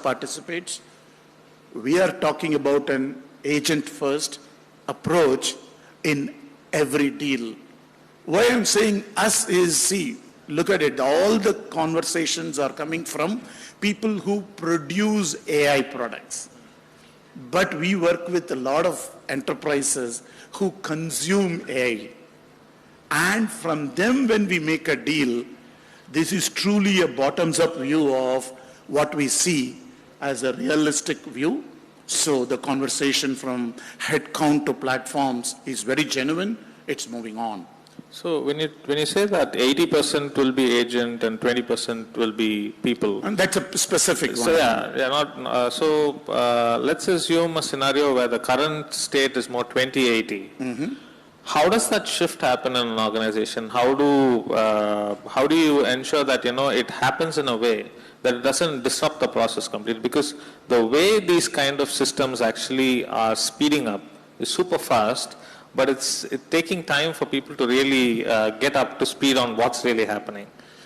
participates. We are talking about an agent-first approach in every deal. Why I'm saying us is, see, look at it, all the conversations are coming from people who produce AI products. But we work with a lot of enterprises who consume AI. And from them, when we make a deal, this is truly a bottoms-up view of what we see as a realistic view. So the conversation from headcount to platforms is very genuine. It's moving on. So when you say that 80% will be agent and 20% will be people, and that's a specific one. So let's assume a scenario where the current state is more 20-80. Mm-hmm. How does that shift happen in an organization? How do you ensure that it happens in a way that it doesn't disrupt the process completely? Because the way these kind of systems actually are speeding up is super fast. But it's taking time for people to really get up to speed on what's really happening.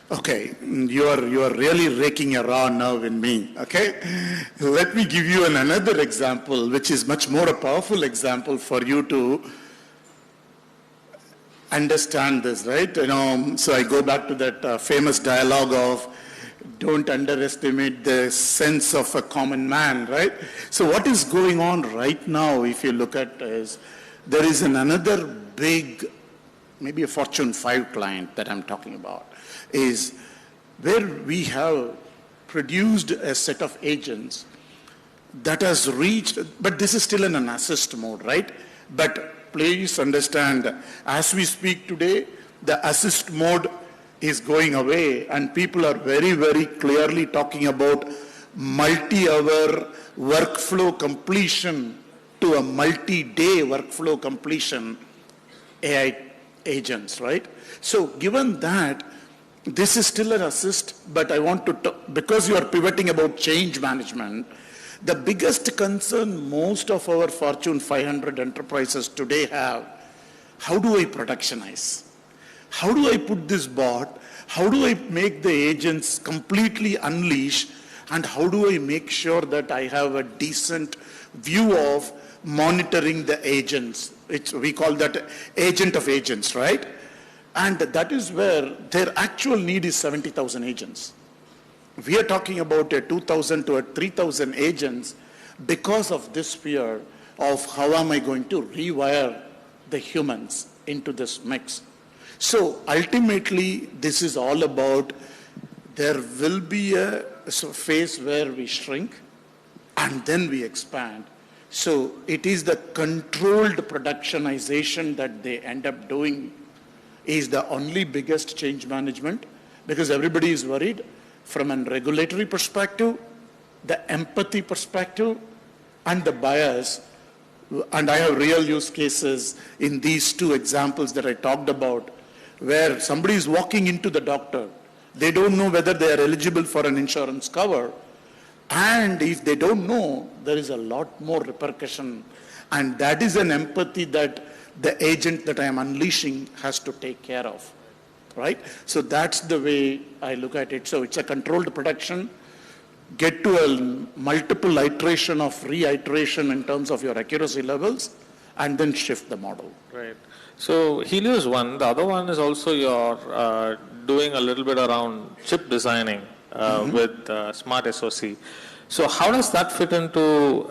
Okay, you are really raking a raw nerve in me, okay? Let me give you another example, which is much more a powerful example for you to understand this, right? So I go back to that famous dialogue of don't underestimate the sense of a common man, right? So what is going on right now, if you look at is, there is another big, maybe a Fortune 5 client that I'm talking about, is where we have produced a set of agents that has reached, but this is still in an assist mode, right? But please understand, as we speak today, the assist mode is going away and people are very, very clearly talking about multi-hour workflow completion to a multi-day workflow completion AI agents, right? So given that, this is still an assist, but I want to talk, because you are pivoting about change management, the biggest concern most of our Fortune 500 enterprises today have, how do I productionize? How do I put this bot? How do I make the agents completely unleash? And how do I make sure that I have a decent view of monitoring the agents? We call that agent of agents, right? And that is where their actual need is 70,000 agents. We are talking about a 2,000 to a 3,000 agents because of this fear of how am I going to rewire the humans into this mix. So ultimately, this is all about, there will be a phase where we shrink and then we expand. So it is the controlled productionization that they end up doing is the only biggest change management, because everybody is worried from a regulatory perspective, the empathy perspective, and the bias. And I have real use cases in these two examples that I talked about, where somebody is walking into the doctor. They don't know whether they are eligible for an insurance cover. And if they don't know, there is a lot more repercussion. And that is an empathy that the agent that I am unleashing has to take care of, right? So that's the way I look at it. So it's a controlled production. Get to a multiple iteration of reiteration in terms of your accuracy levels, and then shift the model. Right. So Helio is one. The other one is also you're doing a little bit around chip designing with Smart SoC. So how does that fit into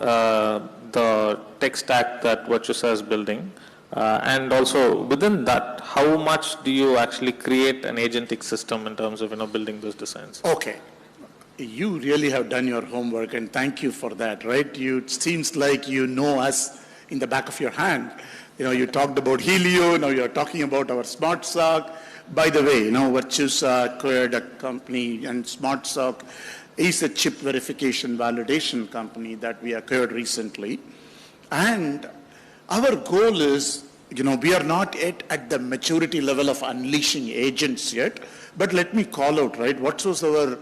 the tech stack that Virtusa is building? And also within that, how much do you actually create an agentic system in terms of building those designs? Okay. You really have done your homework, and thank you for that, right? It seems like you know us in the back of your hand. You talked about Helio, now you're talking about our Smart SoC. By the way, Virtusa acquired a company, and Smart SoC is a chip verification validation company that we acquired recently. And our goal is, we are not yet at the maturity level of unleashing agents yet, but let me call out, right? What was our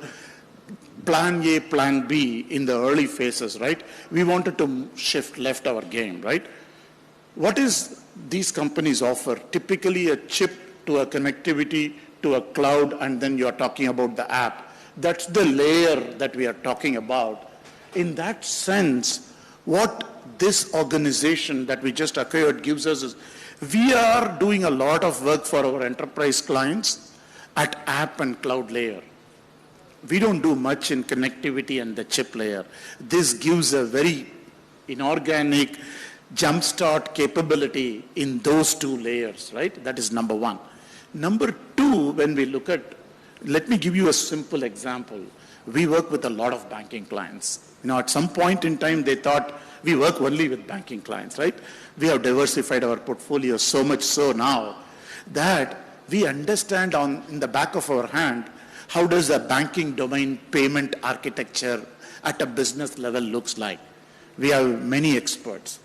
plan A, plan B in the early phases, right? We wanted to shift left our game, right? What is these companies offer? Typically a chip to a connectivity to a cloud, and then you're talking about the app. That's the layer that we are talking about. in that sense, what this organization that we just acquired gives us is, we are doing a lot of work for our enterprise clients at app and cloud layer. We don't do much in connectivity and the chip layer. This gives a very inorganic jumpstart capability in those two layers, right? That is number one. Number two, when we look at, let me give you a simple example. We work with a lot of banking clients. At some point in time, they thought we work only with banking clients, right? We have diversified our portfolio so much so now that we understand in the back of our hand, how does a banking domain payment architecture at a business level looks like. We have many experts.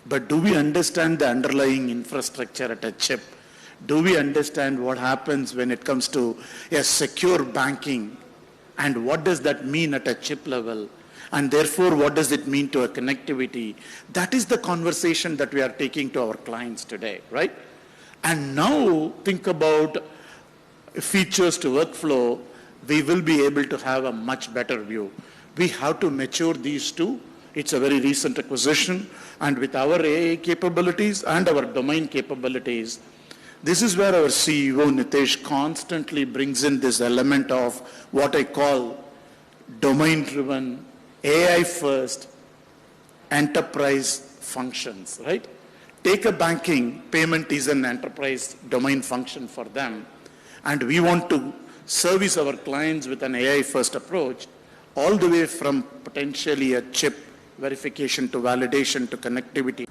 But do we understand the underlying infrastructure at a chip? Do we understand what happens when it comes to a secure banking? And what does that mean at a chip level? And therefore, what does it mean to a connectivity? That is the conversation that we are taking to our clients today, right? And now think about features to workflow. We will be able to have a much better view. We have to mature these two. It's a very recent acquisition. And with our AI capabilities and our domain capabilities, this is where our CEO, Nitesh, constantly brings in this element of what I call domain-driven, AI-first enterprise functions, right? Take a banking, payment is an enterprise domain function for them, and we want to service our clients with an AI-first approach, all the way from potentially a chip verification to validation to connectivity.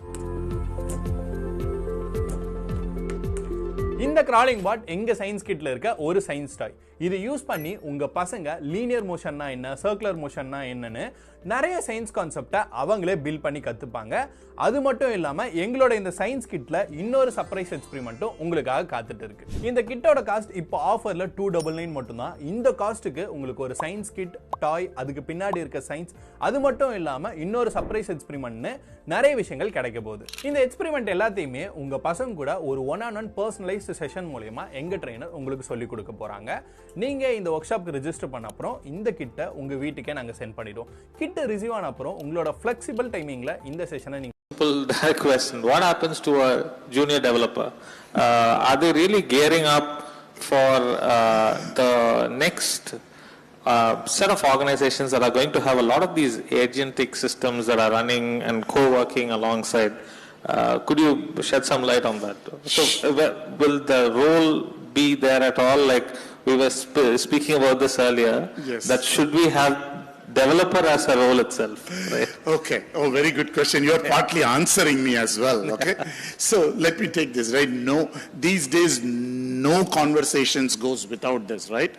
இந்த crawling பாட் எங்க science கிட்ல இருக்க ஒரு science டாய். இது use பண்ணி உங்க பசங்க linear மோஷன்னா என்ன, circular மோஷன்னா என்னன்னு நிறைய சயின்ஸ் கான்செப்டை அவங்களே பில்ட் பண்ணி கத்துப்பாங்க. அது மட்டும் இல்லாம எங்களோட இந்த சயின்ஸ் கிட்ல இன்னொரு சர்ப்ரைஸ் எக்ஸ்பெரிமெண்ட்டும் உங்களுக்காக காத்துட்டு இருக்கு. இந்த கிட்டோட காஸ்ட் இப்போ ஆஃபர்ல 299 மட்டும் தான். இந்த காஸ்ட்டுக்கு உங்களுக்கு ஒரு சயின்ஸ் கிட், டாய், அதுக்கு பின்னாடி இருக்க சயின்ஸ், அது மட்டும் இல்லாம இன்னொரு சர்ப்ரைஸ் எக்ஸ்பெரிமெண்ட்னு நிறைய விஷயங்கள் கிடைக்க போகுது. இந்த எக்ஸ்பெரிமெண்ட் எல்லாத்தையுமே உங்க பசங்க கூட ஒரு 1-on-1 பர்சனலைஸ்டு செஷன் மூலமா எங்க ட்ரெயினர் உங்களுக்கு சொல்லி கொடுக்க போறாங்க. நீங்க இந்த ஒர்க் ஷாப்க்கு ரெஜிஸ்டர் பண்ண அப்புறம் இந்த கிட்ட உங்க வீட்டுக்கே நாங்க சென்ட் பண்ணிடுவோம். கிட்ட ரிசீவ் ஆன அப்புறம் உங்களோட ஃபிளெக்சிபிள் டைமிங்ல இந்த செஷனை நீங்க Simple question. What happens to a junior developer? Are they really gearing up for the next set of organizations that are going to have a lot of these agentic systems that are running and co-working alongside? Could you shed some light on that? So will the role be there at all? Like we were speaking about this earlier, yes. That should we have developer as a role itself, right? Okay. Oh, very good question. You are partly answering me as well, okay? So let me take this, right? No, these days, no conversations goes without this, right?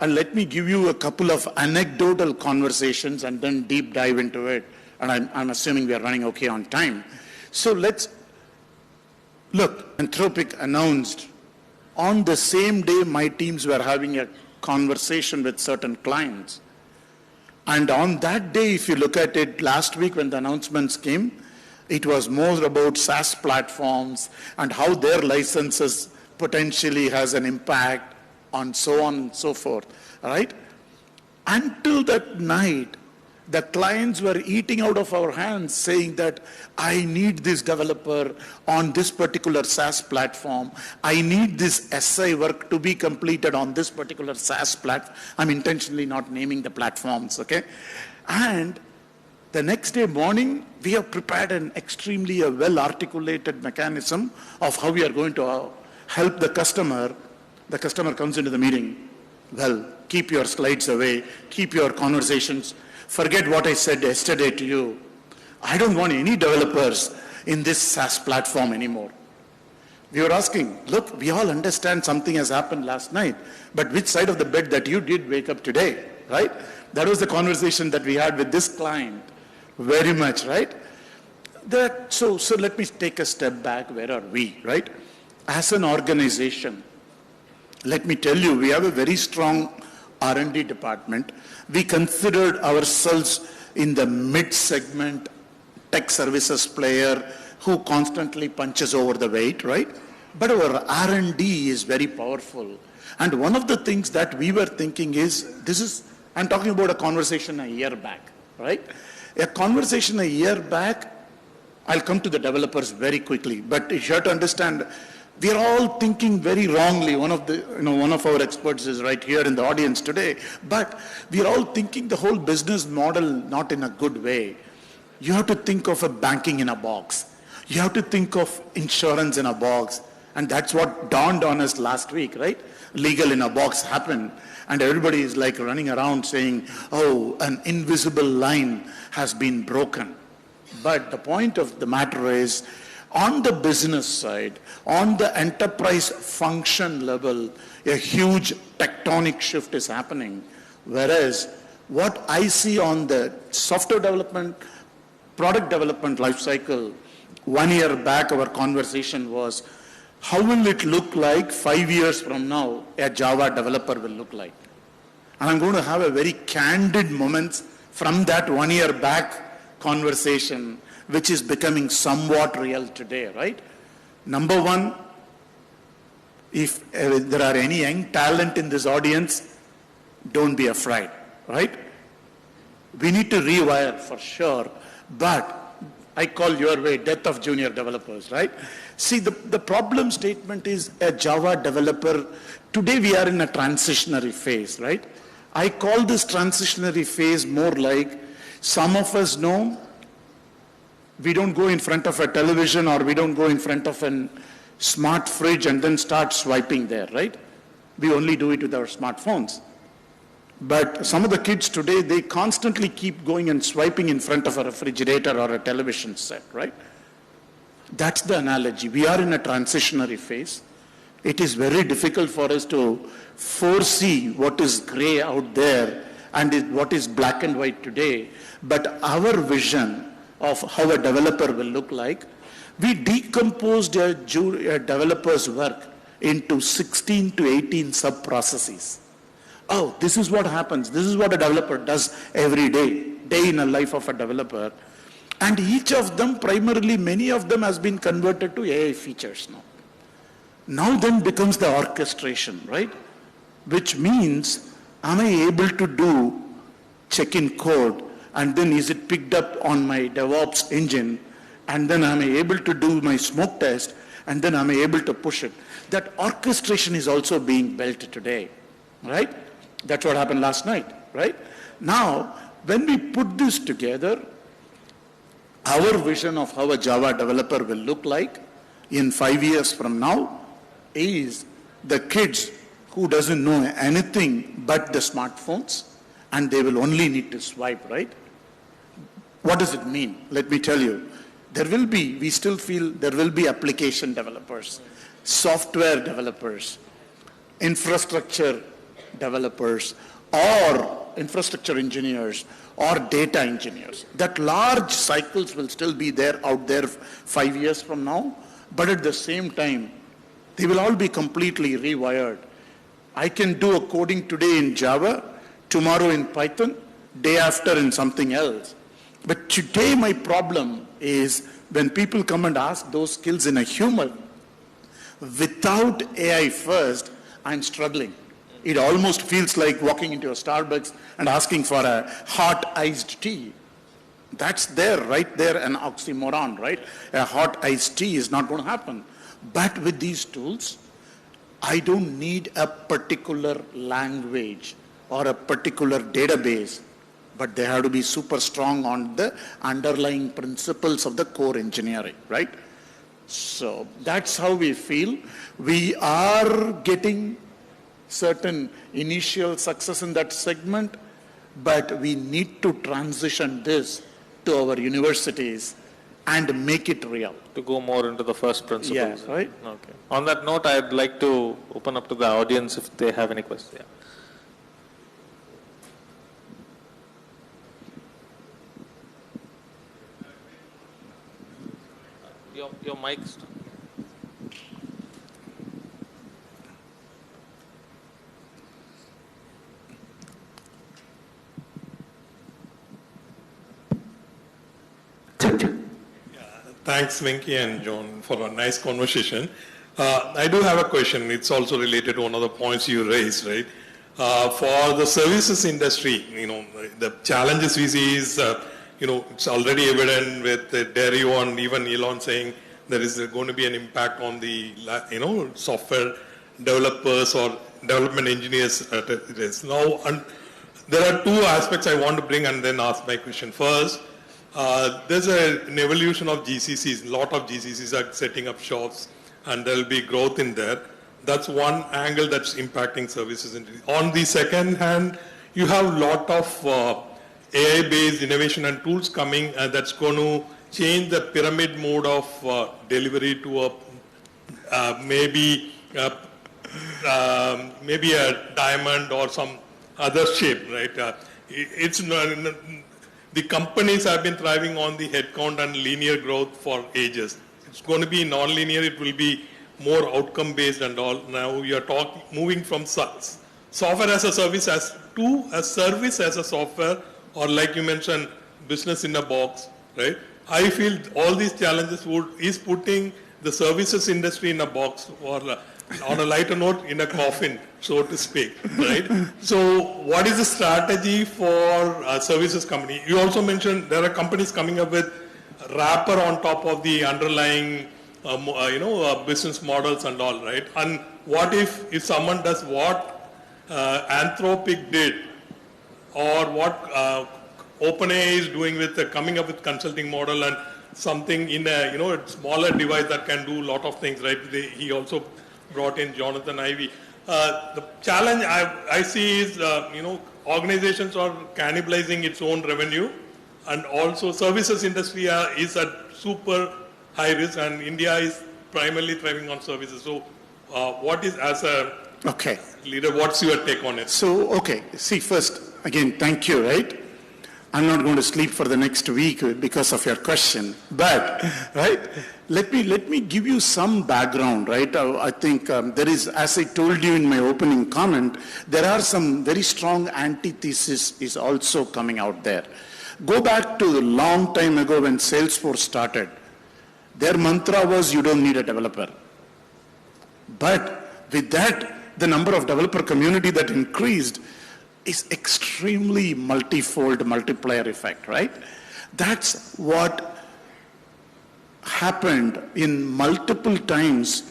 And let me give you a couple of anecdotal conversations and then deep dive into it. And I'm assuming we are running okay on time. So let's look. Anthropic announced on the same day my teams were having a conversation with certain clients. And on that day, if you look at it, last week when the announcements came, it was more about SaaS platforms and how their licenses potentially has an impact on so on and so forth, right? Until that night, the clients were eating out of our hands saying that I need this developer on this particular SaaS platform. I need this SI work to be completed on this particular SaaS platform. I'm intentionally not naming the platforms, okay? And the next day morning, we have prepared an extremely well-articulated mechanism of how we are going to help the customer. The customer comes into the meeting. Well, keep your slides away, keep your conversations. Forget what I said yesterday to you. I don't want any developers in this SaaS platform anymore. We were asking, look, we all understand something has happened last night, but which side of the bed that you did wake up today, right? That was the conversation that we had with this client, very much, right? So let me take a step back. Where are we, right? As an organization, let me tell you, we have a very strong R&D department. We considered ourselves in the mid-segment tech services player who constantly punches over the weight, right? But our R&D is very powerful. And one of the things that we were thinking is, I'm talking about a conversation a year back, right? A conversation a year back, I'll come to the developers very quickly, but you have to understand, we are all thinking very wrongly. One of our experts is right here in the audience today, but we are all thinking the whole business model not in a good way. You have to think of a banking in a box. You have to think of insurance in a box. And that's what dawned on us last week, right? Legal in a box happened. And everybody is like running around saying, oh, an invisible line has been broken. But the point of the matter is, on the business side, on the enterprise function level, a huge tectonic shift is happening. Whereas what I see on the software development, product development life cycle, 1 year back our conversation was, how will it look like 5 years from now a Java developer will look like? And I'm going to have a very candid moments from that 1 year back conversation, which is becoming somewhat real today, right? Number one, if there are any young talent in this audience, don't be afraid, right? We need to rewire for sure, but I call your way death of junior developers, right? See, the problem statement is a Java developer. Today we are in a transitionary phase, right? I call this transitionary phase more like, some of us know we don't go in front of a television or we don't go in front of a smart fridge and then start swiping there, right? We only do it with our smartphones. But some of the kids today, they constantly keep going and swiping in front of a refrigerator or a television set, right? That's the analogy. We are in a transitionary phase. It is very difficult for us to foresee what is gray out there and what is black and white today. But our vision of how a developer will look like, we decomposed a developer's work into 16 to 18 sub-processes. Oh, this is what happens. This is what a developer does every day in a life of a developer. And each of them, primarily many of them has been converted to AI features now. Now then becomes the orchestration, right? Which means, am I able to do check-in code and then is it picked up on my DevOps engine and then am I able to do my smoke test and then am I able to push it? That orchestration is also being built today, right? That's what happened last night, right? Now, when we put this together, our vision of how a Java developer will look like in 5 years from now is the kids who doesn't know anything but the smartphones and they will only need to swipe, right? What does it mean? Let me tell you. We still feel there will be application developers, software developers, infrastructure developers, or infrastructure engineers, or data engineers. That large cycles will still be there out there 5 years from now, but at the same time, they will all be completely rewired. I can do a coding today in Java, tomorrow in Python, day after in something else. But today my problem is when people come and ask those skills in a human, without AI first, I'm struggling. It almost feels like walking into a Starbucks and asking for a hot iced tea. That's there, right there, an oxymoron, right? A hot iced tea is not going to happen. But with these tools, I don't need a particular language or a particular database, but they have to be super strong on the underlying principles of the core engineering, right? So that's how we feel. We are getting certain initial success in that segment, but we need to transition this to our universities and make it real. To go more into the first principles. Yeah, right? Okay. On that note, I'd like to open up to the audience if they have any questions. Yeah. Your mic's... Thanks, Venki and John, for a nice conversation. I do have a question. It's also related to one of the points you raised, right? For the services industry, the challenges we see is, it's already evident with Dario and even Elon saying there is going to be an impact on the, software developers or development engineers. Now, and there are two aspects I want to bring and then ask my question. First, there's an evolution of GCCs. A lot of GCCs are setting up shops and there will be growth in there. That's one angle that's impacting services. On the second hand, you have a lot of AI-based innovation and tools coming that's going to change the pyramid mode of delivery to maybe a diamond or some other shape, right? The companies have been thriving on the headcount and linear growth for ages. It's going to be non-linear. It will be more outcome-based and all. Now we are moving from software as a service to a service as a software, or like you mentioned, business in a box, right? I feel all these challenges is putting the services industry in a box, or on a lighter note, in a coffin, so to speak, right? So what is the strategy for a services company? You also mentioned there are companies coming up with wrapper on top of the underlying business models and all, right? And what if someone does what Anthropic did, or what OpenAI is doing with coming up with consulting model and something in a smaller device that can do a lot of things, right? He also brought in Jonathan Ivey. The challenge I see is organizations are cannibalizing its own revenue, and also services industry is at super high risk, and India is primarily thriving on services. So what is, as a leader, what's your take on it? So, see, first, again, thank you, right? I'm not going to sleep for the next week because of your question, but, right, let me give you some background, right? I think there is, as I told you in my opening comment, there are some very strong antithesis is also coming out there. Go back to a long time ago when Salesforce started. Their mantra was, you don't need a developer. But with that, the number of developer community that increased is extremely multifold multiplier effect, right? That's what happened in multiple times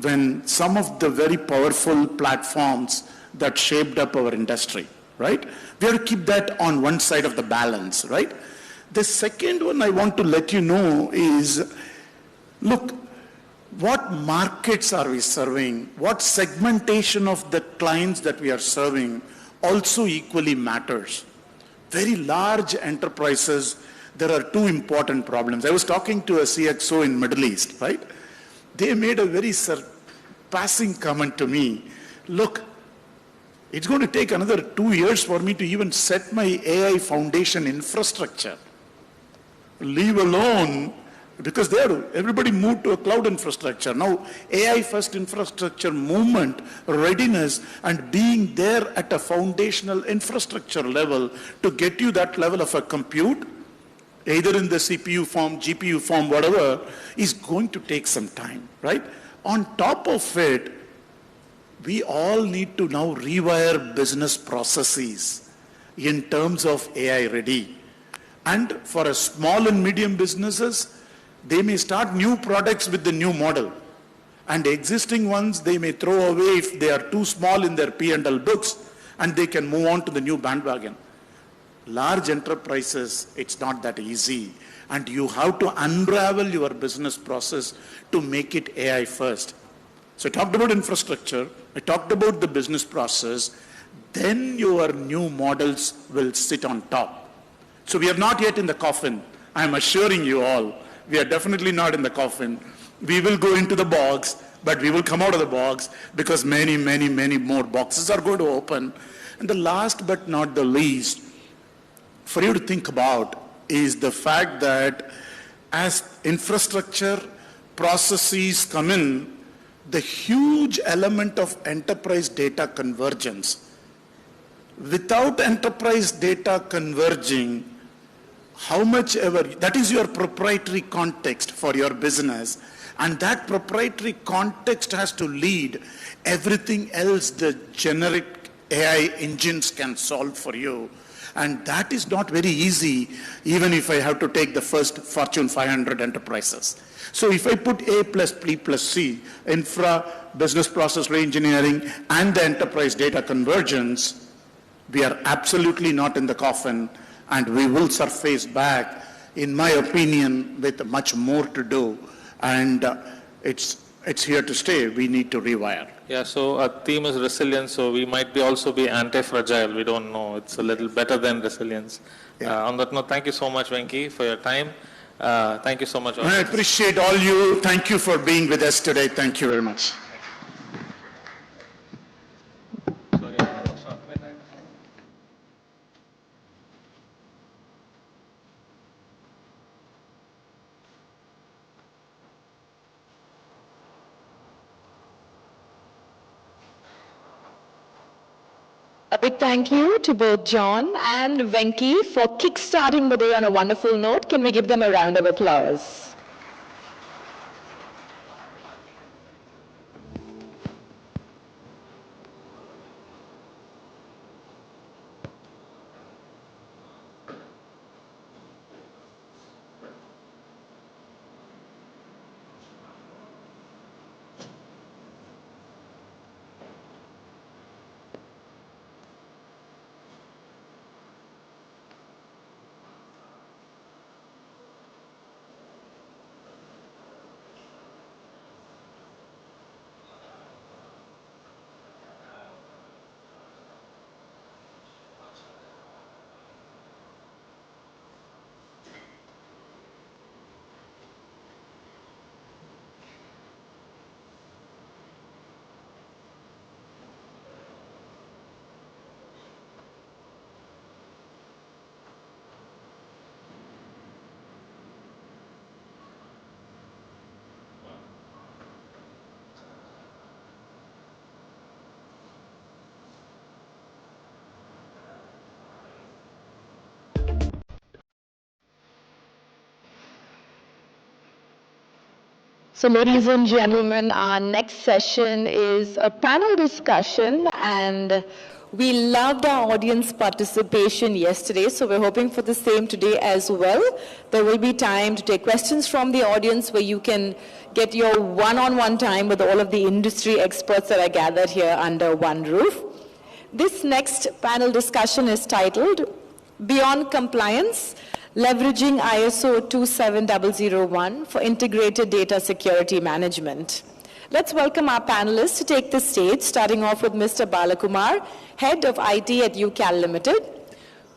when some of the very powerful platforms that shaped up our industry, right? We have to keep that on one side of the balance, right? The second one I want to let you know is, look, what markets are we serving? What segmentation of the clients that we are serving also equally matters. Very large enterprises, there are two important problems. I was talking to a CXO in Middle East, right? They made a very surpassing comment to me. Look, it's going to take another 2 years for me to even set my AI foundation infrastructure. Leave alone, because everybody moved to a cloud infrastructure. Now, AI first infrastructure movement, readiness, and being there at a foundational infrastructure level to get you that level of a compute, either in the CPU form, GPU form, whatever, is going to take some time, right? On top of it, we all need to now rewire business processes in terms of AI ready. And for a small and medium businesses, they may start new products with the new model, and existing ones they may throw away if they are too small in their P&L books, and they can move on to the new bandwagon. Large enterprises, it's not that easy, and you have to unravel your business process to make it AI first. So I talked about infrastructure, I talked about the business process, then your new models will sit on top. So we are not yet in the coffin. I am assuring you all, we are definitely not in the coffin. We will go into the box, but we will come out of the box because many, many, many more boxes are going to open. And the last but not the least, for you to think about is the fact that as infrastructure processes come in, the huge element of enterprise data convergence. Without enterprise data converging, how much ever, that is your proprietary context for your business, and that proprietary context has to lead everything else, the generic AI engines can solve for you. And that is not very easy, even if I have to take the first Fortune 500 enterprises. So if I put A plus B plus C, infra, business process reengineering, and the enterprise data convergence, we are absolutely not in the coffin, and we will surface back, in my opinion, with much more to do. And it's here to stay. We need to rewire. Yeah, so our theme is resilience, so we might also be anti-fragile. We don't know. It's a little better than resilience. Yeah. On that note, thank you so much, Venki, for your time. Thank you so much. I appreciate all you. Thank you for being with us today. Thank you very much. A big thank you to both John and Venki for kickstarting the day on a wonderful note. Can we give them a round of applause? So ladies and gentlemen, our next session is a panel discussion, and we loved our audience participation yesterday, so we're hoping for the same today as well. There will be time to take questions from the audience where you can get your one-on-one time with all of the industry experts that are gathered here under one roof. This next panel discussion is titled Beyond Compliance, Leveraging ISO 27001 for Integrated Data Security Management. Let's welcome our panelists to take the stage, starting off with Mr. Balakumar, Head of IT at UCAL Limited.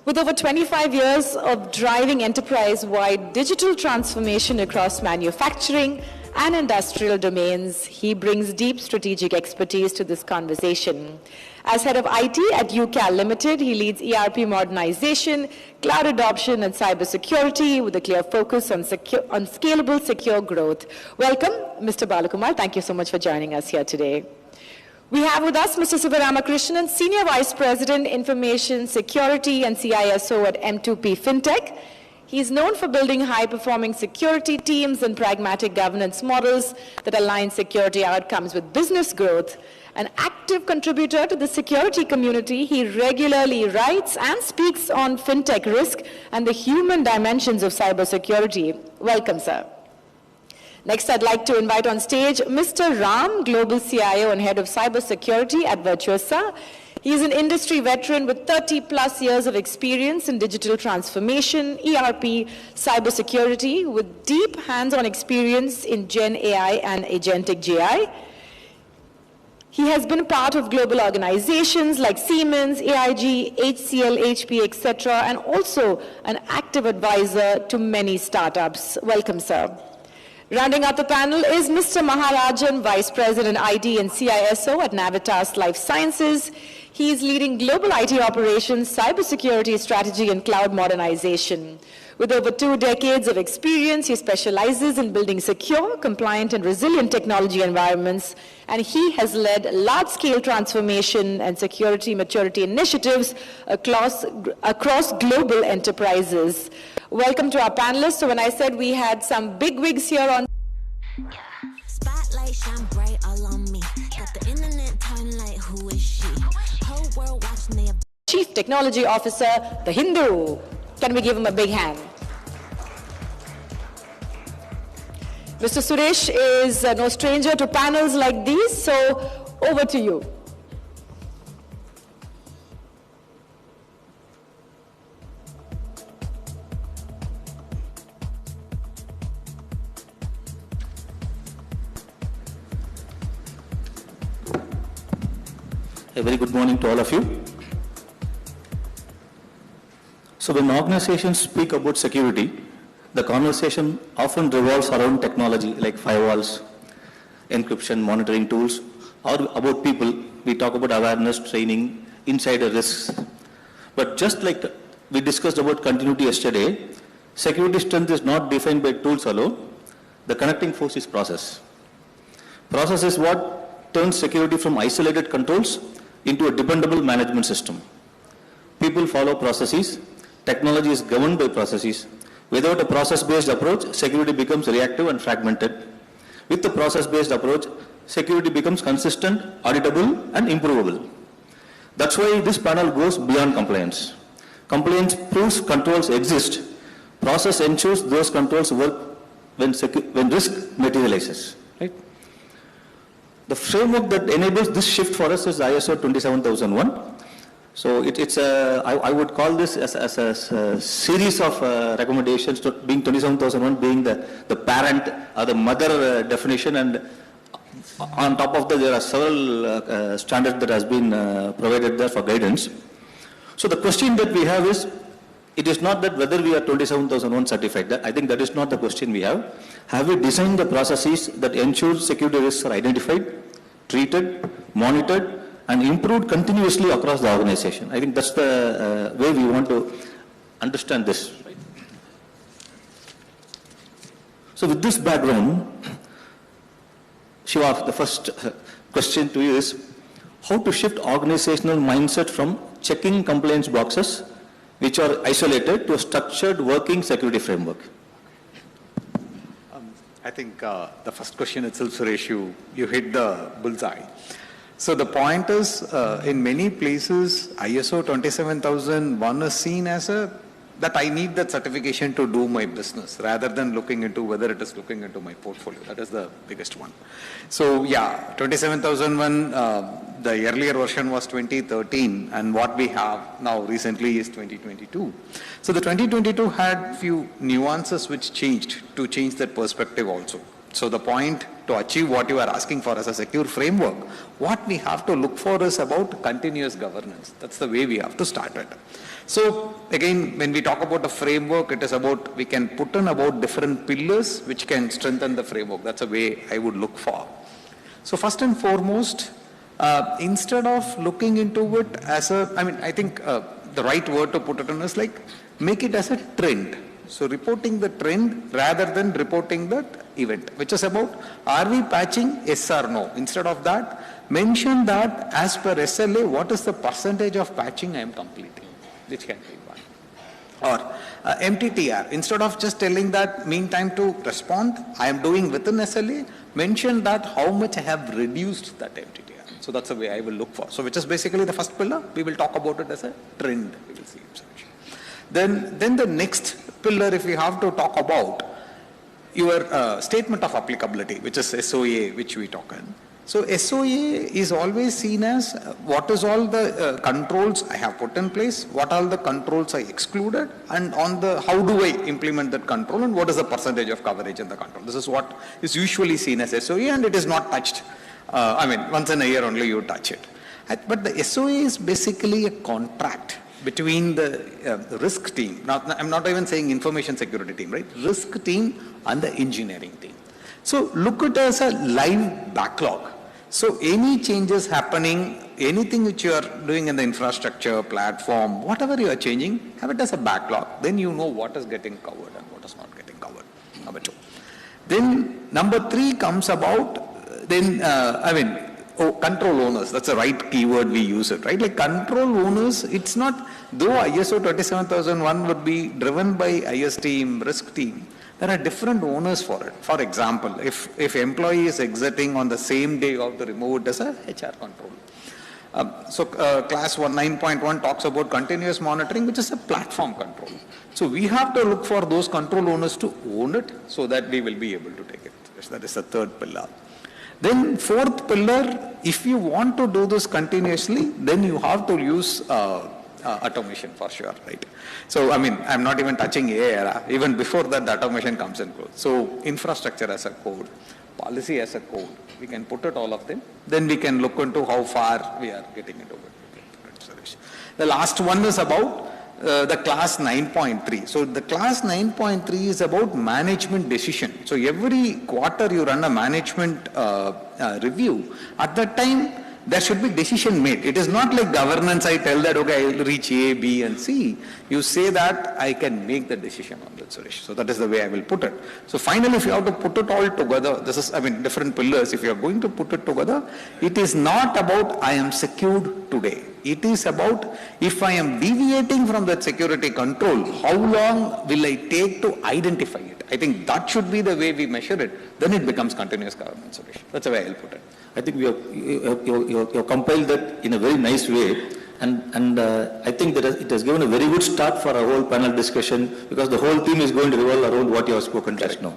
With over 25 years of driving enterprise-wide digital transformation across manufacturing and industrial domains, he brings deep strategic expertise to this conversation. As head of IT at UCAL Limited, he leads ERP modernization, cloud adoption, and cybersecurity with a clear focus on scalable, secure growth. Welcome, Mr. Balakumar. Thank you so much for joining us here today. We have with us Mr. Sivaramakrishnan, Senior Vice President, Information Security and CISO at M2P FinTech. He is known for building high-performing security teams and pragmatic governance models that align security outcomes with business growth. An active contributor to the security community, he regularly writes and speaks on fintech risk and the human dimensions of cybersecurity. Welcome, sir. Next, I'd like to invite on stage Mr. Ram, Global CIO and Head of Cybersecurity at Virtuosa. He is an industry veteran with 30-plus years of experience in digital transformation, ERP, cybersecurity, with deep hands-on experience in Gen AI and Agentic GI. He has been part of global organizations like Siemens, AIG, HCL, HP, etc., and also an active advisor to many startups. Welcome, sir. Rounding out the panel is Mr. Maharajan, Vice President IT and CISO at Navitas Life Sciences. He is leading global IT operations, cybersecurity strategy, and cloud modernization. With over 2 decades of experience, he specializes in building secure, compliant, and resilient technology environments, and he has led large-scale transformation and security maturity initiatives across global enterprises. Welcome to our panelists. So when I said we had some big wigs here on... Spotlight shine bright all on me. Got the internet talking like, who is she? Whole world watching their Chief Technology Officer, The Hindu. Can we give him a big hand? Mr. Suresh is no stranger to panels like these, so over to you. A very good morning to all of you. So when organizations speak about security, the conversation often revolves around technology like firewalls, encryption, monitoring tools, or about people. We talk about awareness, training, insider risks. But just like we discussed about continuity yesterday, security strength is not defined by tools alone. The connecting force is process. Process is what turns security from isolated controls into a dependable management system. People follow processes. Technology is governed by processes. Without a process-based approach, security becomes reactive and fragmented. With the process-based approach, security becomes consistent, auditable, and improvable. That's why this panel goes beyond compliance. Compliance proves controls exist. Process ensures those controls work when risk materializes. Right? The framework that enables this shift for us is ISO 27001. So I would call this as a series of recommendations, to being 27001 being the parent or the mother definition, and on top of that there are several standards that has been provided there for guidance. So the question that we have is, it is not that whether we are 27001 certified. I think that is not the question we have. Have we designed the processes that ensure security risks are identified, treated, monitored, and improved continuously across the organization? I think that's the way we want to understand this. Right? So with this background, Shiva, the first question to you is, how to shift organizational mindset from checking compliance boxes, which are isolated, to a structured working security framework? I think the first question itself, Suresh, you hit the bullseye. So the point is, in many places, ISO 27001 is seen as that I need that certification to do my business, rather than looking into whether it is looking into my portfolio. That is the biggest one. So yeah, 27001, the earlier version was 2013, and what we have now recently is 2022. So the 2022 had few nuances which changed to change that perspective also. So the point to achieve what you are asking for as a secure framework, what we have to look for is about continuous governance. That's the way we have to start it. So again, when we talk about a framework, it is about, we can put in about different pillars which can strengthen the framework. That's a way I would look for. So first and foremost, instead of looking into it as I think the right word to put it in is like, make it as a trend. So reporting the trend rather than reporting that event, which is about, are we patching, yes or no? Instead of that, mention that as per SLA, what is the percentage of patching I am completing, which can be one. Or MTTR, instead of just telling that mean time to respond, I am doing within SLA, mention that how much I have reduced that MTTR. So that's the way I will look for. So which is basically the first pillar. We will talk about it as a trend. We will see. Then the next pillar, if we have to talk about your statement of applicability, which is SOA, which we talk in. So SOA is always seen as what is all the controls I have put in place, what are the controls I excluded, and on the how do I implement that control, and what is the percentage of coverage in the control. This is what is usually seen as SOA, and it is not touched. Once in a year only you touch it. But the SOA is basically a contract between the risk team. Now, I'm not even saying information security team, right? Risk team and the engineering team. So look at it as a live backlog. So any changes happening, anything which you are doing in the infrastructure, platform, whatever you are changing, have it as a backlog. Then you know what is getting covered and what is not getting covered. Number two. Then number three comes about, control owners, that's the right keyword we use it, right? Like control owners, it's not, though ISO 27001 would be driven by IS team, risk team, there are different owners for it. For example, if employee is exiting on the same day of the remove, it as a HR control. Class 9.1 talks about continuous monitoring, which is a platform control. So we have to look for those control owners to own it so that we will be able to take it. That is the third pillar. Then fourth pillar, if you want to do this continuously, then you have to use automation for sure, right? So, I mean, I'm not even touching AI. Even before that, the automation comes in close. So, infrastructure as a code, policy as a code, we can put it all of them. Then we can look into how far we are getting into it. The last one is about the class 9.3. So the class 9.3 is about management decision. So every quarter you run a management review. At that time, there should be decision made. It is not like governance, I tell that, okay, I will reach A, B and C. You say that I can make the decision on that, Suresh. So that is the way I will put it. So finally, if you have to put it all together, this is, I mean, different pillars. If you are going to put it together, it is not about I am secured today. It is about if I am deviating from that security control, how long will I take to identify it? I think that should be the way we measure it. Then it becomes continuous governance solution. That's the way I'll put it. I think you have compiled that in a very nice way, and I think that it has given a very good start for our whole panel discussion, because the whole theme is going to revolve around what you have spoken just now.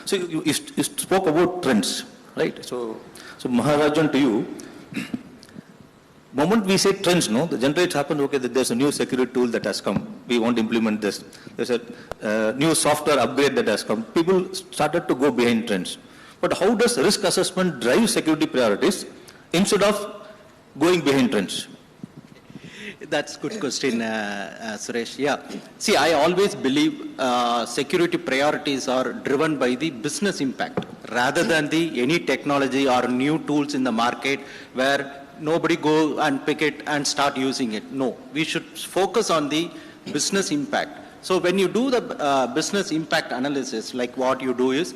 So you spoke about trends, right? So Maharajan, to you, moment we say trends, no, the generally happen, okay, that there's a new security tool that has come, we want to implement this. There's a new software upgrade that has come. People started to go behind trends. But how does risk assessment drive security priorities instead of going behind trends? That's a good question, Suresh. Yeah. See, I always believe security priorities are driven by the business impact rather than any technology or new tools in the market where nobody go and pick it and start using it. No, we should focus on the business impact. So when you do the business impact analysis, like what you do is,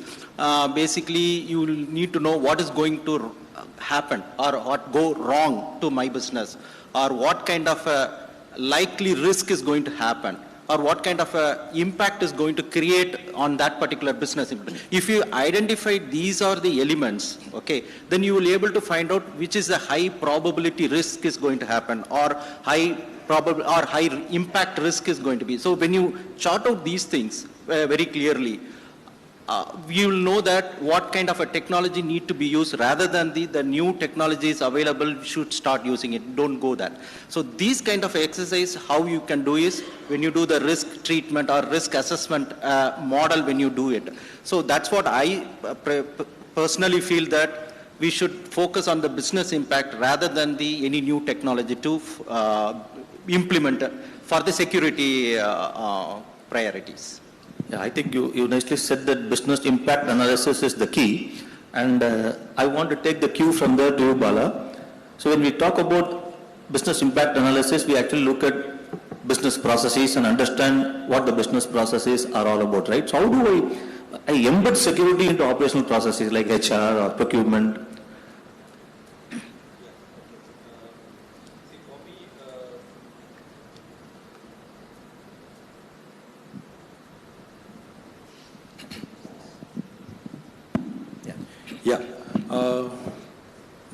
basically you need to know what is going to happen or what go wrong to my business, or what kind of a likely risk is going to happen, or what kind of a impact is going to create on that particular business. If you identify these are the elements, okay, then you will be able to find out which is the high probability risk is going to happen, or high impact risk is going to be. So when you chart out these things very clearly, you will know that what kind of a technology need to be used rather than the new technologies available, should start using it. Don't go that. So these kind of exercise, how you can do is when you do the risk treatment or risk assessment model when you do it. So that's what I personally feel, that we should focus on the business impact rather than any new technology to implement for the security priorities. Yeah, I think you nicely said that business impact analysis is the key, and I want to take the cue from there to you, Bala. So when we talk about business impact analysis, we actually look at business processes and understand what the business processes are all about, right? So how do I embed security into operational processes like HR or procurement? Yeah.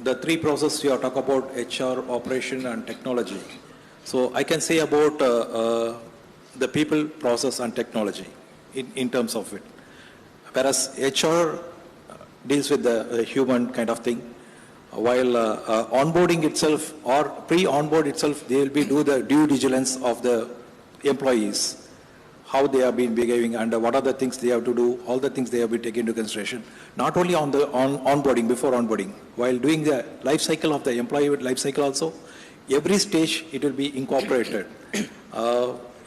The three processes you are talking about, HR, operation and technology. So I can say about the people, process and technology in terms of it. Whereas HR deals with the human kind of thing, while onboarding itself or pre-onboard itself, they will be do the due diligence of the employees, how they have been behaving and what are the things they have to do, all the things they have been taken into consideration, not only on the onboarding, before onboarding, while doing the life cycle of the employee life cycle also, every stage it will be incorporated.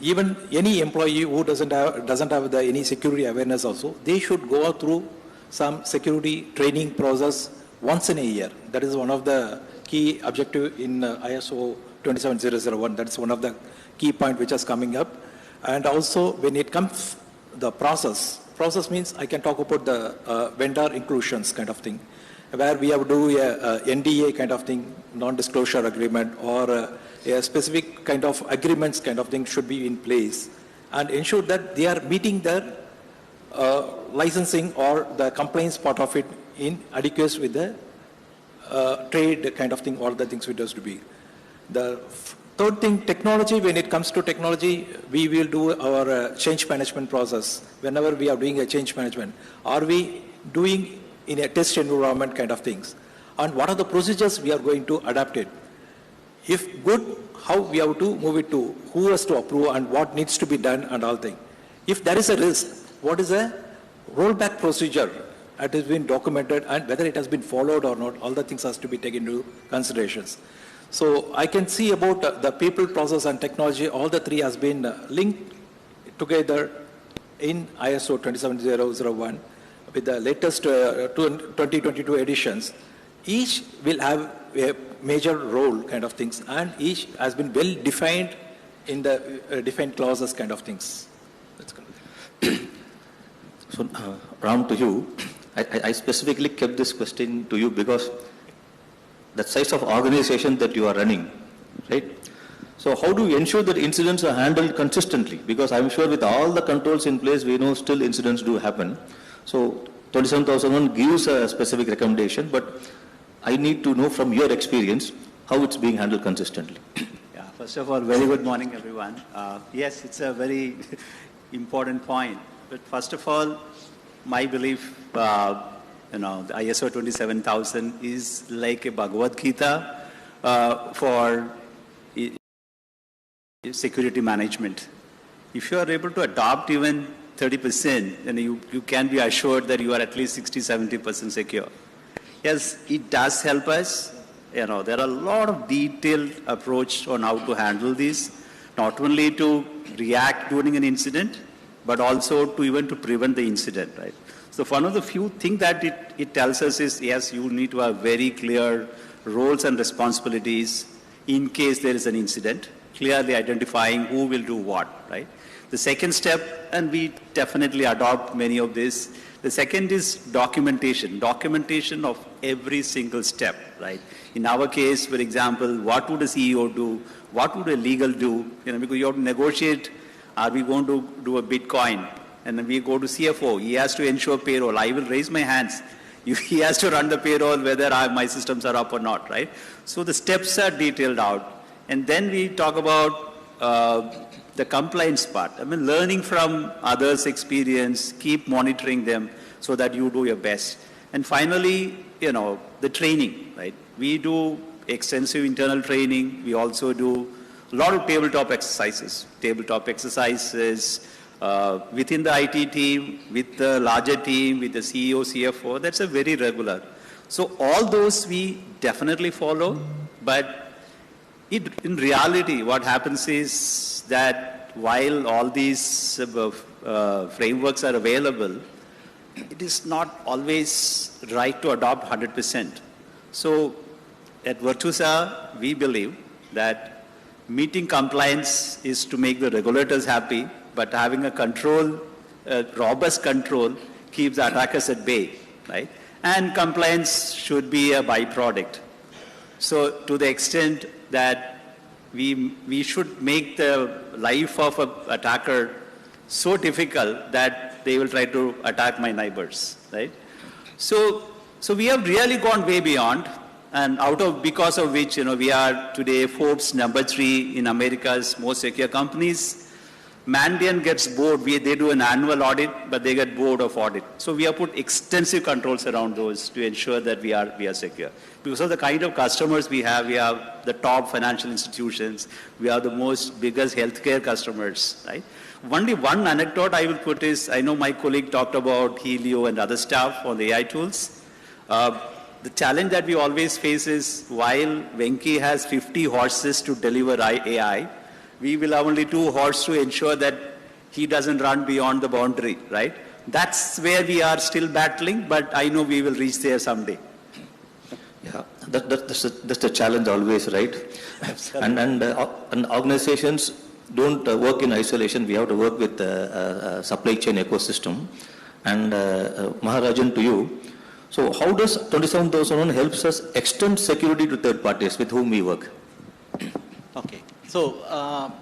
Even any employee who doesn't have any security awareness also, they should go through some security training process once in a year. That is one of the key objective in ISO 27001. That's one of the key point which is coming up. And also when it comes the process means I can talk about the vendor inclusions kind of thing. where we have to do a NDA kind of thing, non-disclosure agreement, or a specific kind of agreements kind of thing should be in place and ensure that they are meeting their licensing or the compliance part of it in adequate with the trade kind of thing, all the things which has to be. The third thing, technology. When it comes to technology, we will do our change management process. Whenever we are doing a change management, are we doing in a test environment kind of things? And what are the procedures we are going to adapt it? If good, how we have to move it to, who has to approve and what needs to be done and all things. If there is a risk, what is a rollback procedure that has been documented and whether it has been followed or not, all the things has to be taken into considerations. So I can see about the people, process and technology, all the three has been linked together in ISO 27001 with the latest 2022 editions. Each will have a major role kind of things and each has been well defined in the defined clauses kind of things. That's good. So, Ram, to you, I specifically kept this question to you because the size of organization that you are running, right? So how do you ensure that incidents are handled consistently? Because I'm sure with all the controls in place, we know still incidents do happen. So 27,001 gives a specific recommendation, but I need to know from your experience how it's being handled consistently. Yeah, first of all, very good morning, everyone. Yes, it's a very important point. But first of all, my belief, the ISO 27000 is like a Bhagavad Gita for security management. If you are able to adopt even 30%, then you can be assured that you are at least 60-70% secure. Yes, it does help us. There are a lot of detailed approach on how to handle this, not only to react during an incident, but also to even to prevent the incident, right? So one of the few things that it tells us is, yes, you need to have very clear roles and responsibilities in case there is an incident, clearly identifying who will do what, right? The second step, and we definitely adopt many of this, the second is documentation of every single step, right? In our case, for example, what would a CEO do? What would a legal do? Because you have to negotiate, are we going to do a Bitcoin? And then we go to CFO, he has to ensure payroll. I will raise my hands. He has to run the payroll whether my systems are up or not, right? So the steps are detailed out. And then we talk about the compliance part. Learning from others' experience, keep monitoring them so that you do your best. And finally, the training, right? We do extensive internal training. We also do a lot of tabletop exercises. Within the IT team, with the larger team, with the CEO, CFO, that's a very regular. So all those we definitely follow, but in reality, what happens is that while all these frameworks are available, it is not always right to adopt 100%. So at Virtusa, we believe that meeting compliance is to make the regulators happy, but having a control, robust control, keeps the attackers at bay, right? And compliance should be a byproduct. So to the extent that we should make the life of an attacker so difficult that they will try to attack my neighbors, right? So we have really gone way beyond, and because of which, we are today Forbes #3 in America's most secure companies. Mandiant gets bored. They do an annual audit, but they get bored of audit. So we have put extensive controls around those to ensure that we are secure. Because of the kind of customers we have the top financial institutions, we have the most biggest healthcare customers, right? Only one anecdote I will put is, I know my colleague talked about Helio and other stuff on the AI tools. The challenge that we always face is, while Venki has 50 horses to deliver AI, we will have only 2 horses to ensure that he doesn't run beyond the boundary, right? That's where we are still battling, but I know we will reach there someday. Yeah, that's the challenge always, right? And organizations don't work in isolation. We have to work with the supply chain ecosystem. And Maharajan, to you, So how does 27001 helps us extend security to third parties with whom we work? Okay. So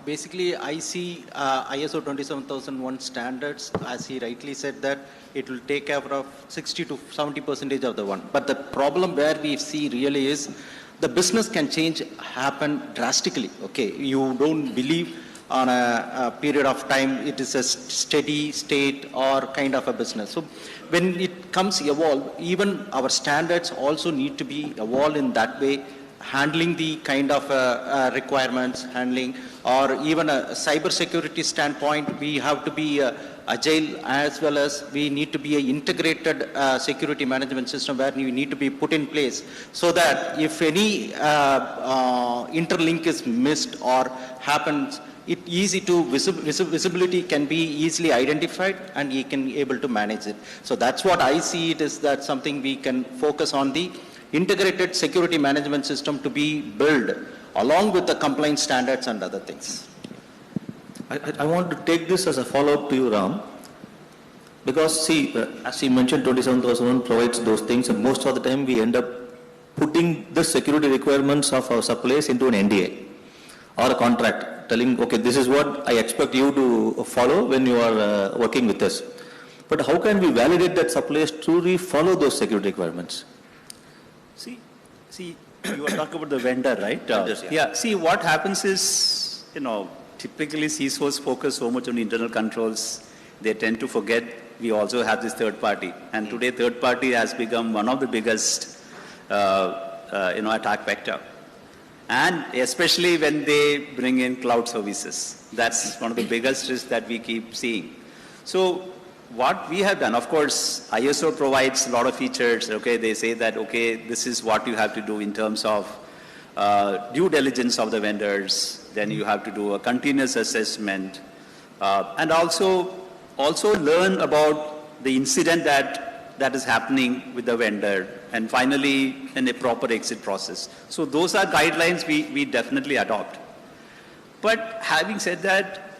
basically I see ISO 27001 standards, as he rightly said, that it will take care of 60 to 70% of the one. But the problem where we see really is the business can happen drastically. Okay, you don't believe on a period of time it is a steady state or kind of a business. So when it comes evolve, even our standards also need to be evolved in that way, handling the kind of requirements, handling, or even a cyber security standpoint, we have to be agile, as well as we need to be an integrated security management system where we need to be put in place so that if any interlink is missed or happens, it easy to visibility can be easily identified and you can able to manage it. So that's what I see it is that something we can focus on the integrated security management system to be built along with the compliance standards and other things. I want to take this as a follow-up to you, Ram, because see, as you mentioned, 27001 provides those things, and most of the time we end up putting the security requirements of our suppliers into an NDA or a contract, telling, okay, this is what I expect you to follow when you are working with us. But how can we validate that suppliers truly follow those security requirements? See, you were talking about the vendor, right? Vendors, Yeah, see, what happens is, typically CISOs focus so much on internal controls, they tend to forget we also have this third party. And today third party has become one of the biggest, attack vector. And especially when they bring in cloud services. That's one of the biggest risks that we keep seeing. So what we have done, of course, ISO provides a lot of features. Okay, they say that, okay, this is what you have to do in terms of due diligence of the vendors. Then you have to do a continuous assessment, and also learn about the incident that is happening with the vendor, and finally in a proper exit process. So those are guidelines we definitely adopt. But having said that,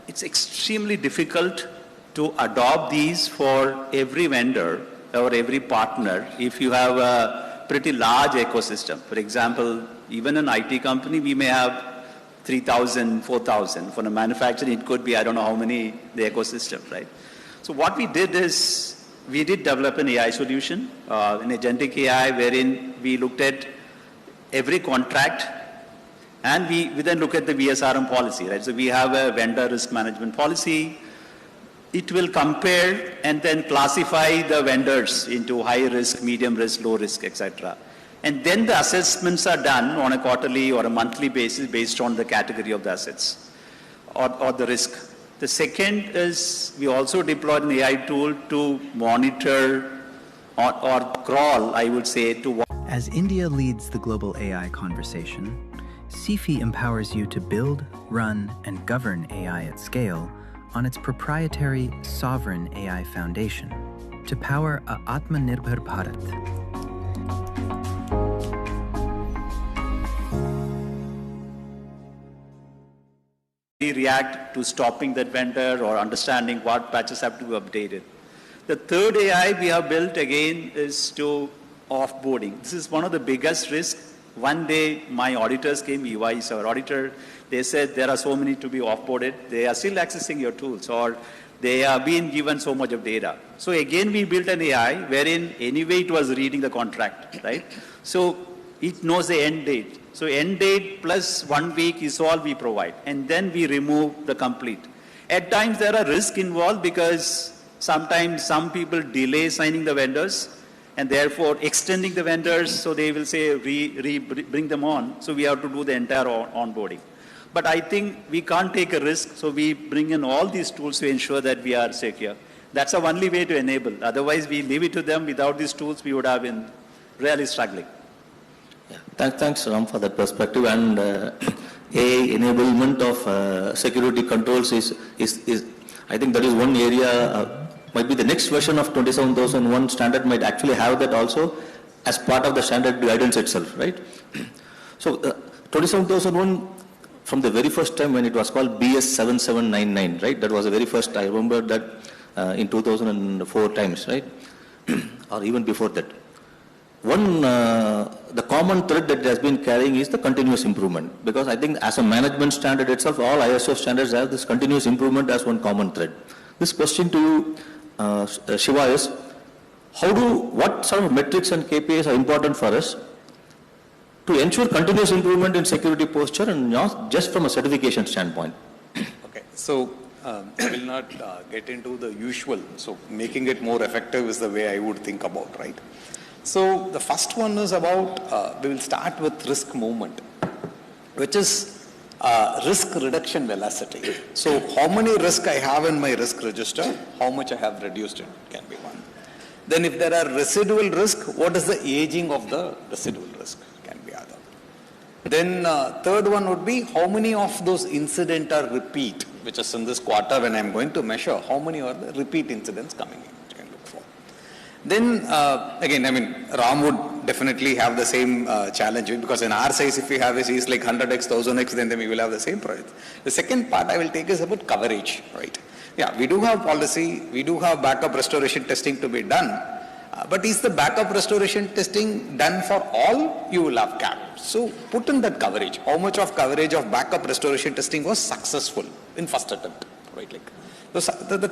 it's extremely difficult to adopt these for every vendor or every partner if you have a pretty large ecosystem. For example, even an IT company, we may have 3,000, 4,000. For a manufacturing, it could be, I don't know how many, the ecosystem, right? So what we did is, we did develop an AI solution, an agentic AI, wherein we looked at every contract, and we then look at the VSRM policy, right? So we have a vendor risk management policy. It will compare and then classify the vendors into high risk, medium risk, low risk, etc. And then the assessments are done on a quarterly or a monthly basis based on the category of the assets or the risk. The second is we also deployed an AI tool to monitor or crawl, I would say, to. As India leads the global AI conversation, CIFI empowers you to build, run, and govern AI at scale on its proprietary sovereign AI foundation to power a Atmanirbhar Bharat. We react to stopping that vendor or understanding what patches have to be updated. The third AI we have built again is to offboarding. This is one of the biggest risks. One day my auditors came, EY is our auditor, they said there are so many to be offboarded, they are still accessing your tools or they have been given so much of data. So again we built an AI wherein anyway it was reading the contract, right? So it knows the end date. So end date plus 1 week is all we provide, and then we remove the complete. At times there are risks involved because sometimes some people delay signing the vendors and therefore extending the vendors, so they will say bring them on, so we have to do the entire onboarding. But I think we can't take a risk, so we bring in all these tools to ensure that we are secure. That's the only way to enable. Otherwise we leave it to them. Without these tools we would have been really struggling. Thanks, Ram, for that perspective. And AI enablement of security controls is I think that is one area. Might be the next version of 27001 standard might actually have that also as part of the standard guidance itself, right? So 27001, from the very first time when it was called BS 7799, right? That was the very first. I remember that in 2004 times, right? or even before that. One, the common thread that has been carrying is the continuous improvement, because I think as a management standard itself, all ISO standards have this continuous improvement as one common thread. This question to you, Shiva, is what sort of metrics and KPIs are important for us to ensure continuous improvement in security posture and not just from a certification standpoint? Okay, so I will not get into the usual. So making it more effective is the way I would think about, right? So the first one is about, we will start with risk movement, which is risk reduction velocity. So how many risk I have in my risk register, how much I have reduced it can be one. Then if there are residual risk, what is the aging of the residual risk can be other. Then third one would be how many of those incidents are repeat, which is in this quarter when I'm going to measure how many are the repeat incidents coming in. Then again, I mean, Ram would definitely have the same challenge, because in our size, if we have a size like 100x, 1000x, then we will have the same project. The second part I will take is about coverage, right? Yeah, we do have policy, we do have backup restoration testing to be done, but is the backup restoration testing done for all? You will have cap. So put in that coverage. How much of coverage of backup restoration testing was successful in first attempt, right? Like the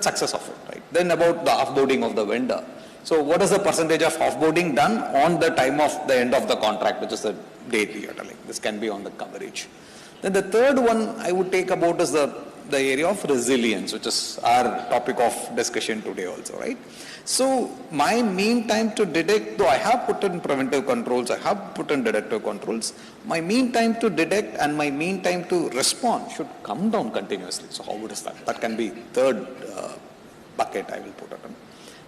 success of it, right? Then about the offboarding of the vendor. So what is the percentage of offboarding done on the time of the end of the contract, which is the date we are telling. This can be on the coverage. Then the third one I would take about is the area of resilience, which is our topic of discussion today also, right? So my mean time to detect, though I have put in preventive controls, I have put in detective controls, my mean time to detect and my mean time to respond should come down continuously. So how is that? That can be third bucket I will put it in.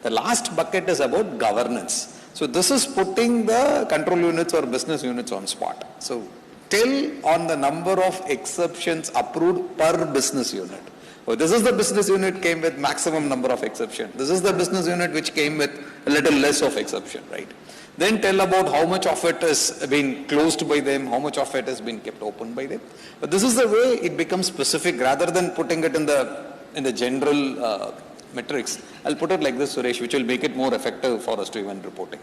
The last bucket is about governance. So this is putting the control units or business units on spot. So tell on the number of exceptions approved per business unit. So this is the business unit came with maximum number of exceptions. This is the business unit which came with a little less of exception, right? Then tell about how much of it is being closed by them, how much of it has been kept open by them. But this is the way it becomes specific rather than putting it in the general metrics. I'll put it like this, Suresh, which will make it more effective for us to even reporting.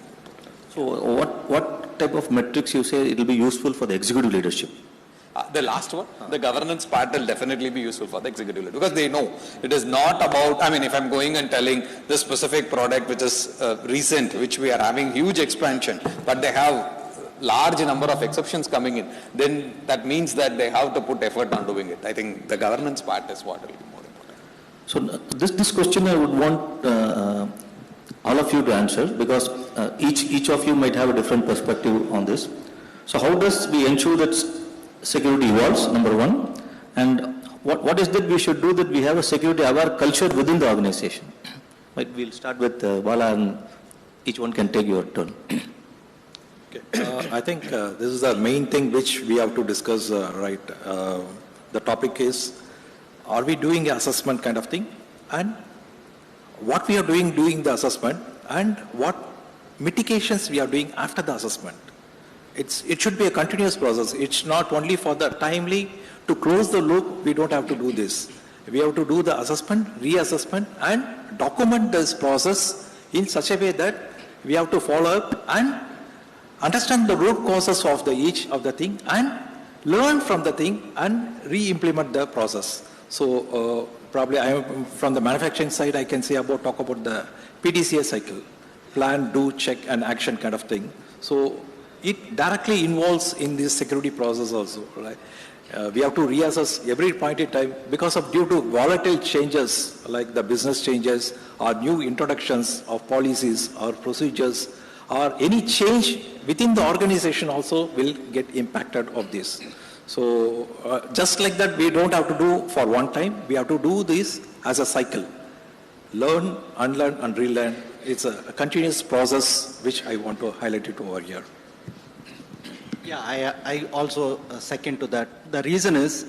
So what type of metrics you say it will be useful for the executive leadership? The last one, the governance part will definitely be useful for the executive leader, because they know it is not about, I mean, if I'm going and telling this specific product which is recent, which we are having huge expansion, but they have large number of exceptions coming in, then that means that they have to put effort on doing it. I think the governance part is what will be more important. So this question I would want all of you to answer, because each of you might have a different perspective on this. So how does we ensure that security evolves, number one, and what is that we should do that we have a security aware culture within the organization? Right, we'll start with Bala, and each one can take your turn. Okay. I think this is the main thing which we have to discuss, right? The topic is, are we doing an assessment kind of thing, and what we are doing the assessment, and what mitigations we are doing after the assessment. It should be a continuous process. It's not only for the timely to close the loop. We don't have to do this. We have to do the assessment, reassessment, and document this process in such a way that we have to follow up and understand the root causes of each of the thing and learn from the thing and re-implement the process. So probably from the manufacturing side, I can say talk about the PDCA cycle, plan, do, check, and action kind of thing. So it directly involves in this security process also, right? We have to reassess every point in time because of due to volatile changes like the business changes or new introductions of policies or procedures or any change within the organization also will get impacted of this. So just like that, we don't have to do for one time. We have to do this as a cycle. Learn, unlearn, and relearn. It's a continuous process which I want to highlight it over here. Yeah, I also second to that. The reason is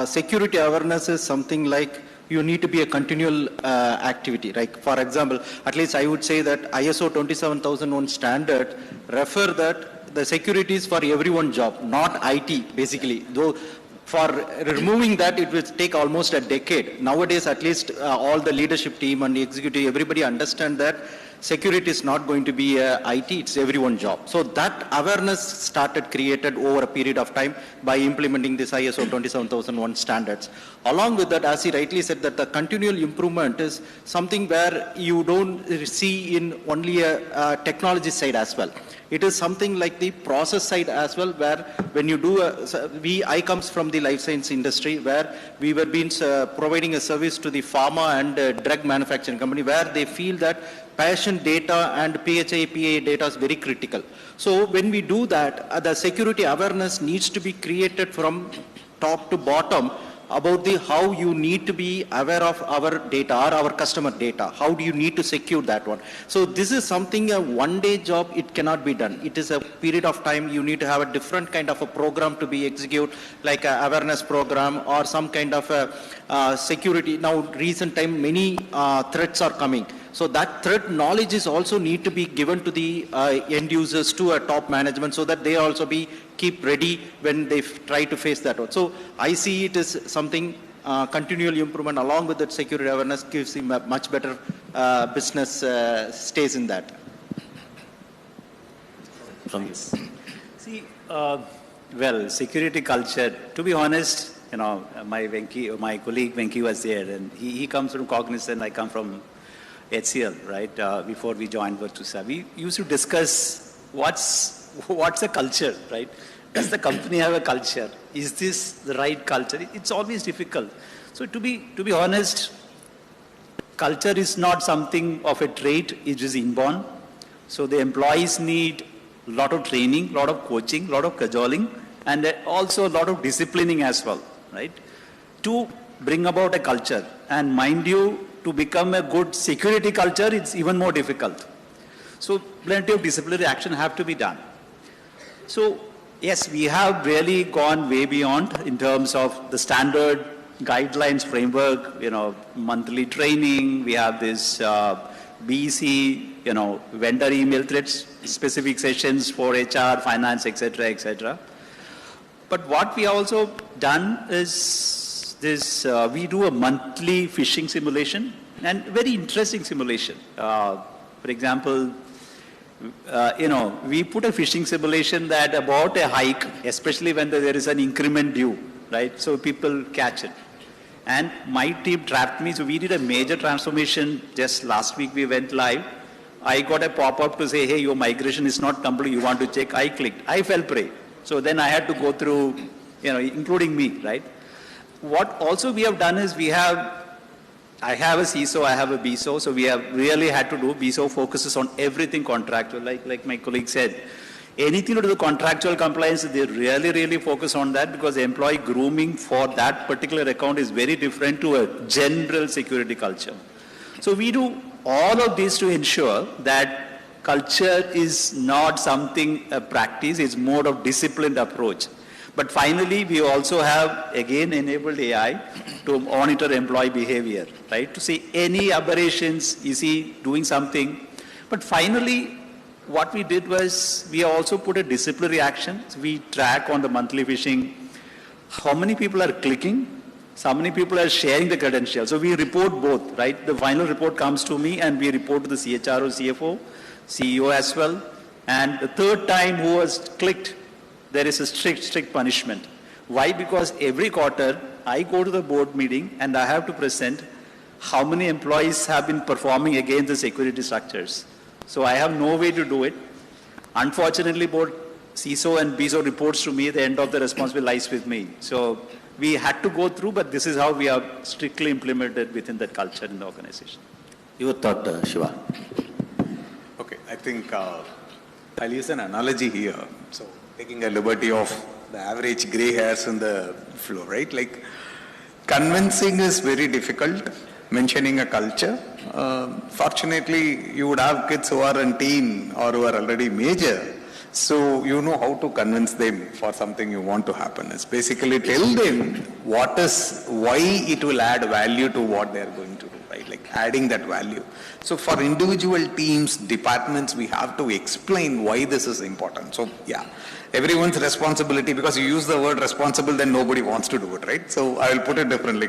security awareness is something like you need to be a continual activity. Like for example, at least I would say that ISO 27001 standard refer that the security is for everyone's job, not IT basically. Though For removing that, it will take almost a decade. Nowadays, at least all the leadership team and the executive, everybody understand that security is not going to be IT, it's everyone's job. So that awareness started created over a period of time by implementing this ISO 27001 standards. Along with that, as he rightly said, that the continual improvement is something where you don't see in only a technology side as well. It is something like the process side as well, where when you do, I comes from the life science industry, where we were being providing a service to the pharma and drug manufacturing company, where they feel that patient data and PHI, PA data is very critical. So when we do that, the security awareness needs to be created from top to bottom about the how you need to be aware of our data or our customer data. How do you need to secure that one? So this is something, a one-day job, it cannot be done. It is a period of time. You need to have a different kind of a program to be executed, like an awareness program or some kind of a security. Now, recent time, many threats are coming. So that threat knowledge is also need to be given to the end users, to a top management, so that they also keep ready when they try to face that one. So I see it as something continual improvement along with that security awareness gives him a much better business stays in that. See, well, security culture, to be honest, you know, my colleague Venki was there, and he comes from Cognizant, I come from HCL, right, before we joined Virtusa. We used to discuss what's a culture, right? Does the company have a culture? Is this the right culture? It's always difficult. So to be honest, culture is not something of a trait, it is inborn. So the employees need a lot of training, a lot of coaching, a lot of cajoling, and also a lot of disciplining as well, right? To bring about a culture. And mind you, to become a good security culture, it's even more difficult. So plenty of disciplinary action have to be done. So yes, we have really gone way beyond in terms of the standard guidelines framework, you know, monthly training. We have this BEC, you know, vendor email threads, specific sessions for HR, finance, etc., etc. But what we also done is this, we do a monthly phishing simulation, and very interesting simulation. For example, you know, we put a phishing simulation that about a hike, especially when there is an increment due, right? So people catch it. And my team trapped me, so we did a major transformation just last week. We went live. I got a pop-up to say, hey, your migration is not complete, you want to check. I clicked, I fell prey. So then I had to go through, you know, including me, right? What also we have done is I have a CISO, I have a BISO, so we have really had to do, BISO focuses on everything contractual, like my colleague said. Anything to do with contractual compliance, they really focus on that, because employee grooming for that particular account is very different to a general security culture. So we do all of this to ensure that culture is not something, a practice, it's more of disciplined approach. But finally, we also have, again, enabled AI to monitor employee behavior, right? To see any aberrations, is he doing something? But finally, what we did was, we also put a disciplinary action. So we track on the monthly phishing, how many people are clicking, how many people are sharing the credentials. So we report both, right? The final report comes to me, and we report to the CHRO, CFO, CEO as well. And the third time who has clicked, there is a strict punishment. Why? Because every quarter, I go to the board meeting and I have to present how many employees have been performing against the security structures. So I have no way to do it. Unfortunately, both CISO and BISO reports to me, the end of the responsibility lies with me. So we had to go through, but this is how we have strictly implemented within that culture in the organization. Your thought, Shiva. Okay, I think I'll use an analogy here. So taking a liberty of the average gray hairs in the floor, right? Like, convincing is very difficult, mentioning a culture. Fortunately, you would have kids who are in teen or who are already major, so you know how to convince them for something you want to happen. It's basically tell them why it will add value to what they are going to do, right? right? Like adding that value. So for individual teams, departments, we have to explain why this is important. So yeah, everyone's responsibility, because you use the word responsible, then nobody wants to do it, right? So I will put it differently.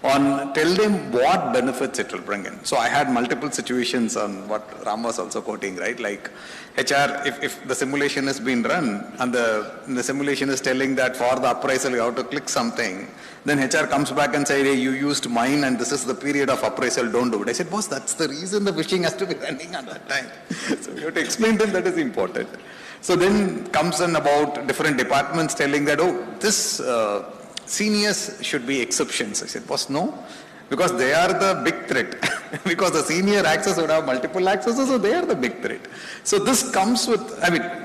Tell them what benefits it will bring in. So I had multiple situations on what Ram was also quoting, right? Like HR, if the simulation has been run and the simulation is telling that for the appraisal you have to click something, then HR comes back and say, hey, you used mine and this is the period of appraisal, don't do it. I said, boss, that's the reason the phishing has to be running at that time. So you have to explain to them that is important. So then comes in about different departments telling that, oh, this seniors should be exceptions. I said, boss, no, because they are the big threat. Because the senior access would have multiple accesses, so they are the big threat. So this comes with,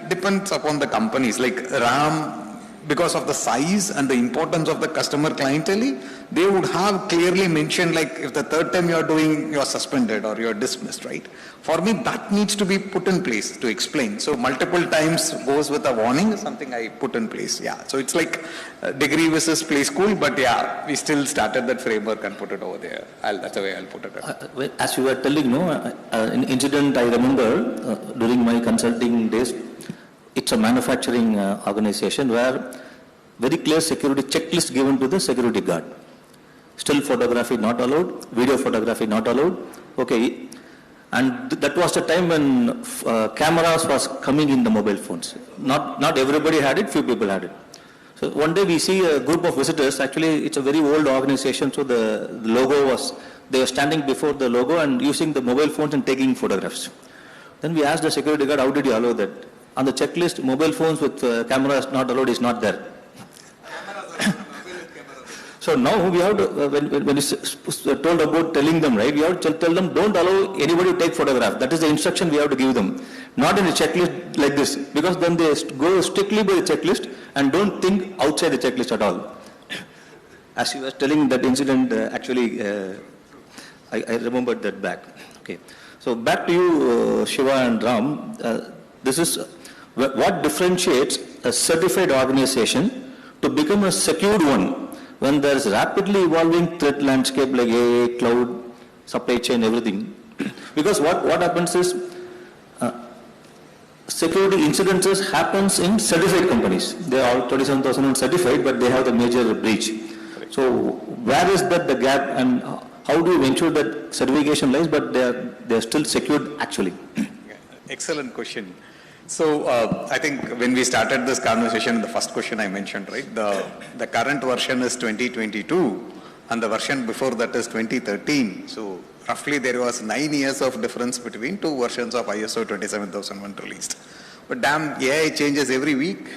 depends upon the companies. Like RAM, because of the size and the importance of the customer clientele, they would have clearly mentioned, like if the third time you are doing, you are suspended or you are dismissed, right? For me, that needs to be put in place to explain. So multiple times goes with a warning is something I put in place. Yeah. So it's like degree versus play school, but yeah, we still started that framework and put it over there. That's the way I'll put it. As you were telling, an incident I remember during my consulting days. It's a manufacturing organization where very clear security checklist given to the security guard. Still photography not allowed, video photography not allowed. Okay, and that was the time when cameras was coming in the mobile phones. Not everybody had it, few people had it. So one day we see a group of visitors. Actually, it's a very old organization, so the logo was, they were standing before the logo and using the mobile phones and taking photographs. Then we asked the security guard, how did you allow that? On the checklist, mobile phones with cameras not allowed is not there. So now we have to, when it's told about telling them, right, we have to tell them, don't allow anybody to take photograph. That is the instruction we have to give them. Not in a checklist like this, because then they go strictly by the checklist and don't think outside the checklist at all. As you were telling that incident, actually, I remembered that back. Okay. So back to you, Shiva and Ram. This is what differentiates a certified organization to become a secured one when there is rapidly evolving threat landscape like AI, cloud, supply chain, everything. Because what happens is security incidences happens in certified companies. They are all 27,000 certified, but they have the major breach. So where is that the gap, and how do you ensure that certification lies, but they are still secured actually? Excellent question. So I think when we started this conversation, the first question I mentioned, right, the current version is 2022 and the version before that is 2013. So roughly there was 9 years of difference between two versions of ISO 27001 released. But damn, AI changes every week.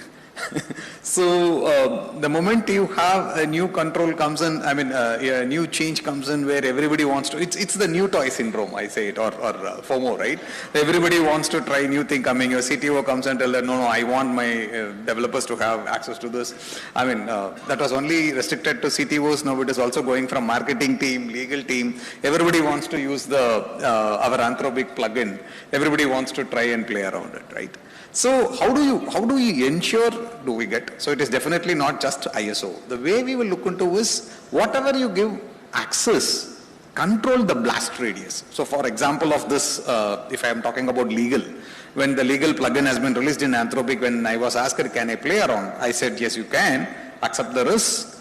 So the moment you have a new control comes in, a new change comes in where everybody wants to, it's the new toy syndrome, I say it, or FOMO, right? Everybody wants to try new thing coming. Your CTO comes and tells them, no, I want my developers to have access to this. That was only restricted to CTOs. Now it is also going from marketing team, legal team. Everybody wants to use our Anthropic plugin. Everybody wants to try and play around it, right? So how do you ensure do we get? So it is definitely not just ISO. The way we will look into is whatever you give access, control the blast radius. So for example of this, if I am talking about legal, when the legal plugin has been released in Anthropic, when I was asked, can I play around? I said, yes, you can, accept the risk.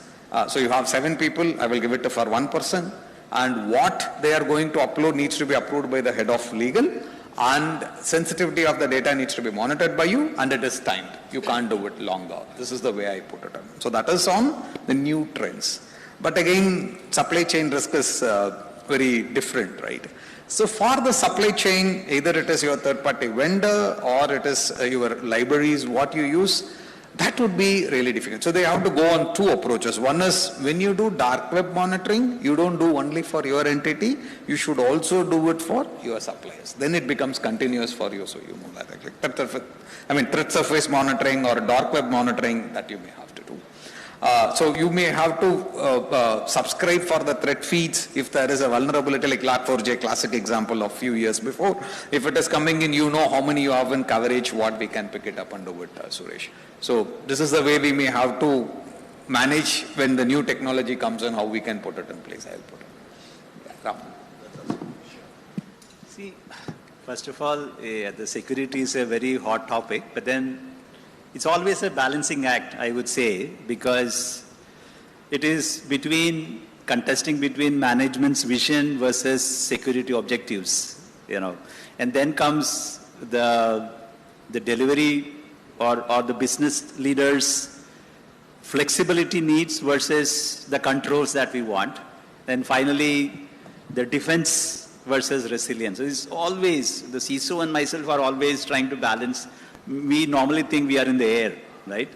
So you have 7 people, I will give it for 1 person. And what they are going to upload needs to be approved by the head of legal. And sensitivity of the data needs to be monitored by you, and it is timed. You can't do it longer. This is the way I put it on. So that is on the new trends. But again, supply chain risk is very different, right? So for the supply chain, either it is your third-party vendor or it is your libraries, what you use, that would be really difficult. So they have to go on 2 approaches. One is when you do dark web monitoring, you don't do only for your entity, you should also do it for your suppliers. Then it becomes continuous for you, so you know that. Like threat surface monitoring or dark web monitoring, that you may have to do. So you may have to subscribe for the threat feeds if there is a vulnerability like Log4j, classic example of few years before. If it is coming in, you know how many you have in coverage, what we can pick it up and do it, Suresh. So this is the way we may have to manage when the new technology comes in, how we can put it in place. I'll put it. Yeah, Ram. See, first of all, the security is a very hot topic, but then it's always a balancing act, I would say, because it is contesting between management's vision versus security objectives, and then comes the delivery or the business leaders' flexibility needs versus the controls that we want. Then finally, the defense versus resilience. So it's always, the CISO and myself are always trying to balance. We normally think we are in the air, right?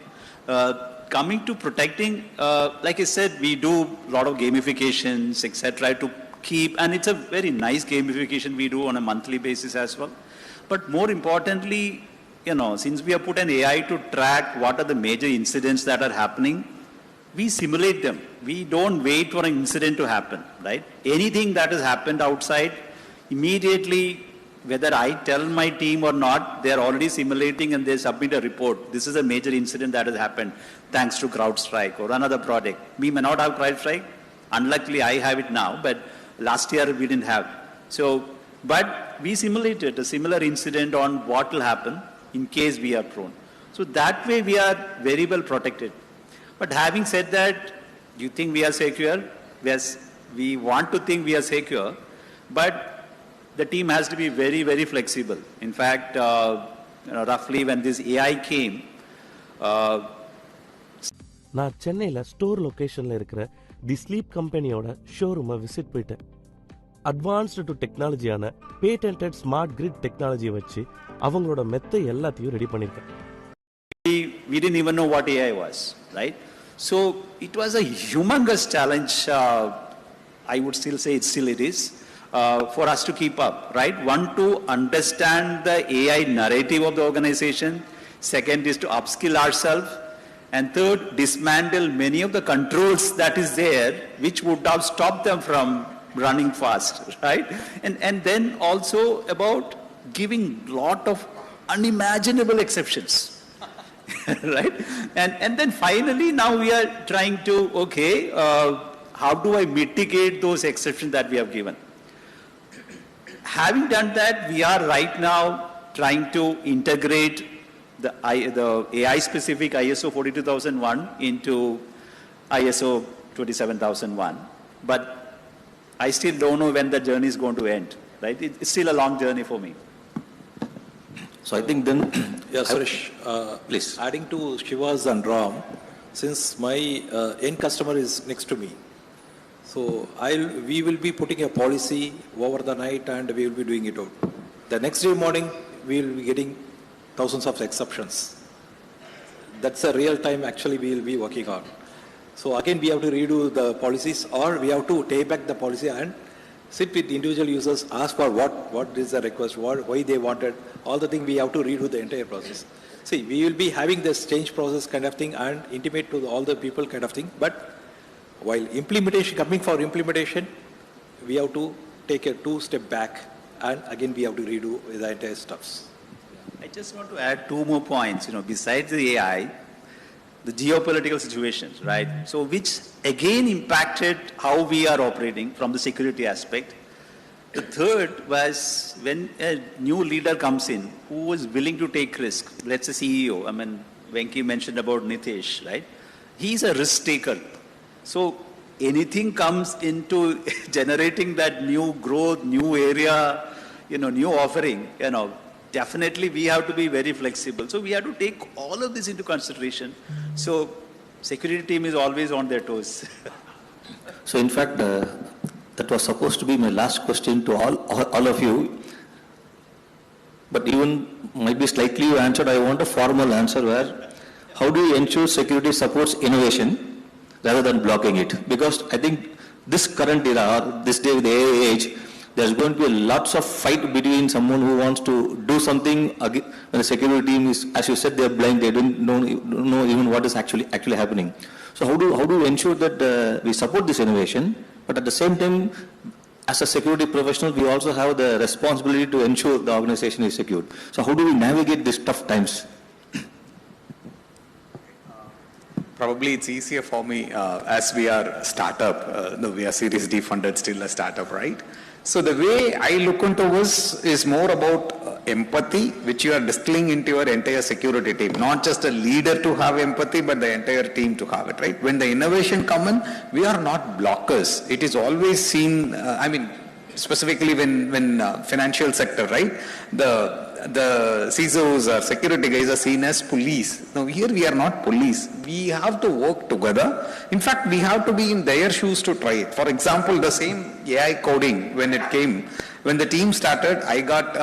Coming to protecting, like I said, we do a lot of gamifications, etc. to keep, and it's a very nice gamification we do on a monthly basis as well. But more importantly, since we have put an AI to track what are the major incidents that are happening, we simulate them. We don't wait for an incident to happen, right? Anything that has happened outside, immediately, whether I tell my team or not, they're already simulating and they submit a report. This is a major incident that has happened thanks to CrowdStrike or another project. We may not have CrowdStrike. Unluckily, I have it now, but last year we didn't have. But we simulated a similar incident on what will happen in case we are prone. So that way we are very well protected. But having said that, do you think we are secure? Yes, we want to think we are secure, but the team has to be very, very flexible. In fact, roughly when this AI came, நான் சென்னையில் store லொக்கேஷனில் இருக்கிற the sleep கம்பெனியோட ஷோரூமை visit போயிட்டேன். Advanced to டெக்னாலஜியான patented smart grid டெக்னாலஜியை வச்சு அவங்களோட மெத்தை எல்லாத்தையும் ரெடி பண்ணியிருக்கேன். We didn't even know what AI was, right? So it was a humongous challenge. I would still say it is for us to keep up, right? One, to understand the AI narrative of the organization. Second is to upskill ourselves. And third, dismantle many of the controls that is there, which would have stopped them from running fast, right? And then also about giving lot of unimaginable exceptions. Right? And then finally now we are trying to, how do I mitigate those exceptions that we have given? Having done that, we are right now trying to integrate the AI-specific ISO 42001 into ISO 27001. But I still don't know when the journey is going to end, right? It's still a long journey for me. So I think then... Yeah, Suresh, please. Adding to Shiva's and Ram, since my end customer is next to me, so we will be putting a policy over the night and we will be doing it out. The next day morning, we will be getting thousands of exceptions. That's a real time actually we will be working on. So again, we have to redo the policies, or we have to take back the policy and sit with individual users, ask for what is the request, why they wanted, all the things we have to redo the entire process. See, we will be having this change process kind of thing and intimate to all the people kind of thing, but while coming for implementation, we have to take a 2-step back and again we have to redo the entire stuffs. I just want to add 2 more points, besides the AI, the geopolitical situations, right? So which again impacted how we are operating from the security aspect. The third was when a new leader comes in who is willing to take risk. Let's say CEO, Venki mentioned about Nitish, right? He's a risk taker. So anything comes into generating that new growth, new area, new offering, definitely we have to be very flexible. So we have to take all of this into consideration. So security team is always on their toes. So in fact, that was supposed to be my last question to all of you. But even might be slightly you answered, I want a formal answer where, how do you ensure security supports innovation rather than blocking it? Because I think this current era, or this day with the AI age, there's going to be lots of fight between someone who wants to do something when the security team is, as you said, they're blind, they don't know even what is actually happening. So how do we ensure that we support this innovation, but at the same time, as a security professional, we also have the responsibility to ensure the organization is secured. So how do we navigate these tough times? Probably it's easier for me as we are startup, we are Series D funded, still a startup, right? So the way I look into this is more about empathy, which you are distilling into your entire security team. Not just a leader to have empathy, but the entire team to have it, right? When the innovation come in, we are not blockers. It is always seen, specifically when financial sector, right? The CISOs or security guys are seen as police. Now here we are not police. We have to work together. In fact, we have to be in their shoes to try it. For example, the same AI coding, when it came, when the team started, I got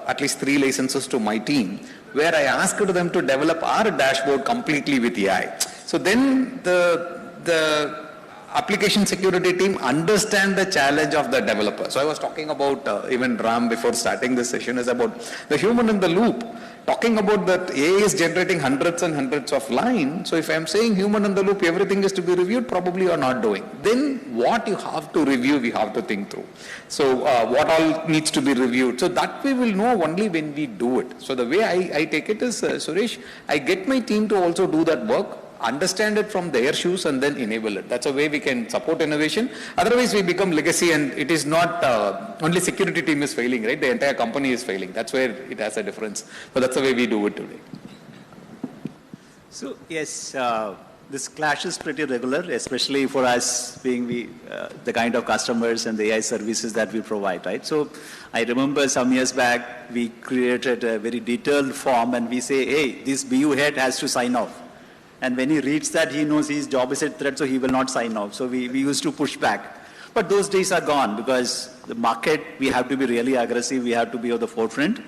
at least 3 licenses to my team, where I asked them to develop our dashboard completely with AI. So then the application security team understand the challenge of the developer. So I was talking about, even Ram before starting this session, is about the human in the loop. Talking about that AI is generating hundreds and hundreds of lines. So if I'm saying human in the loop, everything is to be reviewed, probably you're not doing. Then what you have to review, we have to think through. So what all needs to be reviewed. So that we will know only when we do it. So the way I take it is, Suresh, I get my team to also do that work, understand it from their shoes, and then enable it. That's a way we can support innovation. Otherwise we become legacy, and it is not only security team is failing, right? The entire company is failing. That's where it has a difference. So that's the way we do it today. So yes, this clash is pretty regular, especially for us being the kind of customers and the AI services that we provide, right? So I remember some years back, we created a very detailed form, and we say, hey, this BU head has to sign off. And when he reads that, he knows his job is at threat, so he will not sign off. So we used to push back. But those days are gone, because the market, we have to be really aggressive. We have to be at the forefront.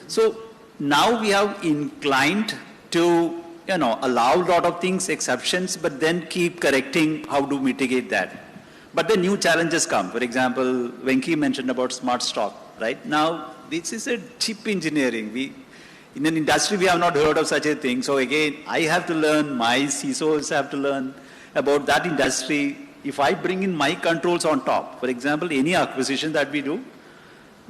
So now we have inclined to, allow a lot of things, exceptions, but then keep correcting how to mitigate that. But the new challenges come. For example, Venki mentioned about smart stock, right? Now, this is a chip engineering. In an industry, we have not heard of such a thing. So again, I have to learn, my CISOs have to learn about that industry. If I bring in my controls on top, for example, any acquisition that we do,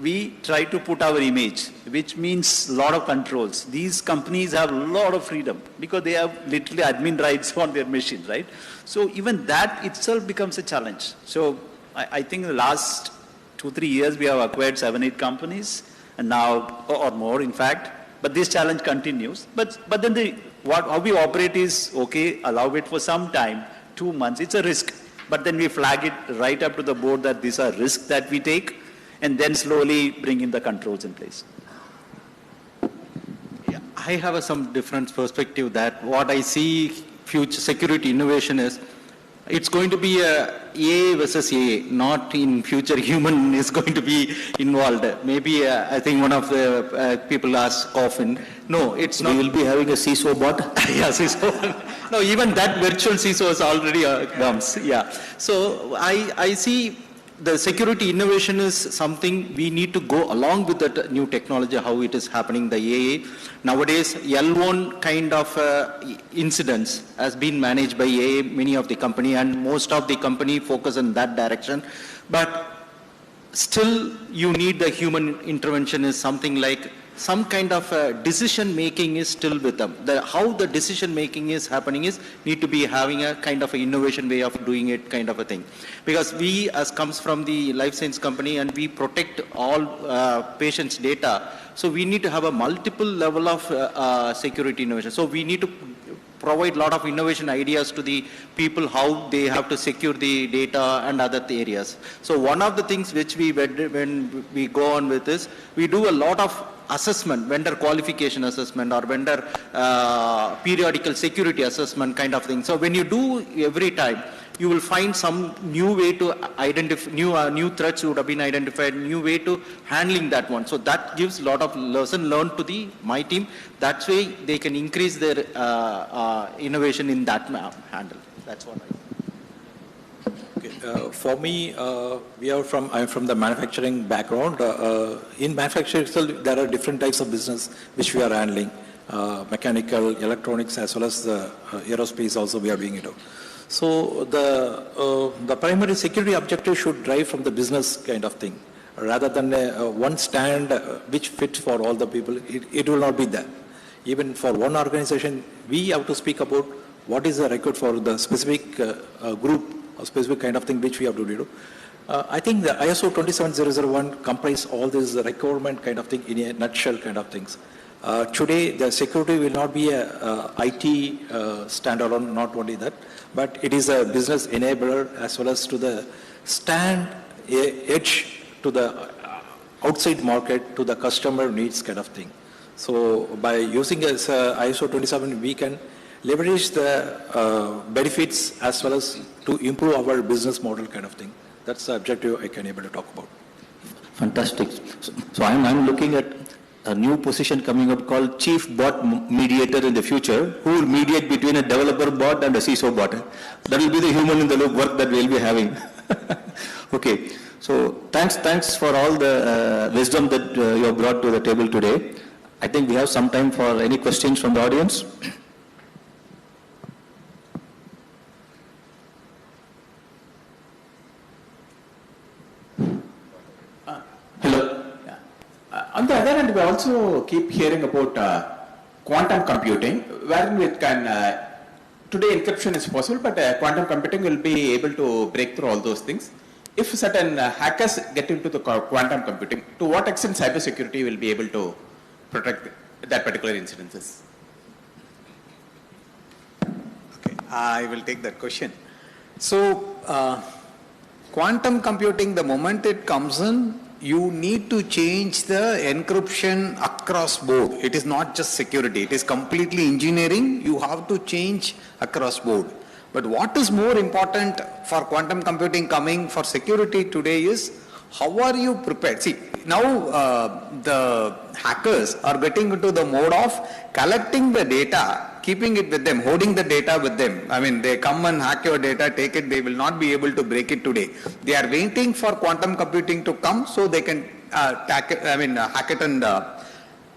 we try to put our image, which means a lot of controls. These companies have a lot of freedom because they have literally admin rights on their machine, right? So even that itself becomes a challenge. So I think in the last 2-3 years, we have acquired 7-8 companies, and now, or more in fact. But this challenge continues. But then how we operate is, okay, allow it for some time, 2 months, it's a risk. But then we flag it right up to the board that these are risks that we take, and then slowly bring in the controls in place. Yeah, I have some different perspective that what I see future security innovation is, it's going to be a AI versus AI, not in future human is going to be involved. Maybe I think one of the people asked Coffin. No, it's not. We will be having a CISO bot. Yeah, CISO. No, even that virtual CISO is already comes. Yeah. So I see the security innovation is something we need to go along with that new technology, how it is happening, the AI. Nowadays, L1 kind of incidents has been managed by AI, many of the company, and most of the company focus in that direction. But still, you need the human intervention is something like some kind of decision making is still with them. How the decision making is happening is need to be having a kind of an innovation way of doing it, kind of a thing. Because we as comes from the life science company and we protect all patients' data. So we need to have a multiple level of security innovation. So we need to provide a lot of innovation ideas to the people how they have to secure the data and other areas. So one of the things which when we go on with this, we do a lot of assessment, vendor qualification assessment or vendor periodical security assessment kind of thing. So when you do every time, you will find some new way to identify, new threats would have been identified, new way to handling that one. So that gives a lot of lesson learned to my team. That way they can increase their innovation in that handle. That's what I think. For me, I'm from the manufacturing background. In manufacturing itself, there are different types of business which we are handling. Mechanical, electronics, as well as aerospace also we are doing it. So the primary security objective should drive from the business kind of thing, rather than one stand which fits for all the people. It will not be there. Even for one organization, we have to speak about what is the record for the specific group, a specific kind of thing which we have to do. I think the ISO 27001 comprises all this requirement kind of thing in a nutshell kind of things. Today, the security will not be a IT standalone, not only that, but it is a business enabler as well as to the stand edge to the outside market to the customer needs kind of thing. So by using as ISO 27, we can leverage the benefits as well as to improve our business model kind of thing. That's the objective I can able to talk about. Fantastic. So I'm looking at a new position coming up called Chief Bot Mediator in the future, who will mediate between a developer bot and a CISO bot. That will be the human in the loop work that we'll be having. Okay. So thanks for all the wisdom that you have brought to the table today. I think we have some time for any questions from the audience. On the other hand, we also keep hearing about quantum computing, wherein we can, today encryption is possible, but quantum computing will be able to break through all those things. If certain hackers get into the quantum computing, to what extent cybersecurity will be able to protect that particular incidences? Okay, I will take that question. So, quantum computing, the moment it comes in, you need to change the encryption across board. It is not just security. It is completely engineering. You have to change across board. But what is more important for quantum computing coming for security today is how are you prepared? See, now the hackers are getting into the mode of collecting the data, keeping it with them, holding the data with them. I mean, they come and hack your data, take it, they will not be able to break it today. They are waiting for quantum computing to come so they can hack it and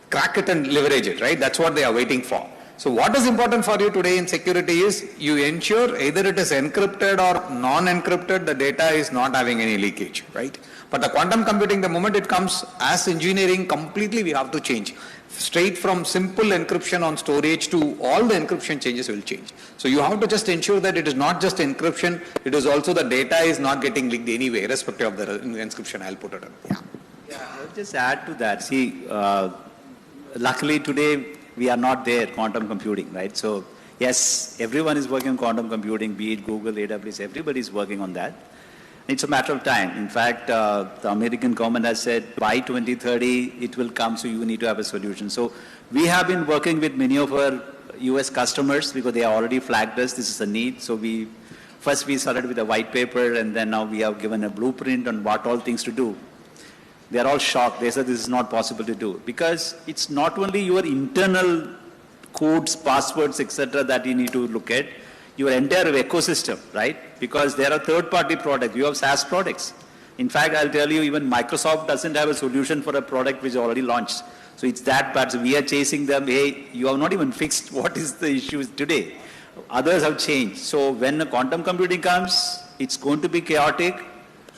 crack it and leverage it, right? That's what they are waiting for. So what is important for you today in security is you ensure either it is encrypted or non-encrypted, the data is not having any leakage, right? But the quantum computing, the moment it comes as engineering, completely we have to change. Straight from simple encryption on storage to all the encryption changes will change. So you have to just ensure that it is not just encryption, it is also the data is not getting leaked anyway, irrespective of the encryption. I'll put it in. Yeah, I'll just add to that. See, luckily today we are not there, quantum computing, right? So yes, everyone is working on quantum computing, be it Google, AWS, everybody is working on that. It's a matter of time. In fact, the American government has said by 2030 it will come, so you need to have a solution. So we have been working with many of our US customers because they are already flagged us, this is a need. So we started with a white paper, and then now we have given a blueprint on what all things to do. They are all shocked. They said this is not possible to do because it's not only your internal codes, passwords, etc. that you need to look at, your entire ecosystem, right? Because there are third-party products. You have SaaS products. In fact, I'll tell you, even Microsoft doesn't have a solution for a product which is already launched. So it's that bad. So we are chasing them. Hey, you have not even fixed what is the issues today. Others have changed. So when the quantum computing comes, it's going to be chaotic.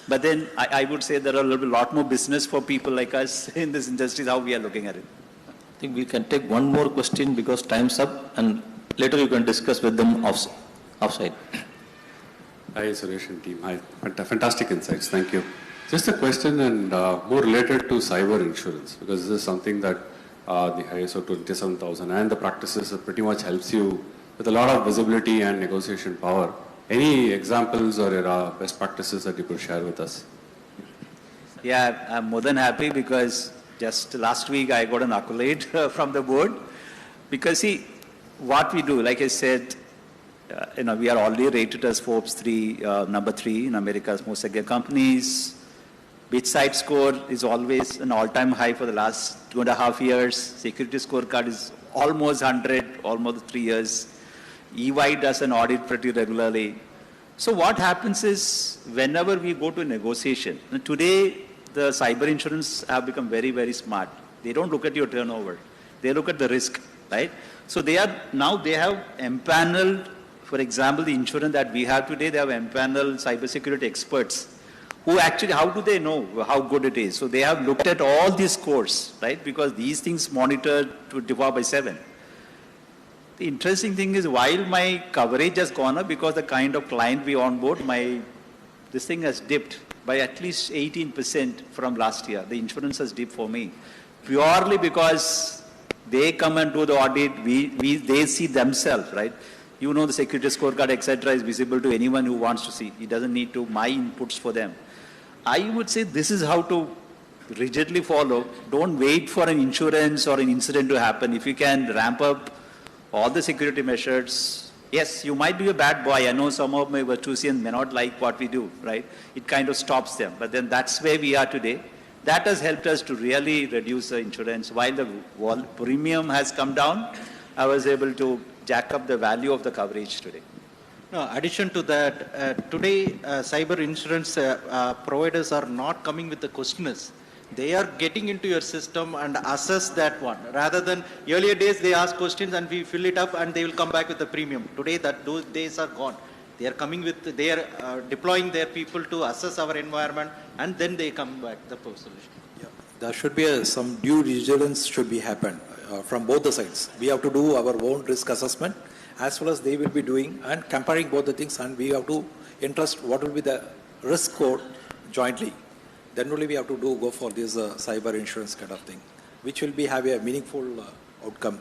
But then I would say there are a lot more business for people like us in this industry, how we are looking at it. I think we can take one more question because time's up, and later you can discuss with them offside. Hi, Suresh and team. Hi, fantastic insights. Thank you. Just a question and more related to cyber insurance, because this is something that the ISO 27000 and the practices pretty much helps you with a lot of visibility and negotiation power. Any examples or best practices that you could share with us? Yeah, I'm more than happy because just last week I got an accolade from the board. Because see, what we do, like I said, we are already rated as Forbes number 3 in America's most secure companies. Bitside score is always an all-time high for the last 2.5 years. Security scorecard is almost 100, almost 3 years. EY does an audit pretty regularly. So what happens is, whenever we go to a negotiation, today the cyber insurance have become very, very smart. They don't look at your turnover. They look at the risk, right? So they have empaneled, for example, the insurance that we have today, they have empaneled cybersecurity experts who actually, how do they know how good it is? So they have looked at all these scores, right? Because these things monitor 24/7. The interesting thing is, while my coverage has gone up because the kind of client we onboard, this thing has dipped. by at least 18% from last year. The insurance has dipped for me. Purely because they come and do the audit, they see themselves, right? You know the security scorecard, etc. is visible to anyone who wants to see. It doesn't need to my inputs for them. I would say this is how to rigidly follow. Don't wait for an insurance or an incident to happen. If you can ramp up all the security measures, yes, you might be a bad boy. I know some of my Virtusians may not like what we do, right? It kind of stops them. But then that's where we are today. That has helped us to really reduce the insurance. While the premium has come down, I was able to jack up the value of the coverage today. No, addition to that, today cyber insurance providers are not coming with the questionnaires. They are getting into your system and assess that one. Rather than earlier days, they ask questions and we fill it up and they will come back with the premium. Today, those days are gone. They are coming with, they are deploying their people to assess our environment and then they come back the solution. Yeah. There should be some due diligence should be happen from both the sides. We have to do our own risk assessment as well as they will be doing and comparing both the things, and we have to entrust what will be the risk score jointly. Then only we have to go for this cyber insurance kind of thing, which will have a meaningful outcome.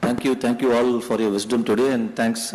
Thank you all for your wisdom today, and thanks.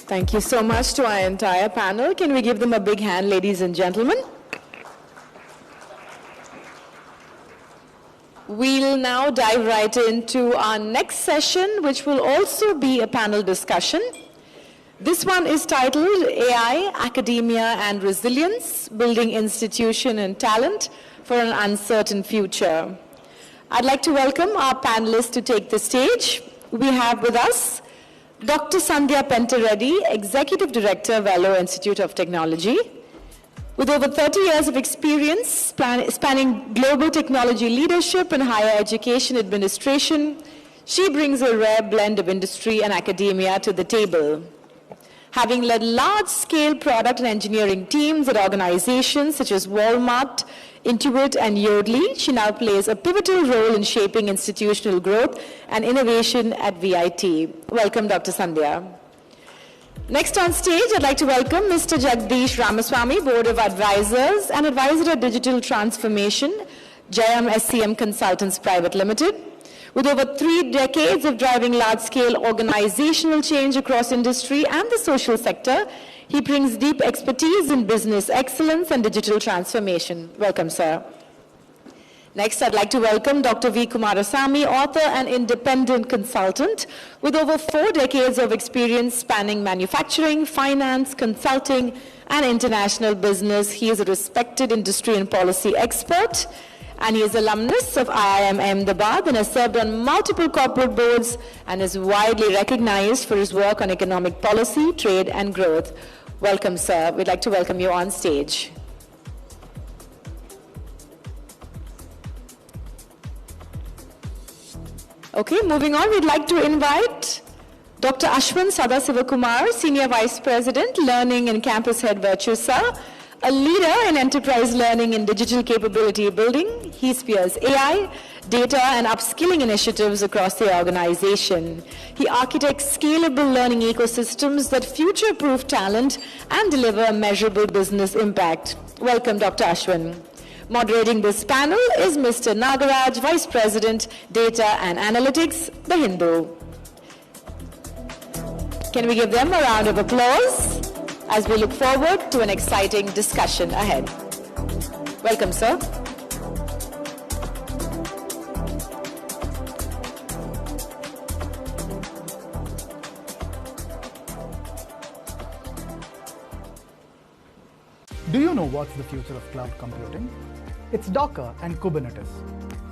Thank you so much to our entire panel. Can we give them a big hand, ladies and gentlemen? We'll now dive right into our next session, which will also be a panel discussion. This one is titled AI, Academia and Resilience, Building Institution and Talent for an Uncertain Future. I'd like to welcome our panelists to take the stage. We have with us Dr. Sandhya Pentareddy, Executive Director, Velo Institute of Technology. With over 30 years of experience spanning global technology leadership and higher education administration, she brings a rare blend of industry and academia to the table. Having led large-scale product and engineering teams at organizations such as Walmart, Intuit, and Yodlee, she now plays a pivotal role in shaping institutional growth and innovation at VIT. Welcome, Dr. Sandhya. Next on stage, I'd like to welcome Mr. Jagdish Ramaswamy, Board of Advisors and Advisor at Digital Transformation, Jayam SCM Consultants Private Limited. With over 3 decades of driving large-scale organizational change across industry and the social sector, he brings deep expertise in business excellence and digital transformation. Welcome, sir. Next, I'd like to welcome Dr. V. Kumarasamy, author and independent consultant with over 4 decades of experience spanning manufacturing, finance, consulting, and international business. He is a respected industry and policy expert, and he is alumnus of IIM Ahmedabad and has served on multiple corporate boards and is widely recognized for his work on economic policy, trade, and growth. Welcome, sir. We'd like to welcome you on stage. Okay, moving on, we'd like to invite Dr. Ashwin Sadasivakumar, Senior Vice President, Learning and Campus Head Virtusa, a leader in enterprise learning and digital capability building. He spears AI, data, and upskilling initiatives across the organization. He architects scalable learning ecosystems that future-proof talent and deliver measurable business impact. Welcome, Dr. Ashwin. Moderating this panel is Mr. Nagaraj, Vice President, Data and Analytics, The Hindu. Can we give them a round of applause as we look forward to an exciting discussion ahead? Welcome, sir. Do you know what's the future of cloud computing? It's Docker and Kubernetes.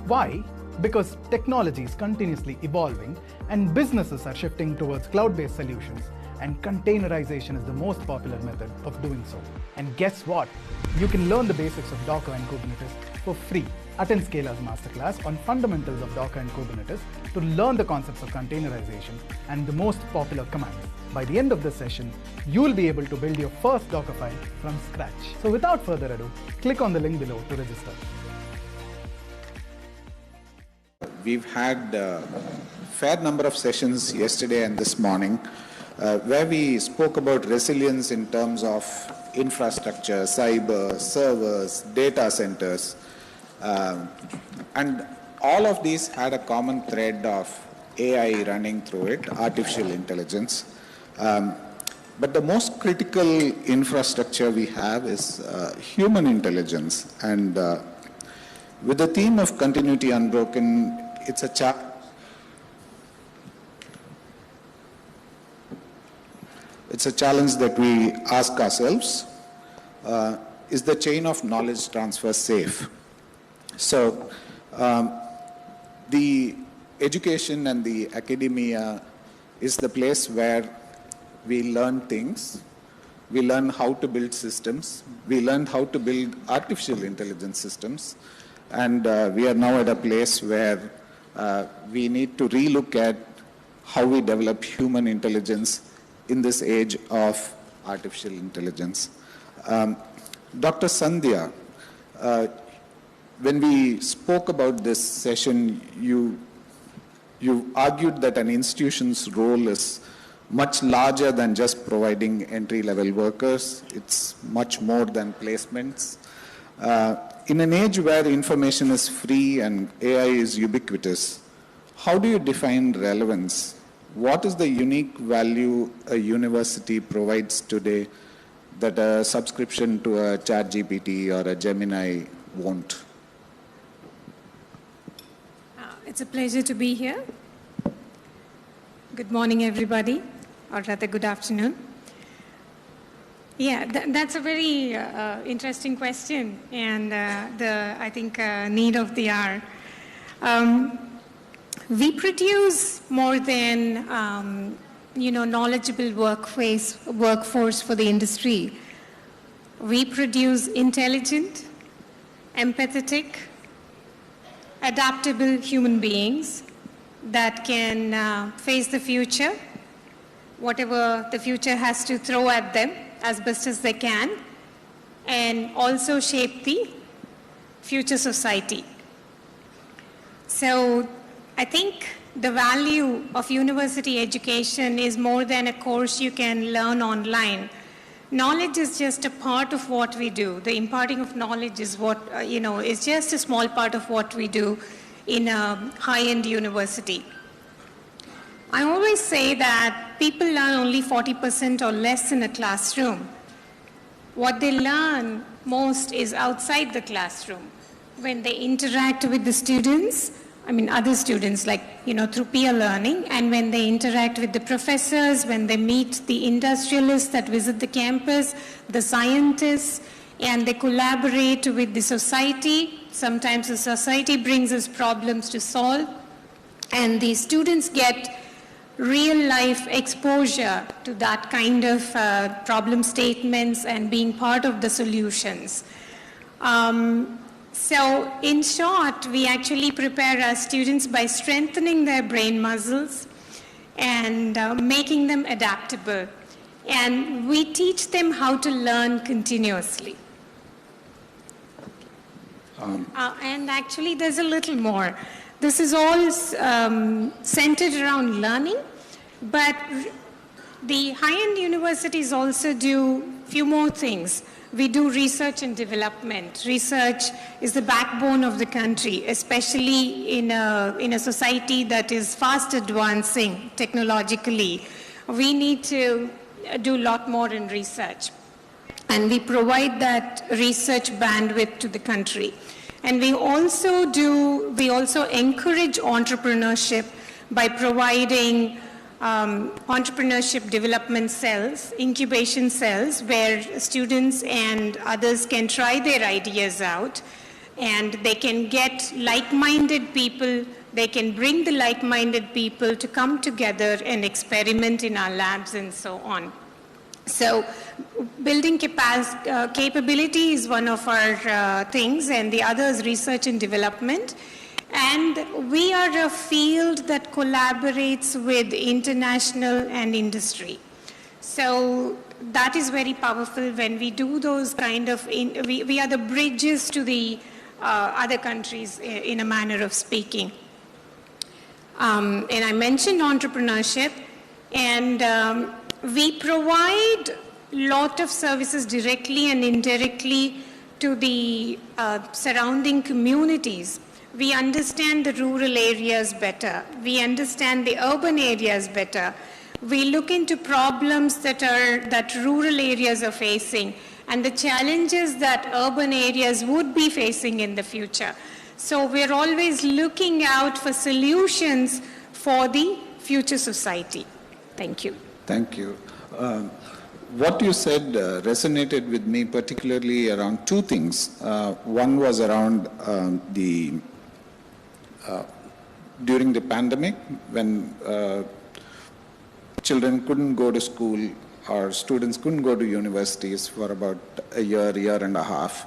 Why? Because technology is continuously evolving and businesses are shifting towards cloud-based solutions and containerization is the most popular method of doing so. And guess what? You can learn the basics of Docker and Kubernetes for free. Attend Scala's masterclass on fundamentals of Docker and Kubernetes to learn the concepts of containerization and the most popular commands. By the end of the session, you will be able to build your first Docker file from scratch. So without further ado, click on the link below to register. We've had a fair number of sessions yesterday and this morning where we spoke about resilience in terms of infrastructure, cyber, servers, data centers. And all of these had a common thread of AI running through it, artificial intelligence. But the most critical infrastructure we have is human intelligence. And with the theme of continuity unbroken, it's a challenge that we ask ourselves. Is the chain of knowledge transfer safe? So the education and the academia is the place where we learn things, we learn how to build systems, we learn how to build artificial intelligence systems, and we are now at a place where we need to relook at how we develop human intelligence in this age of artificial intelligence. Dr. Sandhya, when we spoke about this session, you argued that an institution's role is much larger than just providing entry-level workers. It's much more than placements. In an age where information is free and AI is ubiquitous, how do you define relevance? What is the unique value a university provides today that a subscription to a ChatGPT or a Gemini won't? It's a pleasure to be here. Good morning, everybody, or rather good afternoon. Yeah, that's a very interesting question, and I think need of the hour. We produce more than knowledgeable workforce for the industry. We produce intelligent, empathetic, adaptable human beings that can face the future, whatever the future has to throw at them, as best as they can, and also shape the future society. So I think the value of university education is more than a course you can learn online. Knowledge is just a part of what we do. The imparting of knowledge is what, is just a small part of what we do in a high-end university. I always say that people learn only 40% or less in a classroom. What they learn most is outside the classroom. When they interact with the students, other students, through peer learning, and when they interact with the professors, when they meet the industrialists that visit the campus, the scientists, and they collaborate with the society. Sometimes the society brings us problems to solve, and the students get real-life exposure to that kind of problem statements and being part of the solutions. So in short, we actually prepare our students by strengthening their brain muscles and making them adaptable. And we teach them how to learn continuously. And actually, there's a little more. This is all centered around learning, but the high-end universities also do a few more things. We do research and development. Research is the backbone of the country, especially in a society that is fast advancing technologically. We need to do a lot more in research. And we provide that research bandwidth to the country. And we also encourage entrepreneurship by providing entrepreneurship development cells, incubation cells, where students and others can try their ideas out and they can get like-minded people, they can bring the like-minded people to come together and experiment in our labs and so on. So building capability is one of our things, and the other is research and development. And we are a field that collaborates with international and industry. So that is very powerful when we do those kind of, we are the bridges to the other countries in a manner of speaking. And I mentioned entrepreneurship, and we provide a lot of services directly and indirectly to the surrounding communities. We understand the rural areas better. We understand the urban areas better. We look into problems that rural areas are facing and the challenges that urban areas would be facing in the future. So we're always looking out for solutions for the future society. Thank you. Thank you. What you said resonated with me particularly around two things. One was around during the pandemic, when children couldn't go to school or students couldn't go to universities for about a year and a half.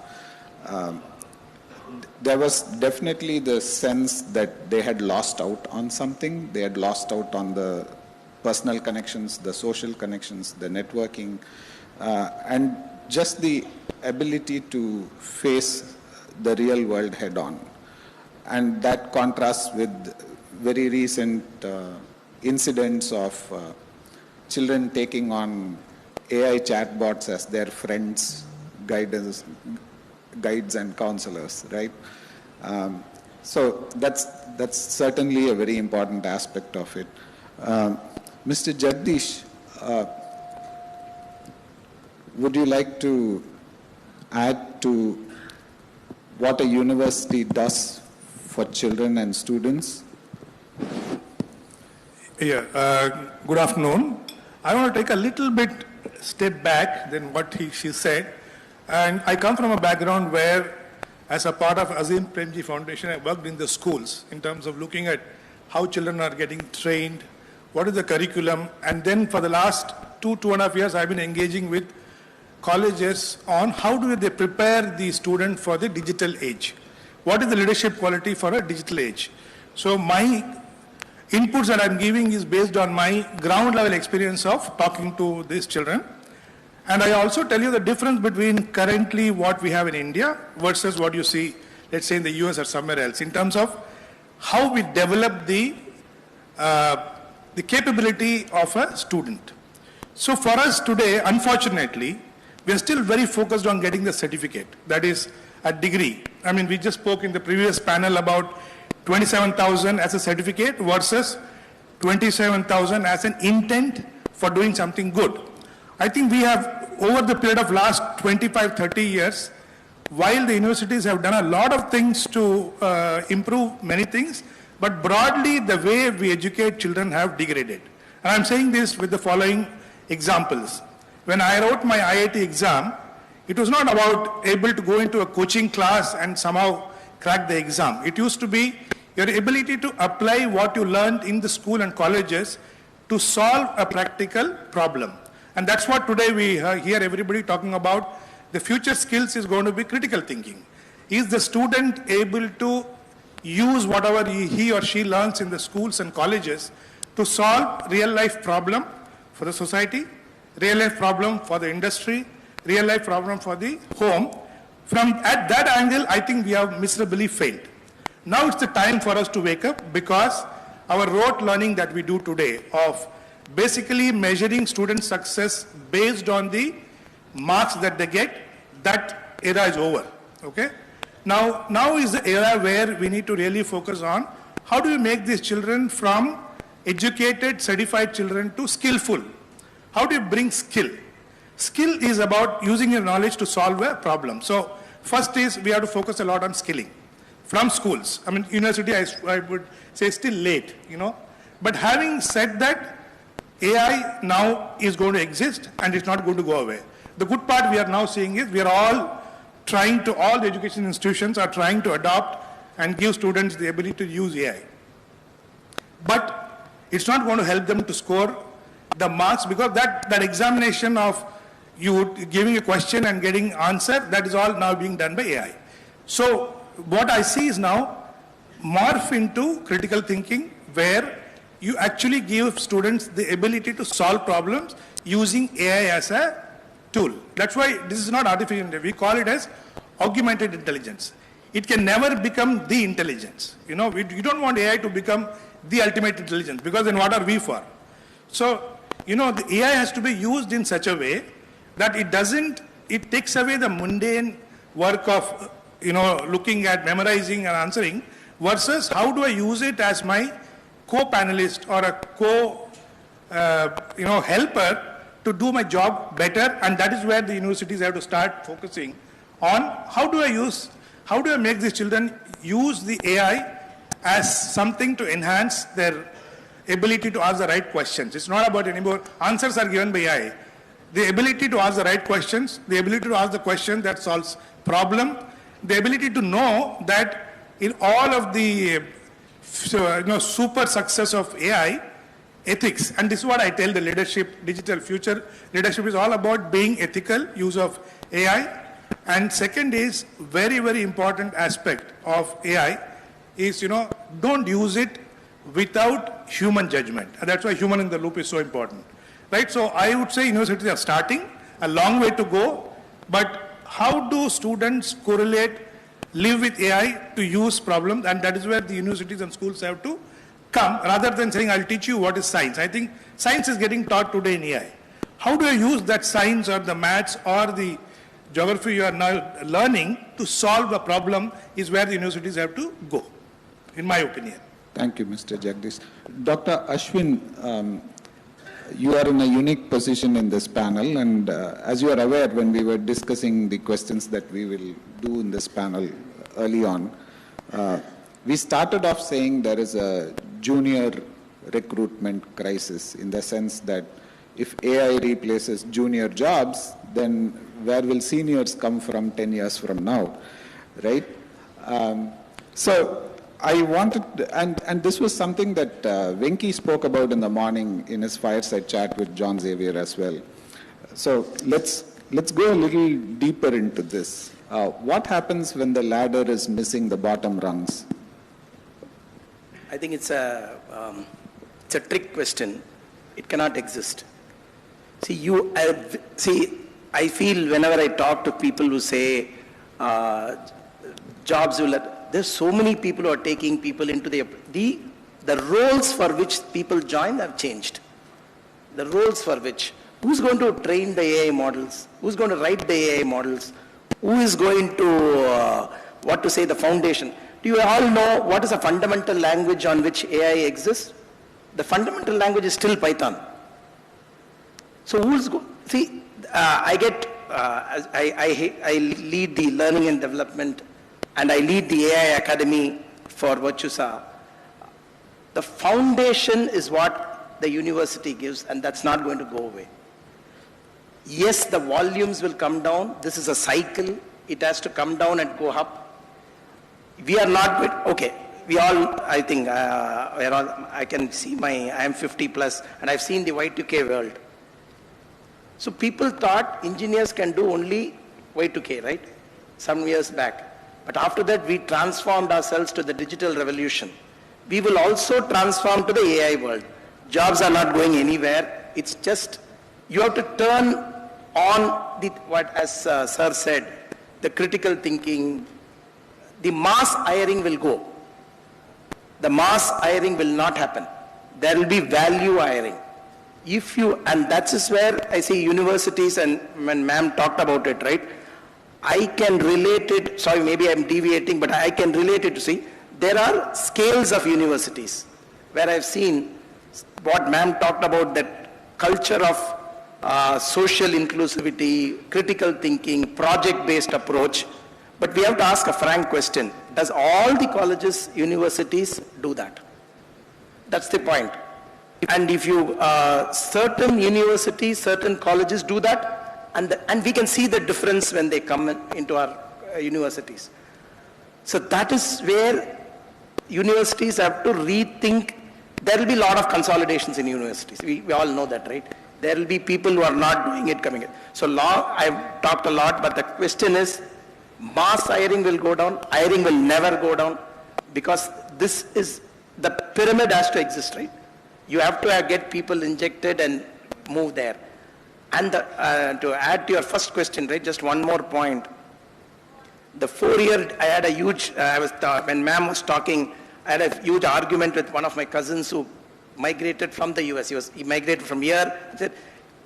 There was definitely the sense that they had lost out on something. They had lost out on the personal connections, the social connections, the networking, and just the ability to face the real world head on. And that contrasts with very recent incidents of children taking on AI chatbots as their friends, guides and counselors, right? So that's certainly a very important aspect of it. Mr. Jagdish, would you like to add to what a university does for children and students? Yeah, good afternoon. I want to take a little bit step back than what she said. And I come from a background where, as a part of Azim Premji Foundation, I worked in the schools in terms of looking at how children are getting trained, what is the curriculum, and then for the last 2.5 years, I've been engaging with colleges on how do they prepare the student for the digital age. What is the leadership quality for a digital age? So my inputs that I'm giving is based on my ground level experience of talking to these children. And I also tell you the difference between currently what we have in India versus what you see, let's say in the US or somewhere else, in terms of how we develop the capability of a student. So for us today, unfortunately, we are still very focused on getting the certificate, that is a degree. I mean, we just spoke in the previous panel about 27,000 as a certificate versus 27,000 as an intent for doing something good. I think we have, over the period of last 25, 30 years, while the universities have done a lot of things to improve many things, but broadly the way we educate children have degraded. And I'm saying this with the following examples. When I wrote my IIT exam, it was not about able to go into a coaching class and somehow crack the exam. It used to be your ability to apply what you learned in the school and colleges to solve a practical problem. And that's what today we hear everybody talking about. The future skills is going to be critical thinking. Is the student able to use whatever he or she learns in the schools and colleges to solve real life problem for the society, real life problem for the industry, real life problem for the home? At that angle, I think we have miserably failed. Now it's the time for us to wake up, because our rote learning that we do today of basically measuring student success based on the marks that they get, that era is over, okay? Now is the era where we need to really focus on how do we make these children from educated, certified children to skillful. How do you bring skill? Skill is about using your knowledge to solve a problem. So first is we have to focus a lot on skilling from schools. I mean, university, I would say still late, you know. But having said that, AI now is going to exist and it's not going to go away. The good part we are now seeing is we are all all the education institutions are trying to adopt and give students the ability to use AI. But it's not going to help them to score the marks, because that examination of you giving a question and getting answer, that is all now being done by AI. So what I see is now morph into critical thinking, where you actually give students the ability to solve problems using AI as a tool. That's why this is not artificial intelligence. We call it as augmented intelligence. It can never become the intelligence. You don't want AI to become the ultimate intelligence, because then what are we for? So, the AI has to be used in such a way that it takes away the mundane work of, looking at, memorizing and answering, versus how do I use it as my co-panelist or a helper to do my job better. And that is where the universities have to start focusing on how do I make these children use the AI as something to enhance their ability to ask the right questions. It's not about anymore answers are given by AI. The ability to ask the right questions, the ability to ask the question that solves problem, the ability to know that in all of the super success of AI, ethics, and this is what I tell the leadership, digital future leadership is all about being ethical, use of AI. And second is very, very important aspect of AI is, don't use it without human judgment. And that's why human in the loop is so important. Right? So I would say universities are starting, a long way to go, but how do students correlate, live with AI to use problems? And that is where the universities and schools have to come, rather than saying, I'll teach you what is science. I think science is getting taught today in AI. How do I use that science or the maths or the geography you are now learning to solve a problem is where the universities have to go, in my opinion. Thank you, Mr. Jagdish. Dr. Ashwin, you are in a unique position in this panel, and as you are aware, when we were discussing the questions that we will do in this panel early on, we started off saying there is a junior recruitment crisis, in the sense that if AI replaces junior jobs, then where will seniors come from 10 years from now, right? So I wanted, and this was something that Venki spoke about in the morning in his fireside chat with John Xavier as well. So let's go a little deeper into this. What happens when the ladder is missing the bottom rungs? I think it's a trick question. It cannot exist. I feel whenever I talk to people who say jobs will, there's so many people who are taking people into the roles for which people join have changed. The roles for which, who's going to train the AI models? Who's going to write the AI models? Who is going to, the foundation? Do you all know what is a fundamental language on which AI exists? The fundamental language is still Python. So I lead the learning and development, and I lead the AI Academy for Virtusa. The foundation is what the university gives, and that's not going to go away. Yes, the volumes will come down. This is a cycle. It has to come down and go up. We are not good. Okay, we all, I think, I can see I am 50 plus, and I've seen the Y2K world. So people thought engineers can do only Y2K, right? Some years back. But after that, we transformed ourselves to the digital revolution. We will also transform to the AI world. Jobs are not going anywhere. It's just, you have to turn on as Sir said, the critical thinking. The mass hiring will go. The mass hiring will not happen. There will be value hiring. And that is where I see universities, and when ma'am talked about it, right? I can relate it, sorry, maybe I'm deviating, but I can relate it to see, there are scales of universities where I've seen what ma'am talked about, that culture of social inclusivity, critical thinking, project-based approach. But we have to ask a frank question. Does all the colleges, universities do that? That's the point. And if you, certain universities, certain colleges do that, and we can see the difference when they come into our universities. So that is where universities have to rethink. There will be a lot of consolidations in universities. We all know that, right? There will be people who are not doing it coming in. So I've talked a lot, but the question is, mass hiring will go down, hiring will never go down, because this is, the pyramid has to exist, right? You have to get people injected and move there. And to add to your first question, right, just one more point. The 4-year, I had a huge, when ma'am was talking, I had a huge argument with one of my cousins who migrated from the US. He migrated from here. He said,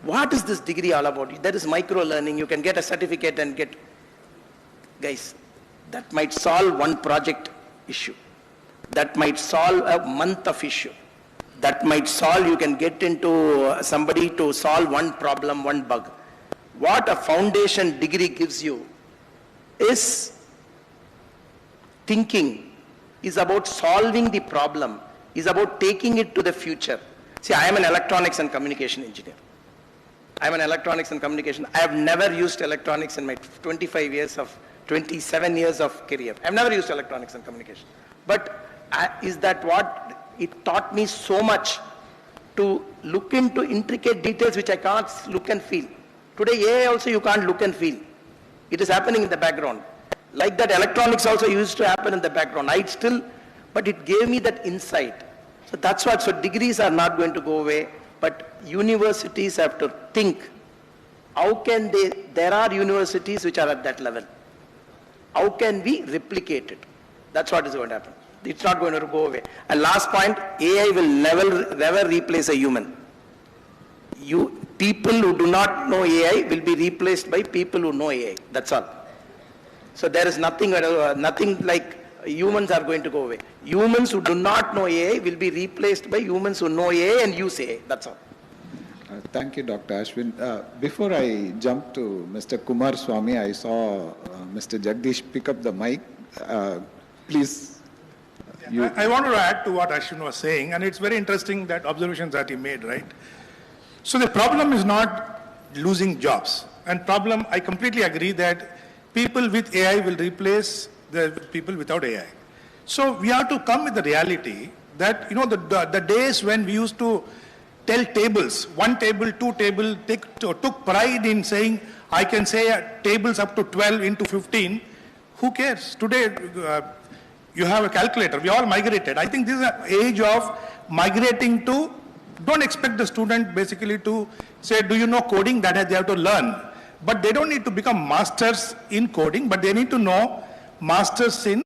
what is this degree all about? There is micro-learning. You can get a certificate and get... Guys, that might solve one project issue. That might solve a month of issue. That might solve, you can get into somebody to solve one problem, one bug. What a foundation degree gives you is thinking, is about solving the problem, is about taking it to the future. See, I am an electronics and communication engineer. I am an electronics and communication. I have never used electronics in my 27 years of career. I have never used electronics and communication. But is that what? It taught me so much to look into intricate details which I can't look and feel. Today, AI also you can't look and feel. It is happening in the background. Like that, electronics also used to happen in the background. But it gave me that insight. So that's what, so degrees are not going to go away, but universities have to think, how can there are universities which are at that level. How can we replicate it? That's what is going to happen. It's not going to go away. And last point, AI will never replace a human. People who do not know AI will be replaced by people who know AI. That's all. So there is nothing like humans are going to go away. Humans who do not know AI will be replaced by humans who know AI and use AI. That's all. Thank you, Dr. Ashwin. Before I jump to Mr. Kumar Swamy, I saw Mr. Jagdish pick up the mic. Please. I wanted to add to what Ashwin was saying, and it's very interesting that observations that he made, right? So the problem is not losing jobs. And problem, I completely agree that people with AI will replace the people without AI. So we have to come with the reality that, you know, the days when we used to tell tables, 1 table, 2 table, took pride in saying, I can say tables up to 12 into 15. Who cares? Today, you have a calculator. We all migrated. I think this is an age of migrating to, don't expect the student basically to say, do you know coding? That they have to learn. But they don't need to become masters in coding, but they need to know masters in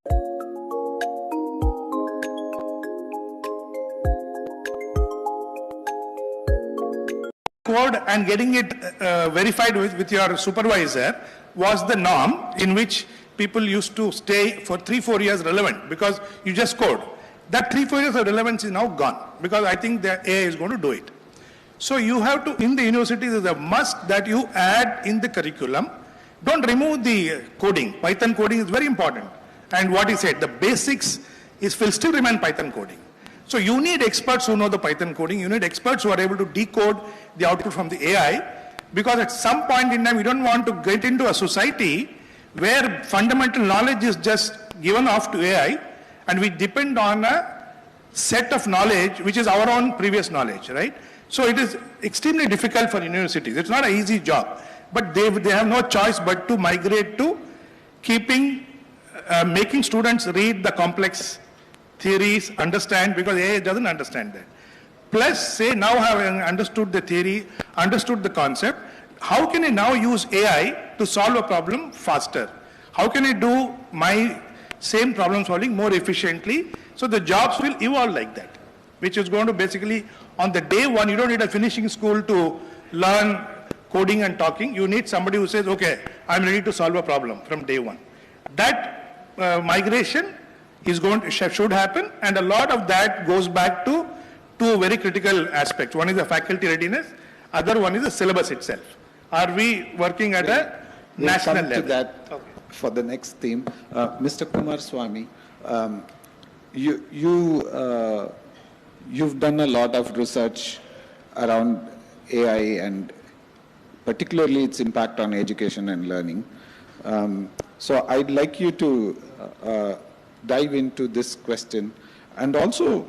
code, and getting it verified with your supervisor was the norm in which people used to stay for 3-4 years relevant because you just code. That 3-4 years of relevance is now gone because I think the AI is going to do it. So you have to, in the universities, there's a must that you add in the curriculum. Don't remove the coding. Python coding is very important. And what he said, the basics will still remain Python coding. So you need experts who know the Python coding. You need experts who are able to decode the output from the AI, because at some point in time, we don't want to get into a society where fundamental knowledge is just given off to AI and we depend on a set of knowledge which is our own previous knowledge, right? So it is extremely difficult for universities. It's not an easy job, but they have no choice but to migrate to making students read the complex theories, understand, because AI doesn't understand that. Plus, say now having understood the theory, understood the concept, how can I now use AI to solve a problem faster? How can I do my same problem solving more efficiently? So the jobs will evolve like that, which is going to basically, on the day one, you don't need a finishing school to learn coding and talking. You need somebody who says, okay, I'm ready to solve a problem from day one. That migration is should happen, and a lot of that goes back to two very critical aspects. One is the faculty readiness, other one is the syllabus itself. Are we working at a national level? To that for the next theme. Mr. Kumar Swamy, you've done a lot of research around AI and particularly its impact on education and learning. So I'd like you to dive into this question and also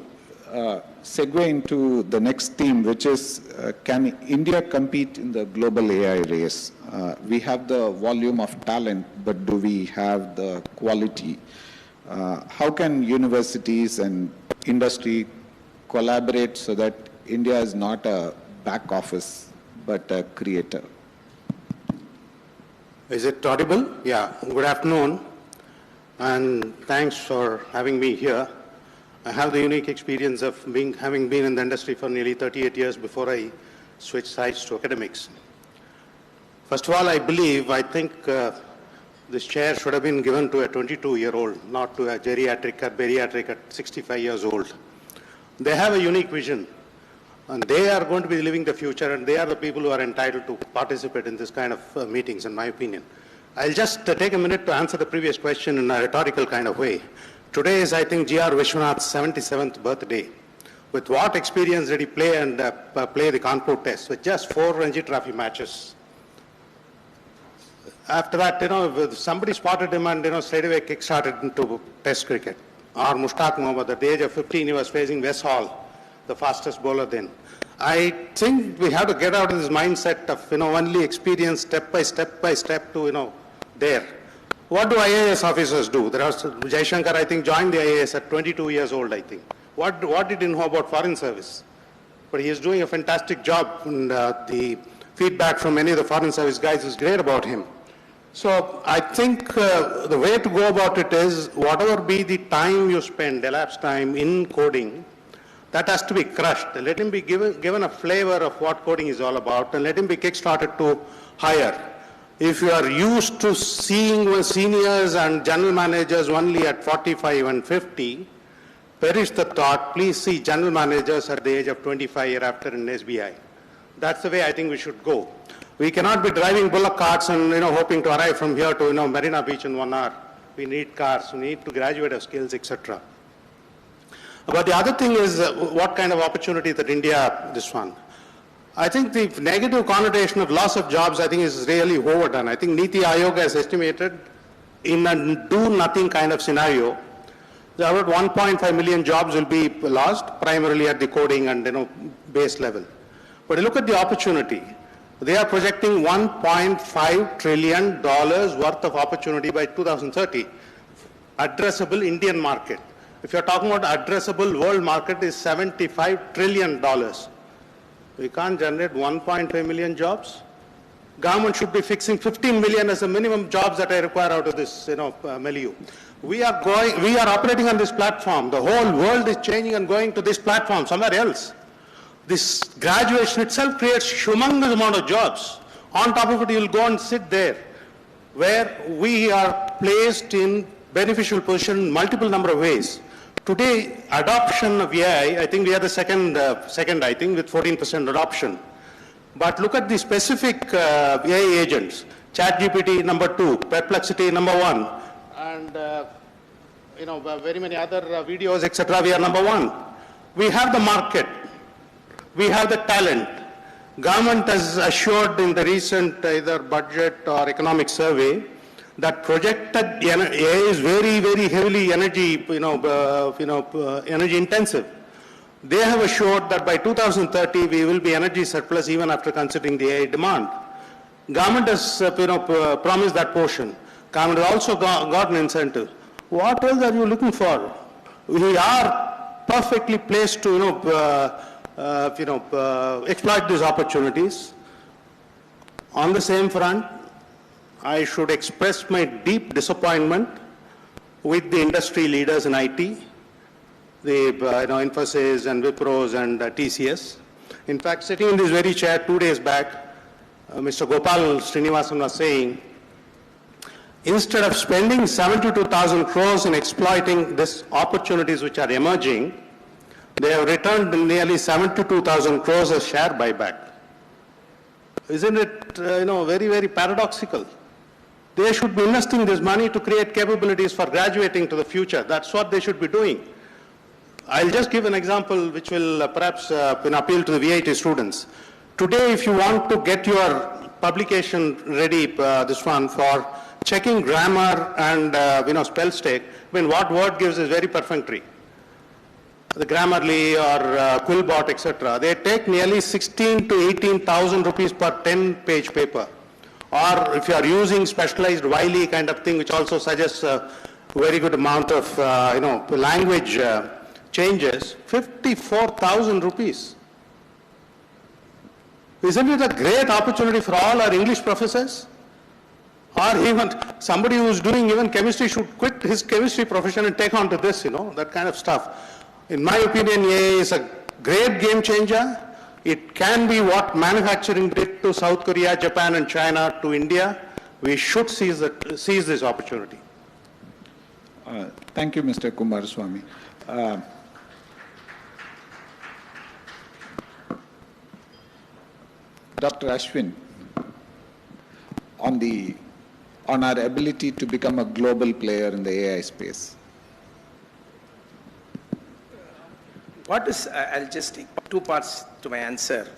segue into the next theme, which is can India compete in the global AI race? We have the volume of talent, but do we have the quality? How can universities and industry collaborate so that India is not a back office, but a creator? Is it audible? Yeah. Good afternoon, and thanks for having me here. I have the unique experience of having been in the industry for nearly 38 years before I switched sides to academics. First of all, I think this chair should have been given to a 22-year-old, not to a geriatric or bariatric at 65 years old. They have a unique vision, and they are going to be living the future, and they are the people who are entitled to participate in this kind of meetings, in my opinion. I'll just take a minute to answer the previous question in a rhetorical kind of way. Today is, I think, G.R. Vishwanath's 77th birthday. With what experience did he play and play the Kanpur test? With just 4 Ranji Trophy matches. After that, if somebody spotted him and, straight away kick-started into test cricket. Or Mushtaq Mohammed, at the age of 15, he was facing Wes Hall, the fastest bowler then. I think we have to get out of this mindset of, only experience step by step to, there. What do IAS officers do? There was Jaishankar, I think, joined the IAS at 22 years old, I think. What did he know about foreign service? But he is doing a fantastic job, and the feedback from many of the foreign service guys is great about him. So I think the way to go about it is, whatever be the time you spend, elapsed time in coding, that has to be crushed. Let him be given a flavor of what coding is all about, and let him be kick-started to hire. If you are used to seeing seniors and general managers only at 45 and 50, perish the thought, please see general managers at the age of 25 year after in SBI. That's the way I think we should go. We cannot be driving bullock carts and hoping to arrive from here to Marina Beach in 1 hour. We need cars, we need to graduate our skills, etc. But the other thing is what kind of opportunity that India, this one. I think the negative connotation of loss of jobs, I think, is really overdone. I think Niti Aayog has estimated in a do-nothing kind of scenario, that about 1.5 million jobs will be lost, primarily at the coding and base level. But look at the opportunity. They are projecting $1.5 trillion worth of opportunity by 2030. Addressable Indian market. If you're talking about addressable world market, is $75 trillion. We can't generate 1.5 million jobs. Government should be fixing 15 million as a minimum jobs that I require out of this, milieu. We are operating on this platform. The whole world is changing and going to this platform somewhere else. This graduation itself creates humongous amount of jobs. On top of it, you'll go and sit there, where we are placed in beneficial position in multiple number of ways. Today, adoption of AI, I think we are the second, I think, with 14% adoption. But look at the specific AI agents. ChatGPT number 2, Perplexity number 1, and very many other videos, etc. We are number 1. We have the market. We have the talent. Government has assured in the recent either budget or economic survey that projected AI is very, very heavily energy, energy intensive. They have assured that by 2030 we will be energy surplus even after considering the AI demand. Government has promised that portion. Government has also got an incentive. What else are you looking for? We are perfectly placed to exploit these opportunities. On the same front, I should express my deep disappointment with the industry leaders in IT, the Infosys and Wipros and TCS. In fact, sitting in this very chair 2 days back, Mr. Gopal Srinivasan was saying, instead of spending 72,000 crores in exploiting these opportunities which are emerging, they have returned nearly 72,000 crores as share buyback. Isn't it, very, very paradoxical? They should be investing this money to create capabilities for graduating to the future. That's what they should be doing. I'll just give an example which will perhaps appeal to the VIT students. Today, if you want to get your publication ready, this one for checking grammar and, spell check, what word gives is very perfunctory. The Grammarly or Quillbot, etc. They take nearly 16 to 18,000 rupees per 10-page paper. Or if you are using specialized Wiley kind of thing, which also suggests a very good amount of, language changes, 54,000 rupees. Isn't it a great opportunity for all our English professors? Or even somebody who's doing even chemistry should quit his chemistry profession and take on to this, that kind of stuff. In my opinion, AI is a great game changer. It can be what manufacturing did to South Korea, Japan and China to India. We should seize this opportunity. Thank you, Mr. Kumaraswamy. Dr. Ashwin, on our ability to become a global player in the AI space. I'll just take two parts to my answer.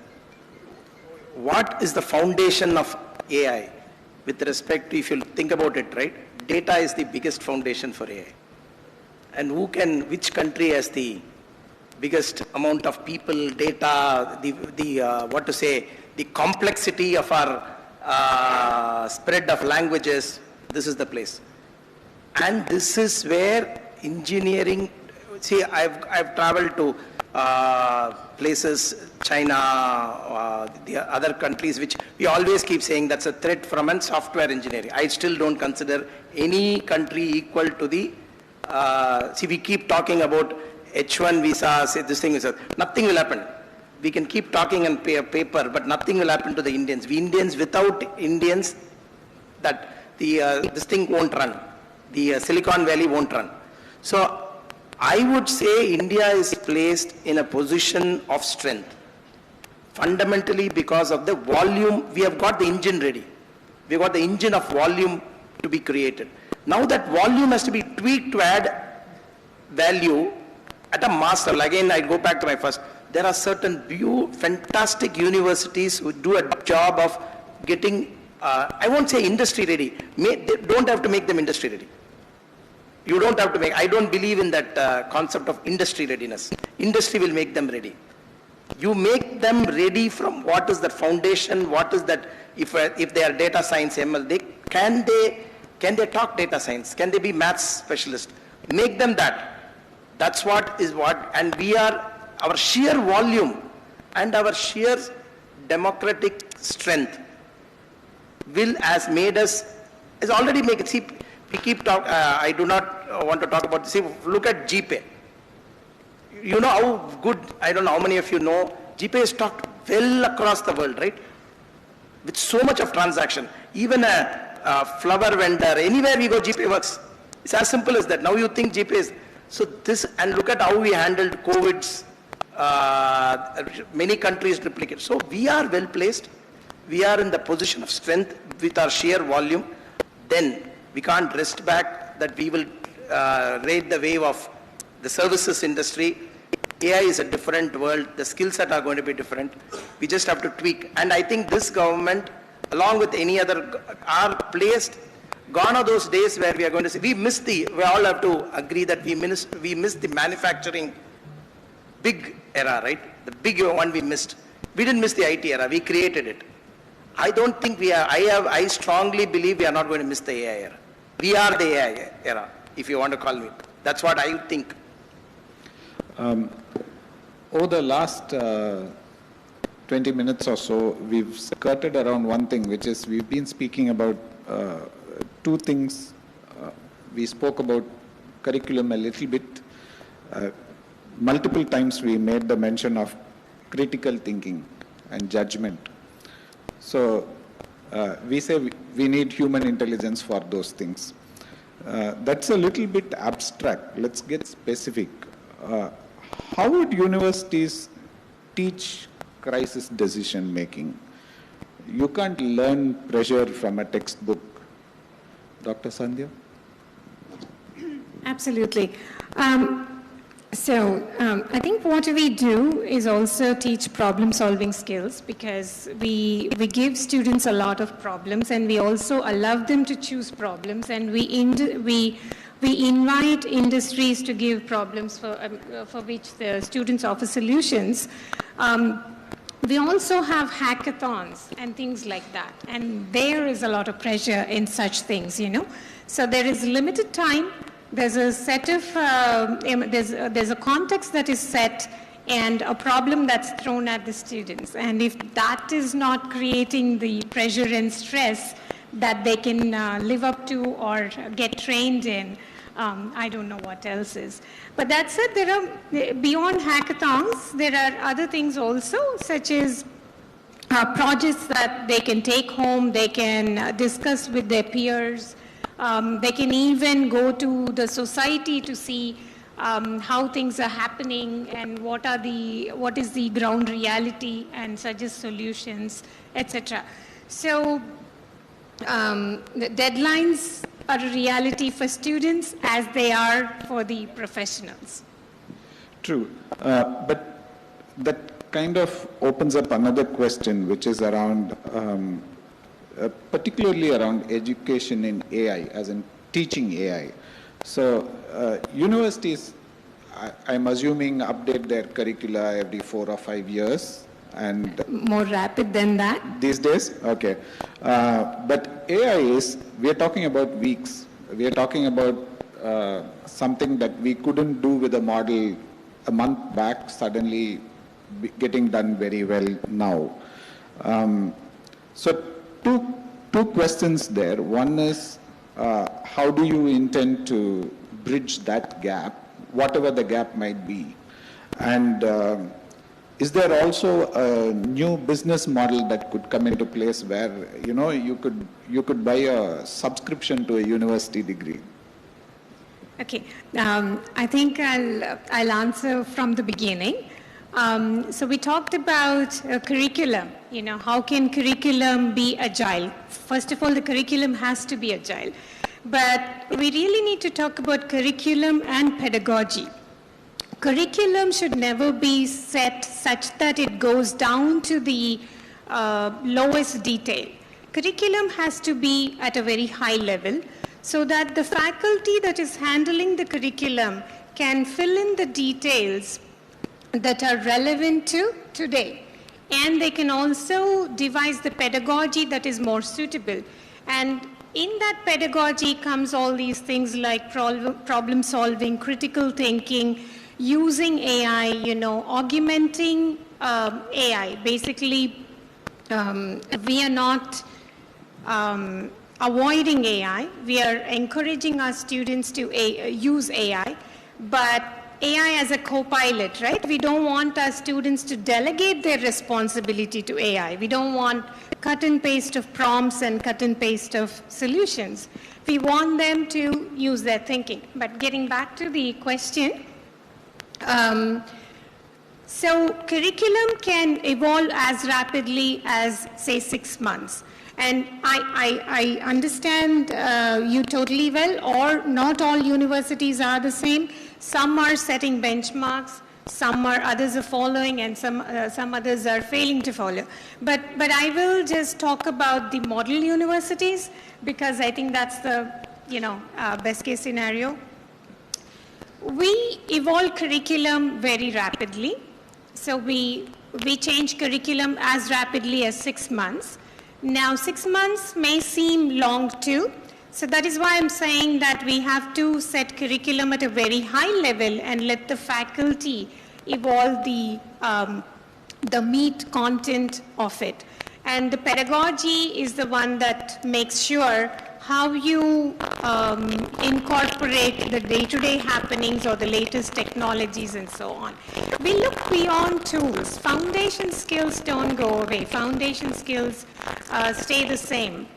What is the foundation of AI? With respect to, if you think about it, right, data is the biggest foundation for AI. And which country has the biggest amount of people, data, the complexity of our spread of languages, this is the place. And this is where engineering, see, I've traveled to places, China, the other countries, which we always keep saying that's a threat from software engineering. I still don't consider any country equal to the, we keep talking about H1 visas, this thing is, nothing will happen. We can keep talking on paper, but nothing will happen to the Indians. Without Indians, this thing won't run. The Silicon Valley won't run. So I would say India is placed in a position of strength. Fundamentally because of the volume, we have got the engine ready. We have got the engine of volume to be created. Now that volume has to be tweaked to add value at a mass level. Again, I go back to my first. There are certain fantastic universities who do a job of getting, I won't say industry ready. They don't have to make them industry ready. You don't have to make, I don't believe in that concept of industry readiness. Industry will make them ready. You make them ready from what is the foundation, what is that, if they are data science, ML, can they talk data science? Can they be maths specialists? Make them that. That's and our sheer volume and our sheer democratic strength has made us, has already made it. See, we keep talking, I do not want to talk about this. See, look at GPay. You know how good, I don't know how many of you know, GPay is talked well across the world, right? With so much of transaction. Even a flower vendor, anywhere we go, GPay works. It's as simple as that. Now you think GPay is, so this, and look at how we handled COVID's, many countries replicate. So we are well placed. We are in the position of strength with our sheer volume. Then we can't rest back that we will ride the wave of the services industry. AI is a different world. The skill set are going to be different. We just have to tweak. And I think this government, along with any other, are placed. Gone are those days where we are going to say, we all have to agree that we missed the manufacturing big era, right? The big one we missed. We didn't miss the IT era, we created it. I don't think we are, I strongly believe we are not going to miss the AI era. We are the AI era, if you want to call me. That's what I think. Over the last 20 minutes or so, we've skirted around one thing, which is we've been speaking about two things. We spoke about curriculum a little bit. Multiple times we made the mention of critical thinking and judgment. So we say we need human intelligence for those things. That's a little bit abstract. Let's get specific. How would universities teach crisis decision making? You can't learn pressure from a textbook. Dr. Sandhya? Absolutely. So I think what we do is also teach problem-solving skills, because we give students a lot of problems, and we also allow them to choose problems, and we invite industries to give problems for which the students offer solutions. We also have hackathons and things like that, and there is a lot of pressure in such things, you know. So there is limited time. There's a set of, there's a context that is set and a problem that's thrown at the students. And if that is not creating the pressure and stress that they can live up to or get trained in, I don't know what else is. But that said, there are, beyond hackathons, there are other things also, such as projects that they can take home, they can discuss with their peers. They can even go to the society to see how things are happening and what is the ground reality, and suggest solutions, etc. So the deadlines are a reality for students as they are for the professionals. True, but that kind of opens up another question, which is around particularly around education in AI, as in teaching AI. So universities, I'm assuming, update their curricula every 4 or 5 years. And more rapid than that? These days? Okay. But AI is, we are talking about weeks. We are talking about something that we couldn't do with a model a month back, suddenly getting done very well now. So two questions there. One is, how do you intend to bridge that gap, whatever the gap might be? And is there also a new business model that could come into place where, you know, you could buy a subscription to a university degree? Okay, I think I'll answer from the beginning. So we talked about curriculum. You know, how can curriculum be agile? First of all, the curriculum has to be agile. But we really need to talk about curriculum and pedagogy. Curriculum should never be set such that it goes down to the lowest detail. Curriculum has to be at a very high level so that the faculty that is handling the curriculum can fill in the details that are relevant to today. And they can also devise the pedagogy that is more suitable. And in that pedagogy comes all these things like problem solving, critical thinking, using AI, you know, augmenting AI. Basically, we are not avoiding AI. We are encouraging our students to use AI, but AI as a co-pilot, right? We don't want our students to delegate their responsibility to AI. We don't want cut and paste of prompts and cut and paste of solutions. We want them to use their thinking. But getting back to the question, so curriculum can evolve as rapidly as, say, 6 months. And I understand you totally well, or not all universities are the same. Some are setting benchmarks, others are following, and some others are failing to follow. But I will just talk about the model universities, because I think that's the, you know, best case scenario. We evolve curriculum very rapidly. So we change curriculum as rapidly as 6 months. Now 6 months may seem long too. So that is why I'm saying that we have to set curriculum at a very high level and let the faculty evolve the meat content of it. And the pedagogy is the one that makes sure how you incorporate the day-to-day happenings or the latest technologies and so on. We look beyond tools. Foundation skills don't go away. Foundation skills stay the same.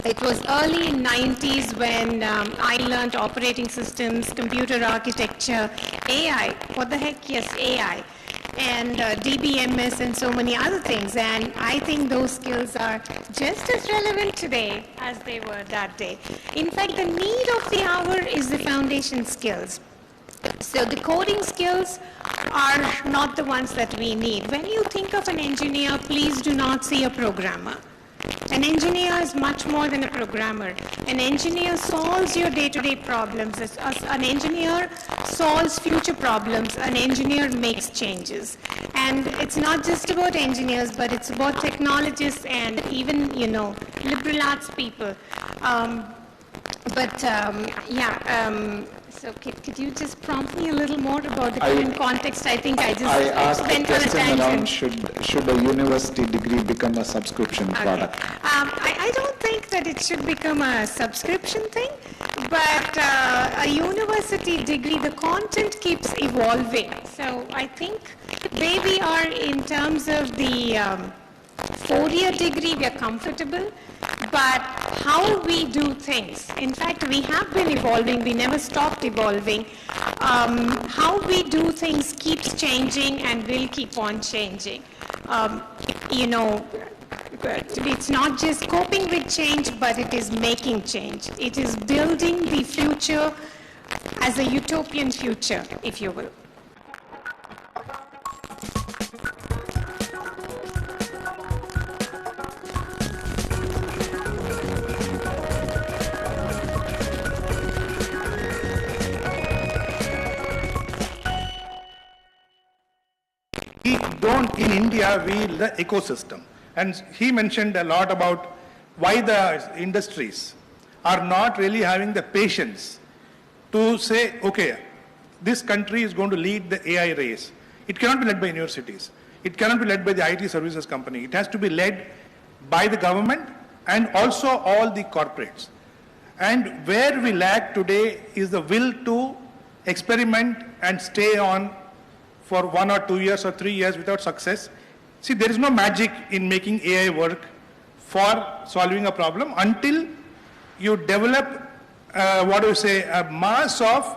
It was early in 90s when I learned operating systems, computer architecture, AI. What the heck? Yes, AI. And DBMS and so many other things. And I think those skills are just as relevant today as they were that day. In fact, the need of the hour is the foundation skills. So the coding skills are not the ones that we need. When you think of an engineer, please do not see a programmer. An engineer is much more than a programmer. An engineer solves your day-to-day problems. An engineer solves future problems. An engineer makes changes. And it's not just about engineers, but it's about technologists and even, liberal arts people. So could you just prompt me a little more about the current context? I think I asked the went on a question tangent. around should a university degree become a subscription product? I don't think that it should become a subscription thing, but a university degree, the content keeps evolving. So I think where we are in terms of the 4-year degree, we are comfortable, but how we do things, in fact, we have been evolving, we never stopped evolving. How we do things keeps changing and will keep on changing. It's not just coping with change, but it is making change. It is building the future as a utopian future, if you will. In India, the ecosystem. And he mentioned a lot about why the industries are not really having the patience to say, okay, this country is going to lead the AI race. It cannot be led by universities. It cannot be led by the IT services company. It has to be led by the government and also all the corporates. And where we lack today is the will to experiment and stay on for 1 or 2 years or 3 years without success. See, there is no magic in making AI work for solving a problem until you develop, a mass of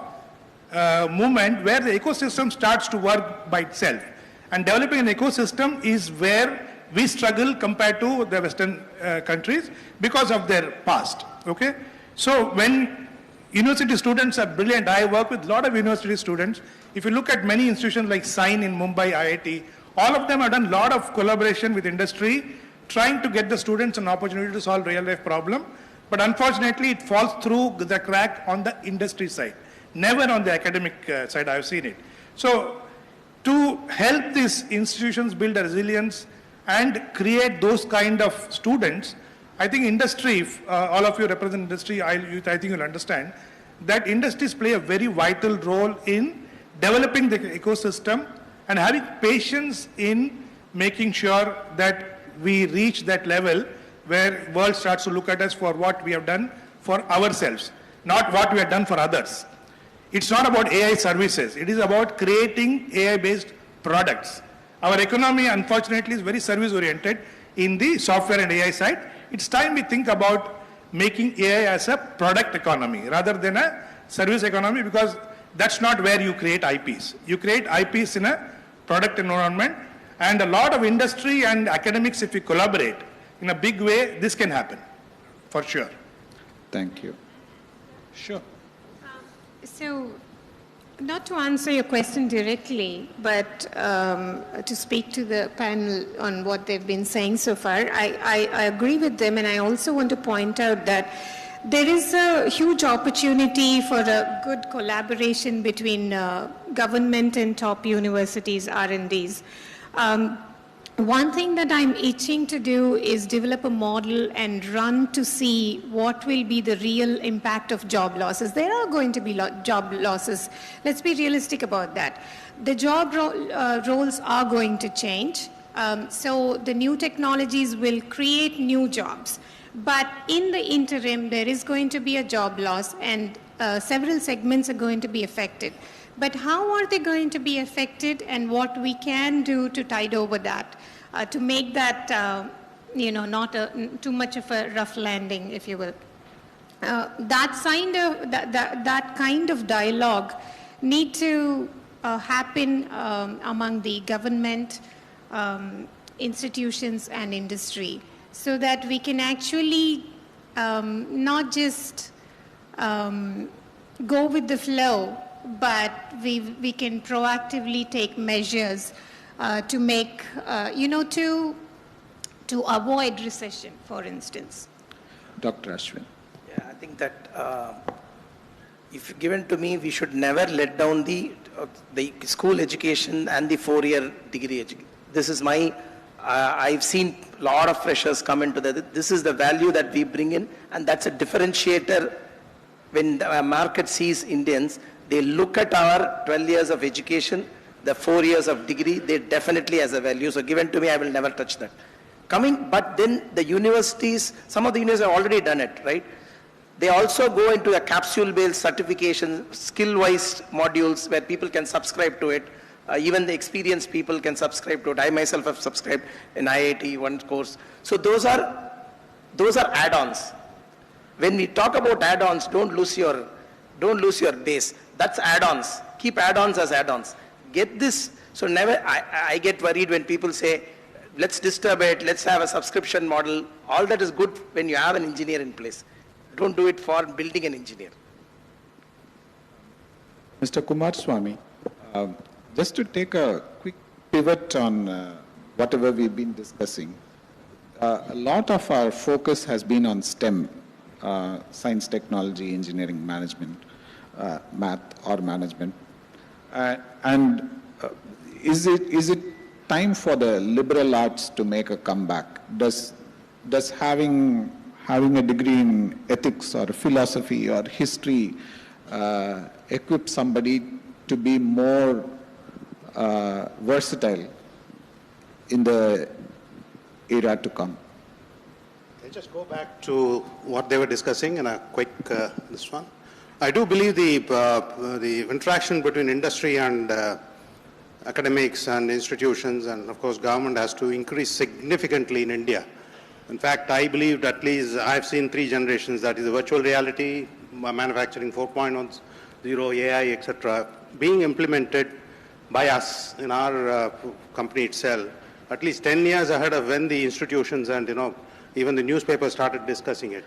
movement where the ecosystem starts to work by itself. And developing an ecosystem is where we struggle compared to the Western countries because of their past. Okay? So when university students are brilliant, I work with a lot of university students. If you look at many institutions like SINE in Mumbai, IIT, all of them have done a lot of collaboration with industry, trying to get the students an opportunity to solve real-life problem. But unfortunately, it falls through the crack on the industry side, never on the academic side. I have seen it. So to help these institutions build a resilience and create those kind of students, I think industry, all of you represent industry, I think you'll understand that industries play a very vital role in developing the ecosystem and having patience in making sure that we reach that level where world starts to look at us for what we have done for ourselves, not what we have done for others. It's not about AI services. It is about creating AI-based products. Our economy, unfortunately, is very service-oriented in the software and AI side. It's time we think about making AI as a product economy rather than a service economy, because that's not where you create IPs. You create IPs in a product environment, and a lot of industry and academics, if we collaborate in a big way, this can happen, for sure. Thank you. Sure. So, not to answer your question directly, but to speak to the panel on what they've been saying so far, I agree with them, and I also want to point out that there is a huge opportunity for a good collaboration between government and top universities, R&Ds. One thing that I'm itching to do is develop a model and run to see what will be the real impact of job losses. There are going to be job losses. Let's be realistic about that. The job roles are going to change. So the new technologies will create new jobs. But in the interim, there is going to be a job loss, and several segments are going to be affected. But how are they going to be affected, and what we can do to tide over that, to make that, not too much of a rough landing, if you will. That kind of dialogue need to happen among the government, institutions, and industry, so that we can actually not just go with the flow, but we can proactively take measures to make, to avoid recession, for instance. Dr. Ashwin. Yeah, I think that if given to me, we should never let down the school education and the 4-year degree education. This is my, I've seen a lot of freshers come into that. This is the value that we bring in, and that's a differentiator. When the market sees Indians, they look at our 12 years of education, the 4 years of degree, they definitely has a value. So given to me, I will never touch that. But then the universities, some of the universities have already done it, right? They also go into a capsule-based certification, skill-wise modules where people can subscribe to it. Even the experienced people can subscribe to it. I myself have subscribed in IIT one course. So those are add-ons. When we talk about add-ons, don't lose your base. That's add-ons. Keep add-ons as add-ons. Get this. So never. I get worried when people say, let's disturb it. Let's have a subscription model. All that is good when you have an engineer in place. Don't do it for building an engineer. Mr. Kumaraswamy, just to take a quick pivot on whatever we've been discussing, a lot of our focus has been on STEM, science, technology, engineering, management, math or management. Is it time for the liberal arts to make a comeback? Does having a degree in ethics or philosophy or history equip somebody to be more versatile in the era to come? I'll just go back to what they were discussing in a quick this one. I do believe the interaction between industry and academics and institutions and of course government has to increase significantly in India. In fact, I believe at least I've seen 3 generations, that is the virtual reality, manufacturing 4.0, AI, etc., being implemented by us in our company itself, at least 10 years ahead of when the institutions and even the newspapers started discussing it.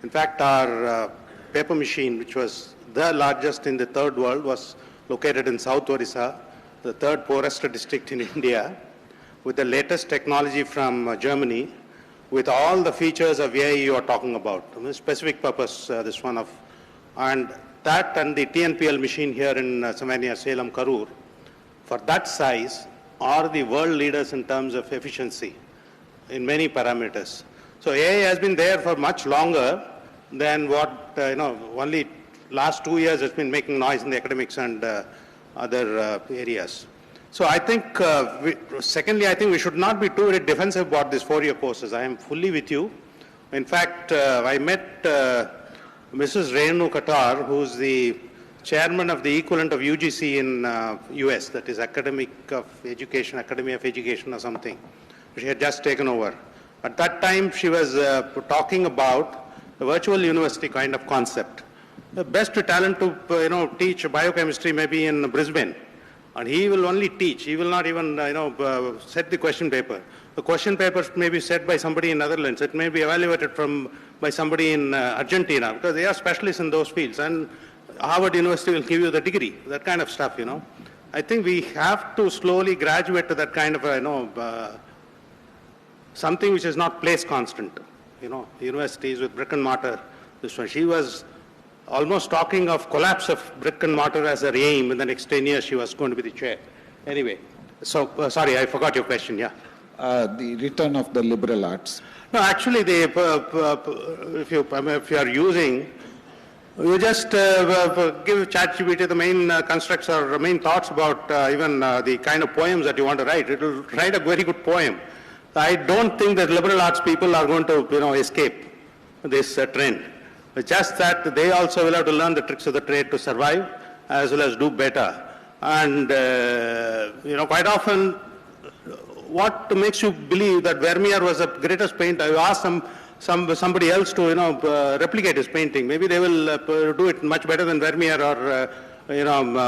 In fact, our paper machine, which was the largest in the third world, was located in South Orissa, the 3rd poorest district in India, with the latest technology from Germany, with all the features of AI you are talking about. Specific purpose, this one of, and that and the TNPL machine here in Savannah, Salem, Karur, for that size, are the world leaders in terms of efficiency in many parameters. So AI has been there for much longer than what, only last 2 years has been making noise in the academics and other areas. So I think, secondly, I think we should not be too very defensive about these 4-year courses. I am fully with you. In fact, I met Mrs. Renu Qatar, who's the chairman of the equivalent of UGC in US, that is Academy of Education or something. She had just taken over. At that time, she was talking about a virtual university kind of concept. The best talent to teach biochemistry may be in Brisbane. And he will only teach. He will not even, set the question paper. The question paper may be set by somebody in Netherlands. It may be evaluated by somebody in Argentina, because they are specialists in those fields. And Harvard University will give you the degree, that kind of stuff, I think we have to slowly graduate to that kind of, something which is not place constant. Universities with brick and mortar. This one, she was almost talking of collapse of brick and mortar as her aim. In the next 10 years, she was going to be the chair. Anyway, so sorry, I forgot your question. Yeah. The return of the liberal arts. No, actually, if you are using, you just give ChatGPT the main constructs or main thoughts about even the kind of poems that you want to write. It will write a very good poem. I don't think that liberal arts people are going to escape this trend. It's just that they also will have to learn the tricks of the trade to survive as well as do better. And, quite often, what makes you believe that Vermeer was the greatest painter? You ask somebody else to, replicate his painting. Maybe they will do it much better than Vermeer or,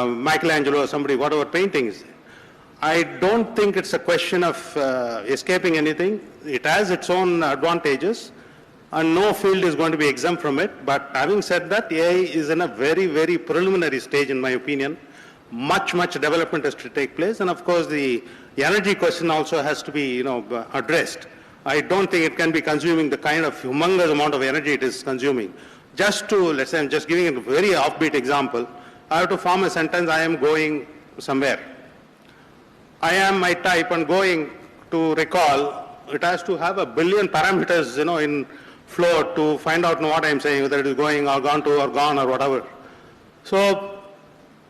Michelangelo or somebody, whatever paintings. I don't think it's a question of escaping anything. It has its own advantages. and no field is going to be exempt from it. But having said that, AI is in a very, very preliminary stage, in my opinion. Much development has to take place, and of course the energy question also has to be, addressed. I don't think it can be consuming the kind of humongous amount of energy it is consuming. Just to, let's say, I'm just giving a very offbeat example. I have to form a sentence, I am going somewhere. I type and going to recall, it has to have 1 billion parameters, in flow to find out what I'm saying, whether it is going or gone to or gone or whatever. So,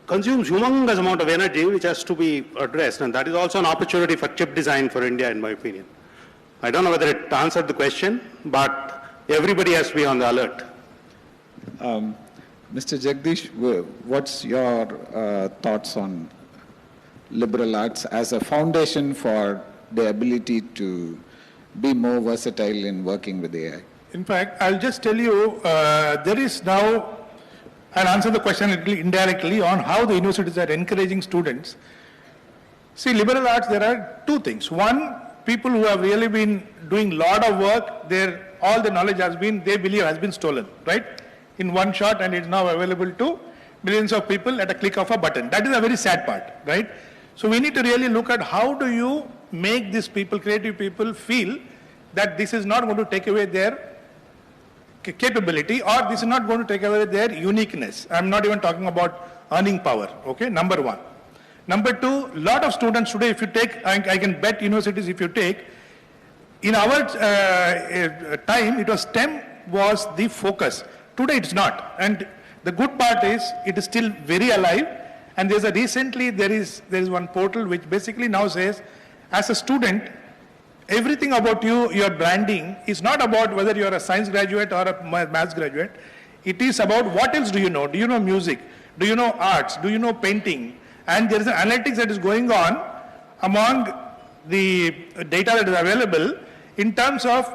consumes humongous amount of energy which has to be addressed, and that is also an opportunity for chip design for India, in my opinion. I don't know whether it answered the question, but everybody has to be on the alert. Mr. Jagdish, what's your thoughts on liberal arts as a foundation for the ability to be more versatile in working with AI? In fact, I'll just tell you, there is now, I'll answer the question indirectly on how the universities are encouraging students. See, liberal arts, there are two things. One, people who have really been doing a lot of work, all the knowledge they believe has been stolen, right? In one shot, and it's now available to millions of people at a click of a button. That is a very sad part, right? So we need to really look at how do you make these people, creative people, feel that this is not going to take away their capability, or this is not going to take away their uniqueness. I'm not even talking about earning power, okay, number one. Number two, a lot of students today, if you take, I can bet universities, if you take, in our time, it was STEM was the focus. Today it's not. And the good part is, it is still very alive. And there is one portal which basically now says, as a student, everything about you, your branding, is not about whether you are a science graduate or a maths graduate. It is about what else do you know? Do you know music? Do you know arts? Do you know painting? And there is an analytics that is going on among the data that is available in terms of,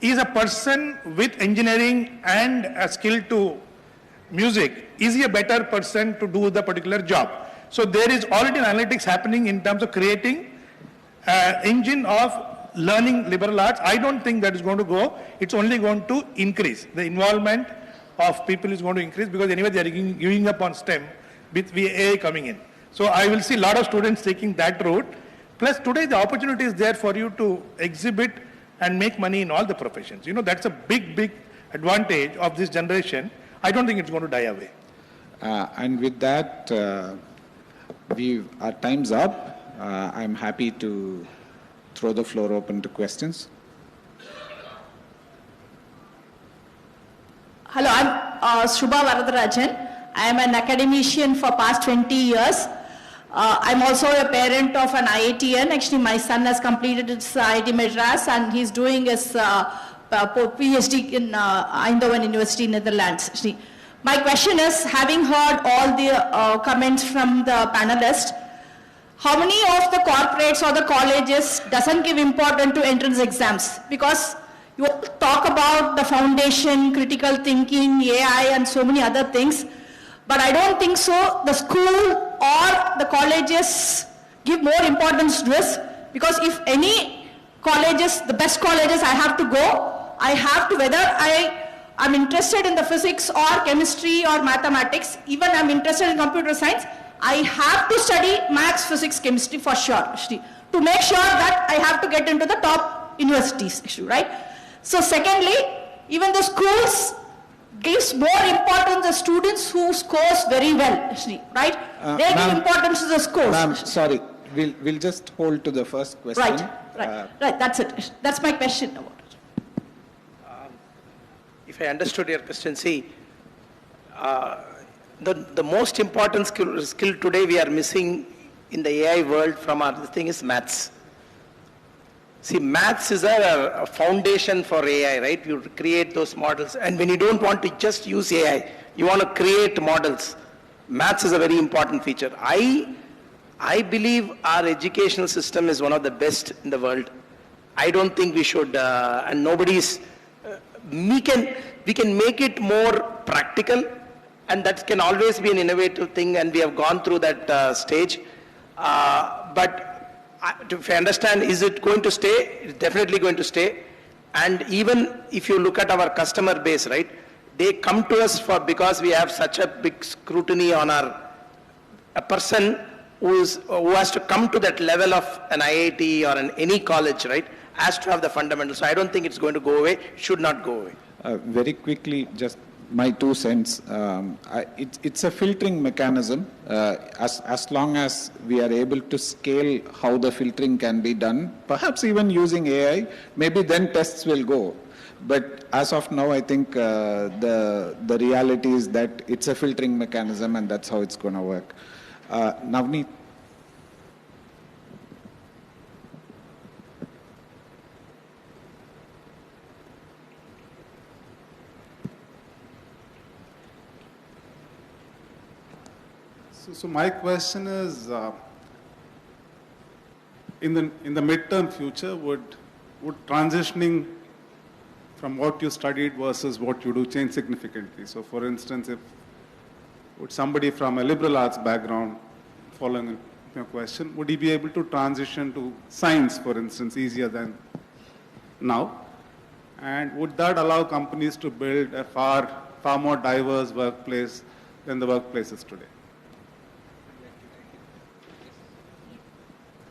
is a person with engineering and a skill to music, is he a better person to do the particular job? So there is already an analytics happening in terms of creating engine of learning liberal arts. I don't think that is going to go. It's only going to increase. The involvement of people is going to increase because anyway they are giving up on STEM with AI coming in. So I will see a lot of students taking that route. Plus today the opportunity is there for you to exhibit and make money in all the professions. That's a big advantage of this generation. I don't think it's going to die away. And with that, our time's up. I'm happy to throw the floor open to questions. Hello, I'm Shubha Varadarajan. I am an academician for past 20 years. I'm also a parent of an IITian. Actually, my son has completed his IIT Madras and he's doing his PhD in Eindhoven University, Netherlands. Actually, my question is, having heard all the comments from the panelists, how many of the corporates or the colleges doesn't give importance to entrance exams? Because you talk about the foundation, critical thinking, AI and so many other things, but I don't think so the school or the colleges give more importance to this, because if any colleges, the best colleges I have to go, I have to, whether I'm interested in the physics or chemistry or mathematics, even I'm interested in computer science, I have to study maths, physics, chemistry for sure, actually, to make sure that I have to get into the top universities, actually, right? So secondly, even the schools gives more importance to students who scores very well, actually, right? They give importance to the scores. Ma'am, sorry, we'll just hold to the first question. Right, that's it. That's my question about it. If I understood your question, see, the most important skill today we are missing in the AI world from our thing is maths. See, maths is a foundation for AI, right? You create those models, and when you don't want to just use AI, you want to create models. Maths is a very important feature. I believe our educational system is one of the best in the world. I don't think we should, and nobody's, we can make it more practical, and that can always be an innovative thing, and we have gone through that stage. But if I understand, is it going to stay? It's definitely going to stay. And even if you look at our customer base, right, they come to us because we have such a big scrutiny on a person who has to come to that level of an IIT or any college, right, has to have the fundamentals. So I don't think it's going to go away, should not go away. Very quickly, just my 2 cents. It's a filtering mechanism. As long as we are able to scale how the filtering can be done, perhaps even using AI, maybe then tests will go. But as of now, I think the reality is that it's a filtering mechanism and that's how it's going to work. Navneet. So my question is, in the midterm future, would transitioning from what you studied versus what you do change significantly? So for instance, would somebody from a liberal arts background, following your question, would he be able to transition to science, for instance, easier than now? And would that allow companies to build a far more diverse workplace than the workplaces today?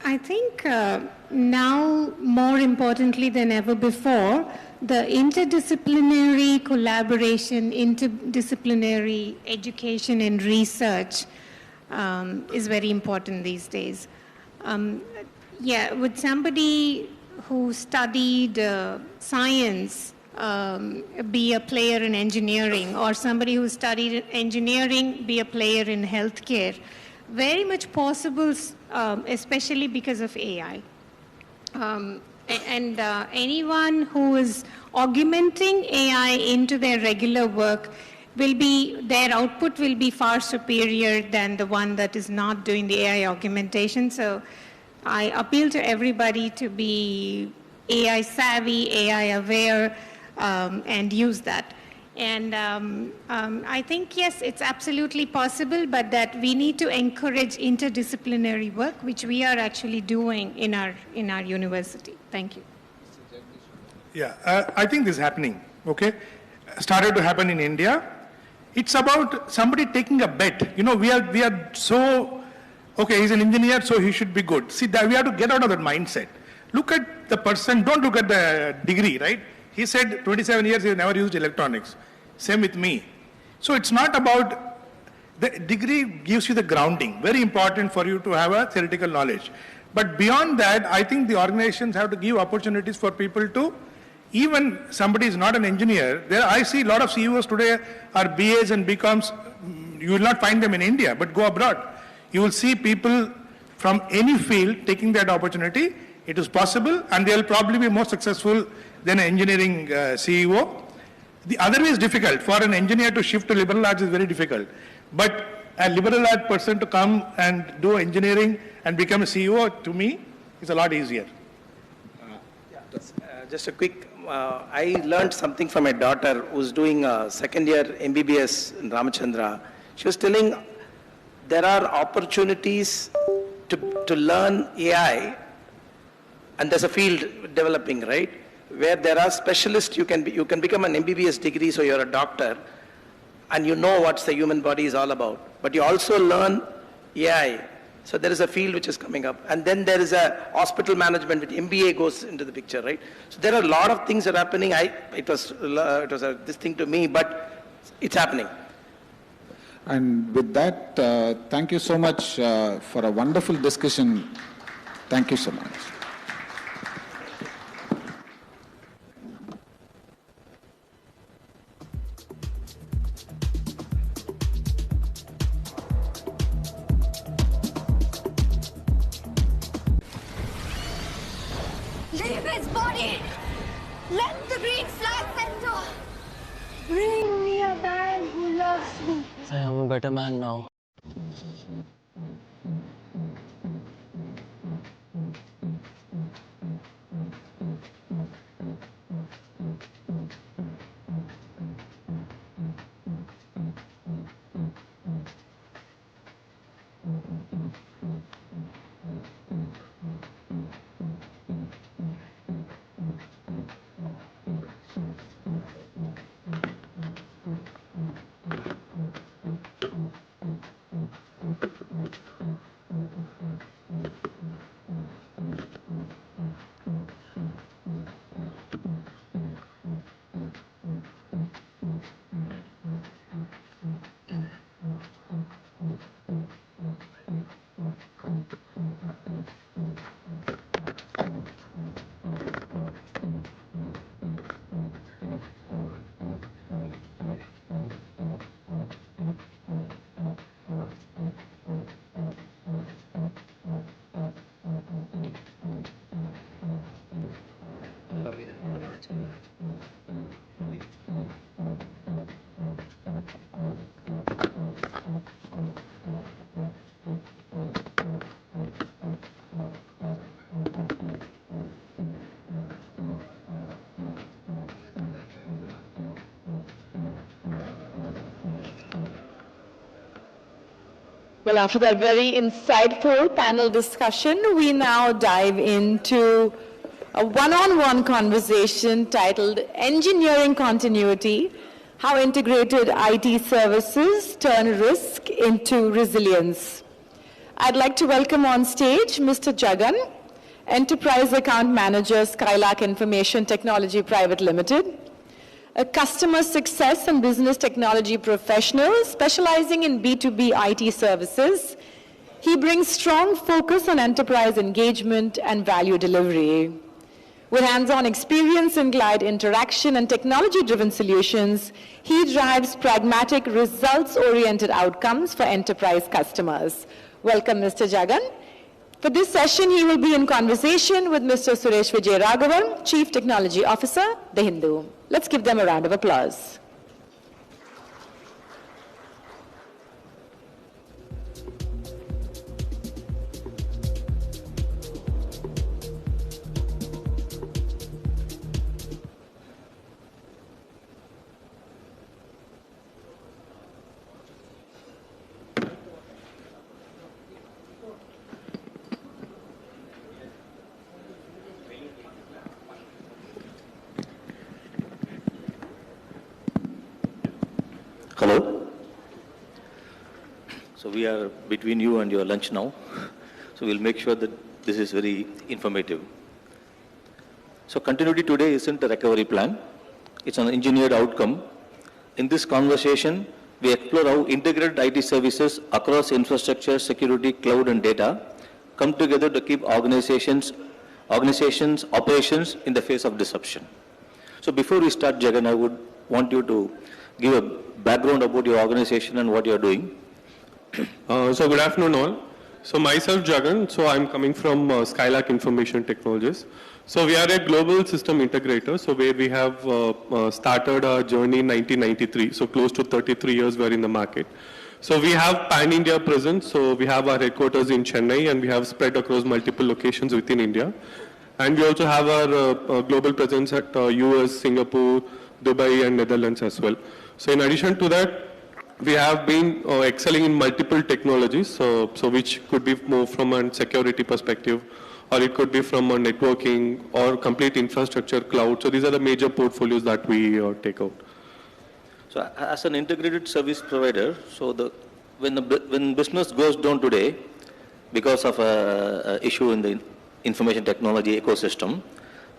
I think now, more importantly than ever before, the interdisciplinary collaboration, interdisciplinary education and research is very important these days. Would somebody who studied science be a player in engineering, or somebody who studied engineering be a player in healthcare? Very much possible, especially because of AI. Anyone who is augmenting AI into their regular work their output will be far superior than the one that is not doing the AI augmentation. So I appeal to everybody to be AI savvy, AI aware, and use that. And I think, yes, it's absolutely possible, but that we need to encourage interdisciplinary work, which we are actually doing in our university. Thank you. Yeah, I think this is happening, okay? Started to happen in India. It's about somebody taking a bet. You know, we are so, okay, he's an engineer, so he should be good. See, that we have to get out of that mindset. Look at the person, don't look at the degree, right? He said 27 years he never used electronics. Same with me. So it's not about, the degree gives you the grounding, very important for you to have a theoretical knowledge. But beyond that, I think the organizations have to give opportunities for people to, even somebody is not an engineer, I see a lot of CEOs today are BAs and BComs, you will not find them in India, but go abroad. You will see people from any field taking that opportunity. It is possible, and they will probably be more successful than an engineering CEO. The other way is difficult. For an engineer to shift to liberal arts is very difficult. But a liberal arts person to come and do engineering and become a CEO, to me, is a lot easier. Just a quick, I learned something from my daughter who's doing second year MBBS in Ramachandra. She was telling there are opportunities to learn AI, and there's a field developing, right? Where there are specialists, you can become an MBBS degree, so you're a doctor, and you know what the human body is all about. But you also learn AI. So there is a field which is coming up. And then there is a hospital management, which MBA goes into the picture, right? So there are a lot of things that are happening. It was this thing to me, but it's happening. And with that, thank you so much for a wonderful discussion. Thank you so much. Leave his body! Let the green flag center! Bring me a man who loves me! I am a better man now. Well, after that very insightful panel discussion, we now dive into a one-on-one conversation titled Engineering Continuity, How Integrated IT Services Turn Risk into Resilience. I'd like to welcome on stage Mr. Jagan, Enterprise Account Manager, Skylark Information Technology Private Limited, a customer success and business technology professional specializing in B2B IT services. He brings strong focus on enterprise engagement and value delivery. With hands-on experience in client interaction and technology-driven solutions, he drives pragmatic, results-oriented outcomes for enterprise customers. Welcome, Mr. Jagan. For this session, he will be in conversation with Mr. Suresh Vijay Raghavan, Chief Technology Officer, The Hindu. Let's give them a round of applause. Hello. So we are between you and your lunch now. So we'll make sure that this is very informative. So continuity today isn't a recovery plan. It's an engineered outcome. In this conversation, we explore how integrated IT services across infrastructure, security, cloud, and data come together to keep organizations, operations in the face of disruption. So before we start, Jagan, I would want you to give a background about your organization and what you're doing. So good afternoon all. So myself Jagan, so I'm coming from Skylark Information Technologies. So we are a global system integrator, so where we have started our journey in 1993, so close to 33 years we're in the market. So we have pan-India presence, so we have our headquarters in Chennai and we have spread across multiple locations within India. And we also have our global presence at US, Singapore, Dubai and Netherlands as well. So in addition to that, we have been excelling in multiple technologies, so which could be more from a security perspective, or it could be from a networking or complete infrastructure cloud. So these are the major portfolios that we take out. So as an integrated service provider, so when business goes down today because of an issue in the information technology ecosystem,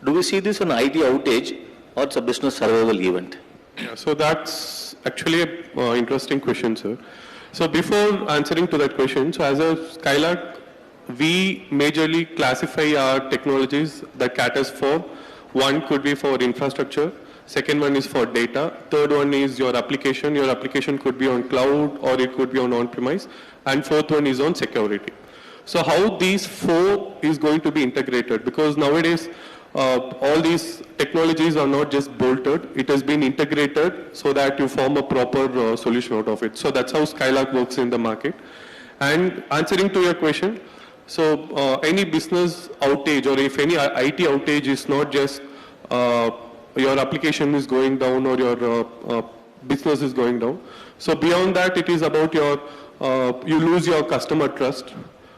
do we see this an IT outage or it's a business survival event? Yeah, so that's actually an interesting question, sir. So before answering to that question, so as a Skylark, we majorly classify our technologies that caters for. One could be for infrastructure, second one is for data, third one is your application. Your application could be on cloud or it could be on-premise, and fourth one is on security. So how these four is going to be integrated, because nowadays all these technologies are not just bolted, it has been integrated so that you form a proper solution out of it. So that's how Skylark works in the market. And answering to your question, so any business outage or if any IT outage is not just your application is going down or your business is going down. So beyond that, it is about your, you lose your customer trust.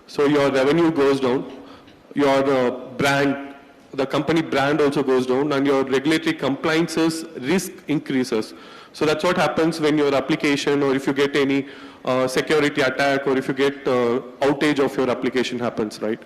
So your revenue goes down, your brand, the company brand also goes down, and your regulatory compliances risk increases. So that's what happens when your application, or if you get any security attack, or if you get outage of your application happens, right?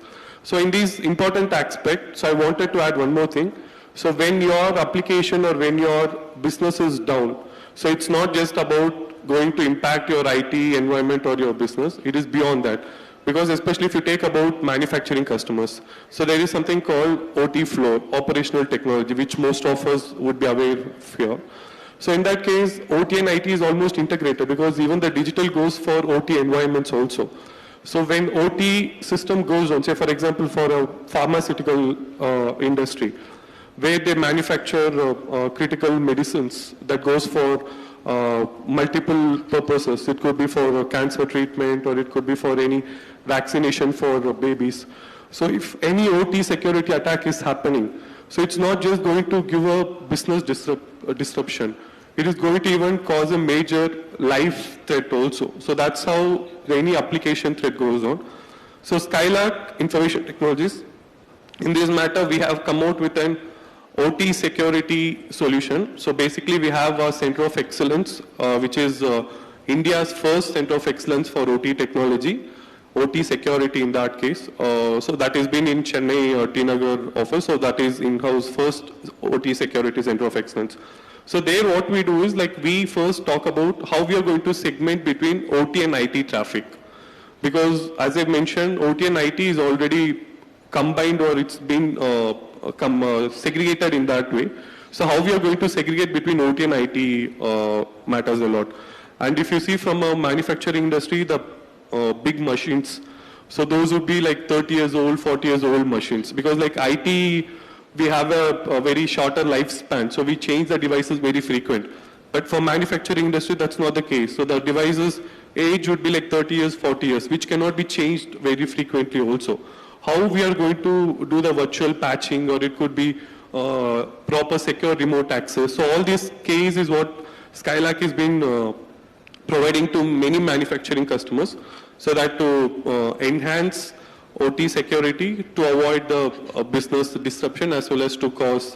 So in these important aspects, so I wanted to add one more thing. So when your application or when your business is down, so it's not just about going to impact your IT environment or your business, it is beyond that. Because especially if you take about manufacturing customers, so there is something called OT flow, operational technology, which most of us would be aware of here. So in that case, OT and IT is almost integrated because even the digital goes for OT environments also. So when OT system goes on, say for example for a pharmaceutical industry, where they manufacture critical medicines that goes for multiple purposes. It could be for cancer treatment or it could be for any vaccination for babies. So if any OT security attack is happening, so it's not just going to give a business disruption. it is going to even cause a major life threat also. So that's how any application threat goes on. So Skylark Information Technologies, in this matter, we have come out with an OT security solution. So basically, we have a center of excellence, which is India's first center of excellence for OT technology, OT security in that case. So that has been in Chennai, T-Nagar office. So that is in-house first OT security center of excellence. So there what we do is like we first talk about how we are going to segment between OT and IT traffic. Because as I mentioned, OT and IT is already combined or it's been segregated in that way. So how we are going to segregate between OT and IT matters a lot. And if you see from a manufacturing industry, the big machines, so those would be like 30 years old, 40 years old machines. Because like IT, we have a very shorter lifespan, so we change the devices very frequent. But for manufacturing industry, that's not the case. So the devices age would be like 30 years, 40 years, which cannot be changed very frequently also. How we are going to do the virtual patching, or it could be proper secure remote access. So all this case is what Skylark has been providing to many manufacturing customers, so that to enhance OT security, to avoid the business disruption, as well as to cause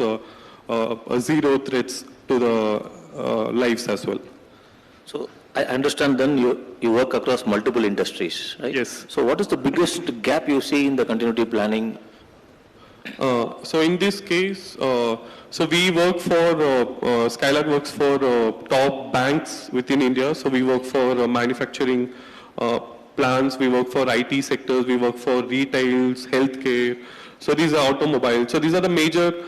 zero threats to the lives as well. So I understand then you work across multiple industries, right? Yes. So what is the biggest gap you see in the continuity planning? So in this case, so we work for, Skylark works for top banks within India. So we work for manufacturing plants, we work for IT sectors, we work for retails, healthcare. So these are automobiles. So these are the major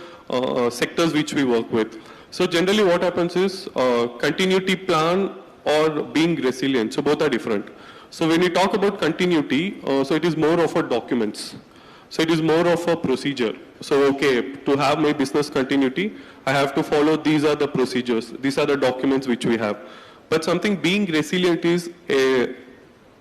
sectors which we work with. So generally what happens is continuity plan or being resilient. So both are different. So when we talk about continuity, so it is more of a documents. So it is more of a procedure. So okay, to have my business continuity, I have to follow, these are the procedures, these are the documents which we have. But something being resilient is a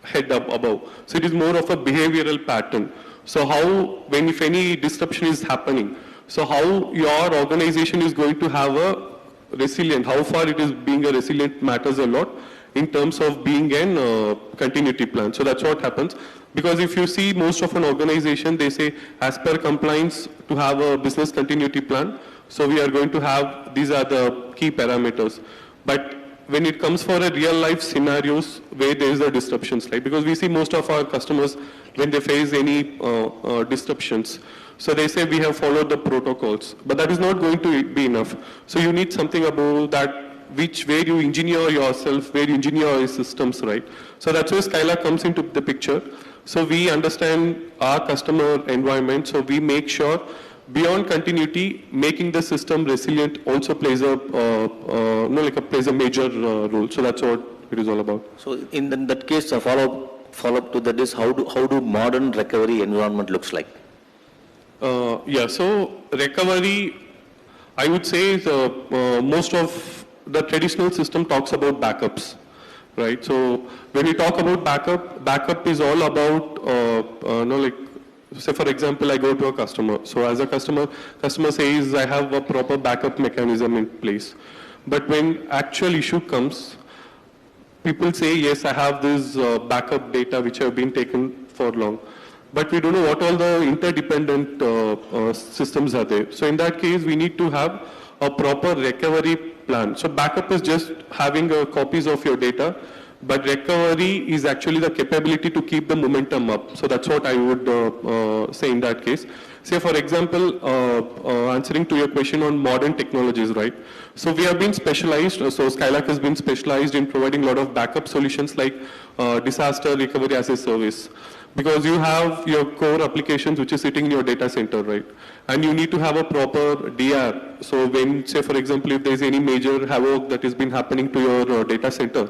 head up above. So it is more of a behavioral pattern. So how, when if any disruption is happening, so how your organization is going to have a resilient, how far it is being a resilient matters a lot in terms of being an continuity plan. So that's what happens. Because if you see most of an organization, they say as per compliance to have a business continuity plan, so we are going to have, these are the key parameters. But when it comes for a real life scenarios where there is a disruptions, like because we see most of our customers when they face any disruptions, so they say we have followed the protocols, but that is not going to be enough. So you need something about that, where you engineer yourself, where you engineer your systems, right? So that's where Skylark comes into the picture. So we understand our customer environment, so we make sure beyond continuity, making the system resilient also plays a plays a major role. So that's what it is all about. So in that case, a follow-up to that is how do modern recovery environment looks like? Yeah, so recovery, I would say is most of the traditional system talks about backups, right? So when we talk about backup is all about, say for example, I go to a customer. So as a customer says I have a proper backup mechanism in place. But when actual issue comes, people say, yes, I have this backup data which have been taken for long. But we don't know what all the interdependent systems are there. So in that case, we need to have a proper recovery plan. So backup is just having copies of your data, but recovery is actually the capability to keep the momentum up. So that's what I would say in that case. Say for example, answering to your question on modern technologies, right? So we have been specialized, so Skylark has been specialized in providing a lot of backup solutions like disaster recovery as a service. Because you have your core applications which is sitting in your data center, right? And you need to have a proper DR. So when, say for example, if there is any major havoc that has been happening to your data center,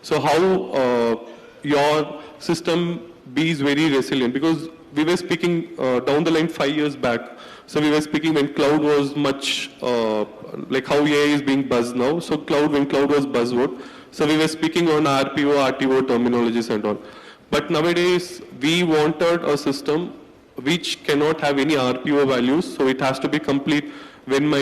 so how your system be is very resilient. Because we were speaking down the line 5 years back. So we were speaking when cloud was much, like how AI is being buzzed now. So when cloud was buzzword. So we were speaking on RPO, RTO terminologies and all. But nowadays, we wanted a system which cannot have any RPO values, so it has to be complete when my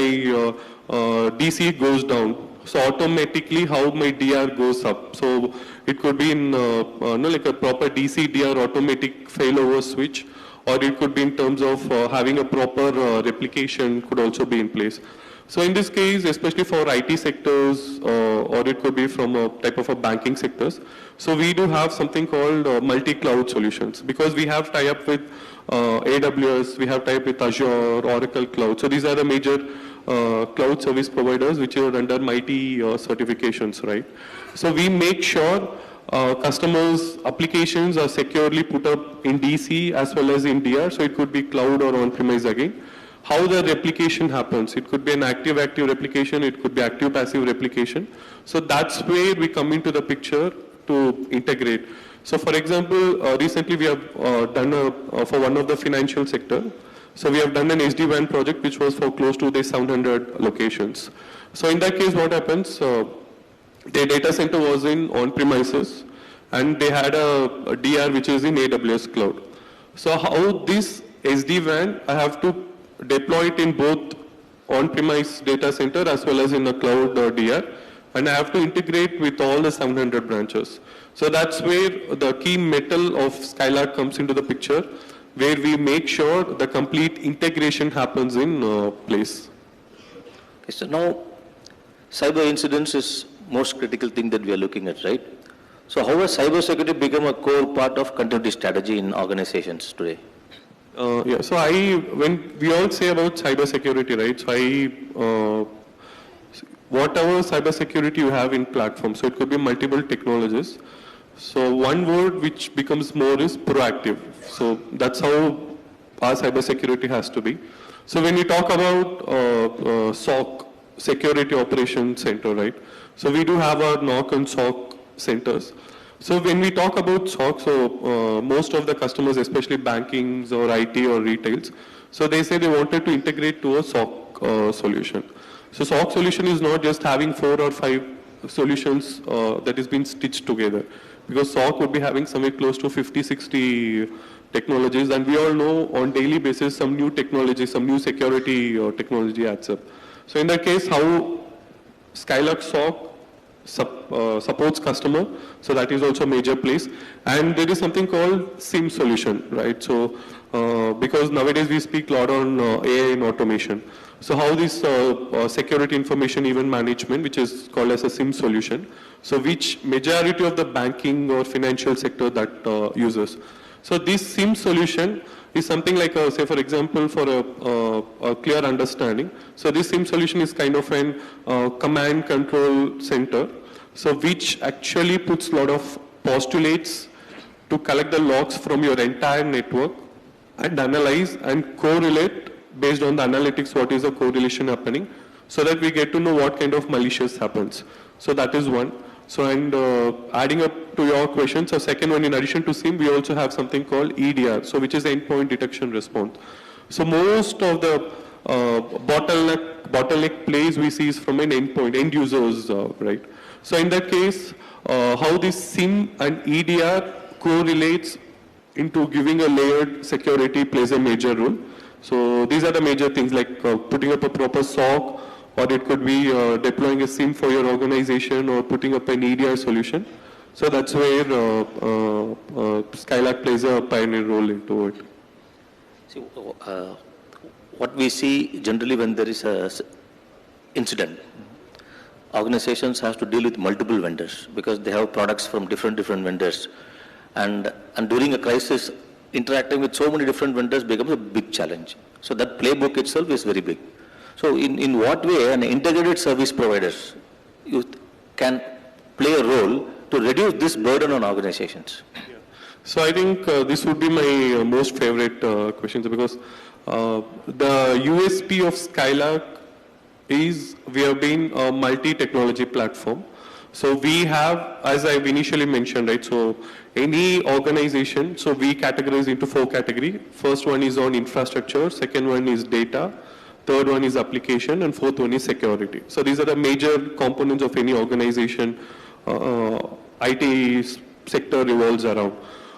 DC goes down. so automatically how my DR goes up. So it could be in like a proper DC DR automatic failover switch, or it could be in terms of having a proper replication could also be in place. So in this case, especially for IT sectors, or it could be from a type of a banking sectors, so we do have something called multi-cloud solutions, because we have tie-up with AWS, we have tie-up with Azure, Oracle Cloud. So these are the major cloud service providers which are under MIT certifications, right? So we make sure customers' applications are securely put up in DC as well as in DR, so it could be cloud or on-premise again. How the replication happens, it could be an active-active replication, it could be active-passive replication. So that's where we come into the picture to integrate. So for example, recently we have done for one of the financial sector, so we have done an SD-WAN project which was for close to the 700 locations. So in that case what happens, their data center was in on-premises and they had a DR which is in AWS cloud. So how this SD-WAN, I have to deploy it in both on-premise data center as well as in the cloud DR, and I have to integrate with all the 700 branches. So that's where the key metal of Skylark comes into the picture, where we make sure the complete integration happens in place. Okay, so now, cyber incidents is most critical thing that we are looking at, right? So how has cyber security become a core part of continuity strategy in organizations today? Yeah, so when we all say about cyber security, right? So whatever cyber security you have in platform, so it could be multiple technologies. So one word which becomes more is proactive. So that's how our cyber security has to be. So when we talk about SOC, Security Operations Center, right? So we do have our NOC and SOC centers. So when we talk about SOC, so most of the customers, especially bankings or IT or retails, so they say they wanted to integrate to a SOC solution. So SOC solution is not just having 4 or 5 solutions that is being stitched together, because SOC would be having somewhere close to 50, 60 technologies, and we all know on daily basis some new technology, some new security technology adds up. So in that case, how Skylark SOC supports customer, so that is also a major place. And there is something called SIM solution, right? So because nowadays we speak a lot on AI and automation. So how this security information event management, which is called as a SIM solution, so which majority of the banking or financial sector that uses. So this SIM solution is something like, say for example, for a clear understanding. So this SIM solution is kind of an command control center, so which actually puts a lot of postulates to collect the logs from your entire network and analyze and correlate based on the analytics what is the correlation happening, so that we get to know what kind of malicious happens. So that is one. So and adding up to your question, so second one, in addition to SIM, we also have something called EDR, so which is endpoint detection response. So most of the bottleneck plays we see is from an endpoint, end users, right? So in that case, how this SIM and EDR correlates into giving a layered security plays a major role. So these are the major things, like putting up a proper SOC, or it could be deploying a SIM for your organization, or putting up an EDR solution. So that's where Skylark plays a pioneer role into it. See, what we see generally when there is a incident, organizations have to deal with multiple vendors because they have products from different vendors. And during a crisis, interacting with so many different vendors becomes a big challenge. So that playbook itself is very big. So in what way an integrated service providers can play a role to reduce this burden on organizations? Yeah. So I think this would be my most favorite questions, because the USP of Skylark is we have been a multi-technology platform. So we have, as I've initially mentioned, right, so any organization, so we categorize into 4 categories. First one is on infrastructure, second one is data, third one is application, and fourth one is security. So these are the major components of any organization IT sector revolves around.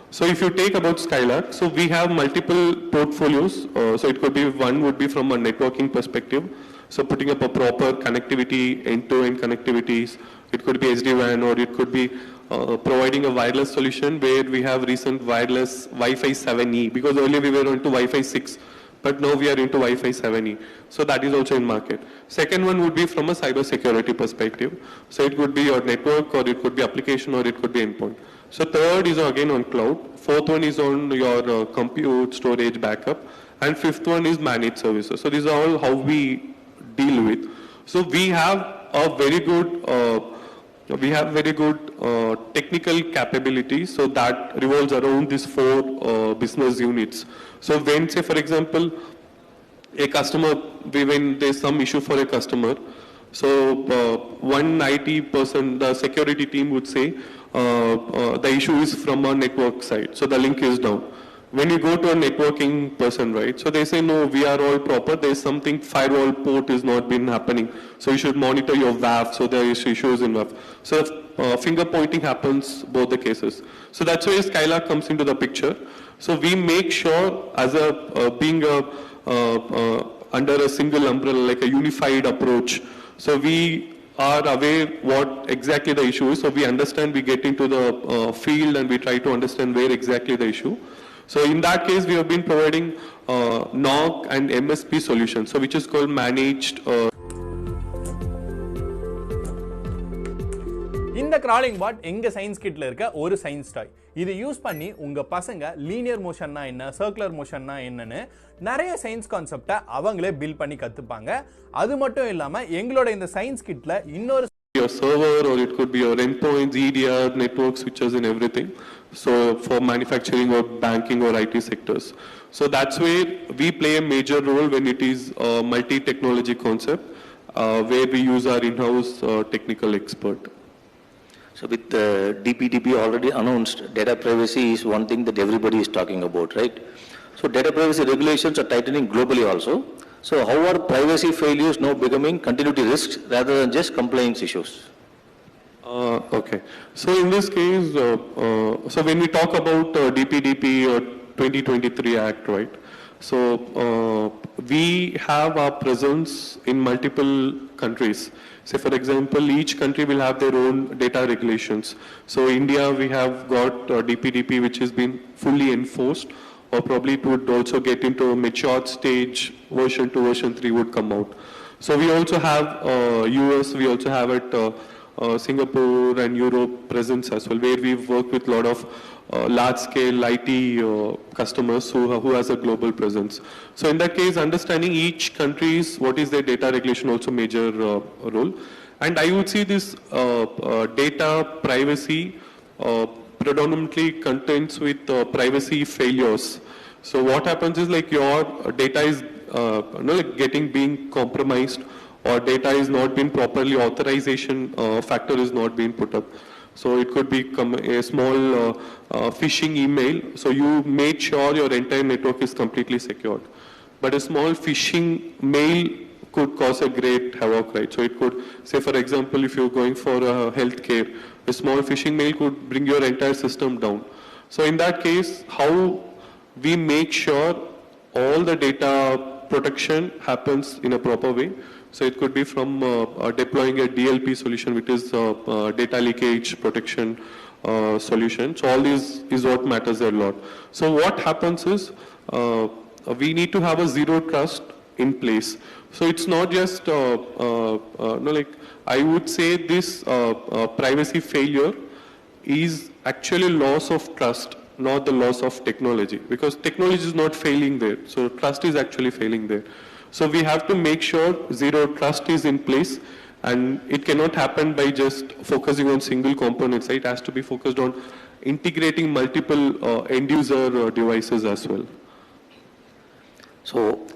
So if you take about Skylark, so we have multiple portfolios. So it could be, one would be from a networking perspective, So putting up a proper connectivity, end-to-end connectivities, it could be SD-WAN or it could be providing a wireless solution where we have recent wireless Wi-Fi 7E, because earlier we were into Wi-Fi 6, but now we are into Wi-Fi 7E. So that is also in market. Second one would be from a cyber security perspective. So it could be your network, or it could be application, or it could be endpoint. So third is again on cloud. Fourth one is on your compute, storage, backup. And fifth one is managed services. So these are all how we deal with. So we have a very good technical capability, so that revolves around these 4 business units. So when, say for example, a customer, when there's some issue for a customer, so one IT person, the security team would say the issue is from a network side, so the link is down. When you go to a networking person, right, so they say, no, we are all proper, there's something, firewall port is not been happening, so you should monitor your WAF, so there is issues in WAF. So finger pointing happens both the cases. So that's where Skylark comes into the picture. So we make sure, as a being under a single umbrella, like a unified approach, so we are aware what exactly the issue is, so we understand, we get into the field and we try to understand where exactly the issue. So in that case, we have been providing NOC and MSP solutions, so which is called managed. இந்த crawling பாட் எங்க science கிட்ல இருக்க ஒரு science டாய். இதை use பண்ணி உங்க பசங்க linear மோஷன்னா என்ன, circular மோஷன்னா என்னன்னு நிறைய சயின்ஸ் கான்செப்டை அவங்களே பில்ட் பண்ணி கத்துப்பாங்க. அது மட்டும் இல்லாம எங்களோட இந்த சயின்ஸ் கிட்ல இன்னொரு your server, or it could be your endpoints, EDR, network switches and everything. So for manufacturing or banking or IT sectors. So that's where we play a major role when it is a multi-technology concept, where we use our in-house technical expert. So with DPDP already announced, data privacy is one thing that everybody is talking about, right? So data privacy regulations are tightening globally also. So how are privacy failures now becoming continuity risks rather than just compliance issues? Okay. So in this case, so when we talk about DPDP or 2023 Act, right? So we have our presence in multiple countries. Say for example, each country will have their own data regulations. So India, we have got DPDP, which has been fully enforced, or probably it would also get into a matured stage, version 2, version 3 would come out. So we also have US, we also have it Singapore and Europe presence as well, where we've worked with a lot of large-scale IT customers who has a global presence. So in that case, understanding each country's what is their data regulation also major role. And I would see this data privacy predominantly contents with privacy failures. So what happens is like your data is being compromised, or data is not being properly authorization factor is not being put up. So it could be a small phishing email. So you made sure your entire network is completely secured. But a small phishing mail could cause a great havoc, right? So it could, say for example, if you're going for healthcare, a small phishing mail could bring your entire system down. So in that case, how we make sure all the data protection happens in a proper way. So it could be from deploying a DLP solution, which is data leakage protection solution. So all this is what matters a lot. So what happens is we need to have a zero trust in place. So it's not just like I would say this privacy failure is actually loss of trust, not the loss of technology, because technology is not failing there. So trust is actually failing there. So we have to make sure zero trust is in place, and it cannot happen by just focusing on single components. Right? It has to be focused on integrating multiple end user devices as well. So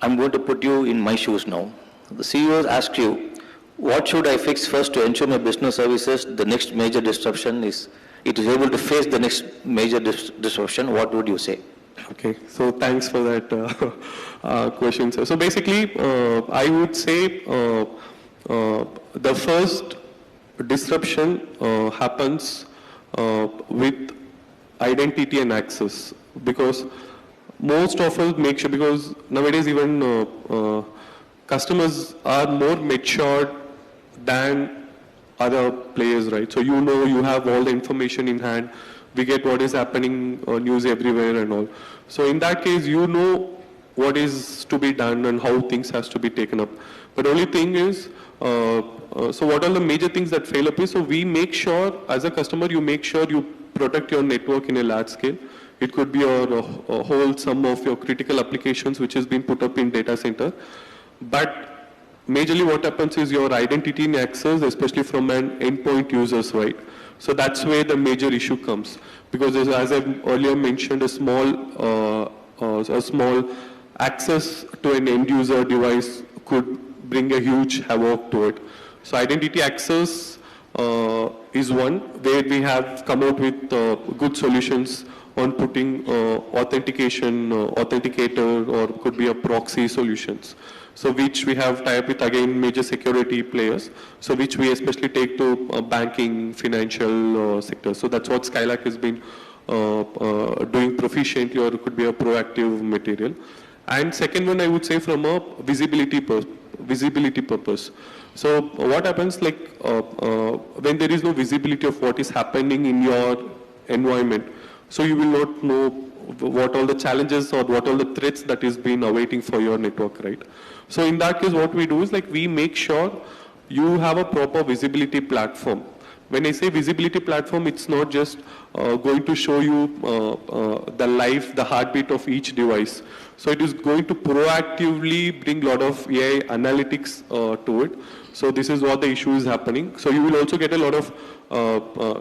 I'm going to put you in my shoes now. The CEO asks you, what should I fix first to ensure my business services, the next major disruption is able to face the next major disruption? What would you say? Okay, so thanks for that question, sir. So basically, I would say the first disruption happens with identity and access, because most of us make sure, because nowadays even customers are more matured than other players, right? So you know, you have all the information in hand. We get what is happening on news everywhere and all. So in that case, you know what is to be done and how things has to be taken up. But only thing is, so what are the major things that fail up is, so we make sure, as a customer, you make sure you protect your network in a large scale. It could be a whole sum of your critical applications which has been put up in data center. But majorly what happens is your identity and access, especially from an endpoint users, right? So that's where the major issue comes. Because as I earlier mentioned, a small access to an end user device could bring a huge havoc to it. So identity access is one where we have come out with good solutions on putting authentication, authenticator, or could be a proxy solutions. So which we have tied up with, again, major security players, so which we especially take to banking, financial sector. So that's what Skylark has been doing proficiently, or it could be a proactive material. And second one, I would say from a visibility purpose. So what happens, like when there is no visibility of what is happening in your environment, so you will not know what all the challenges or what all the threats that is being awaiting for your network, right? So in that case, what we do is, like, we make sure you have a proper visibility platform. When I say visibility platform, it's not just going to show you the heartbeat of each device. So it is going to proactively bring a lot of AI analytics to it. So this is what the issue is happening. So you will also get a lot of,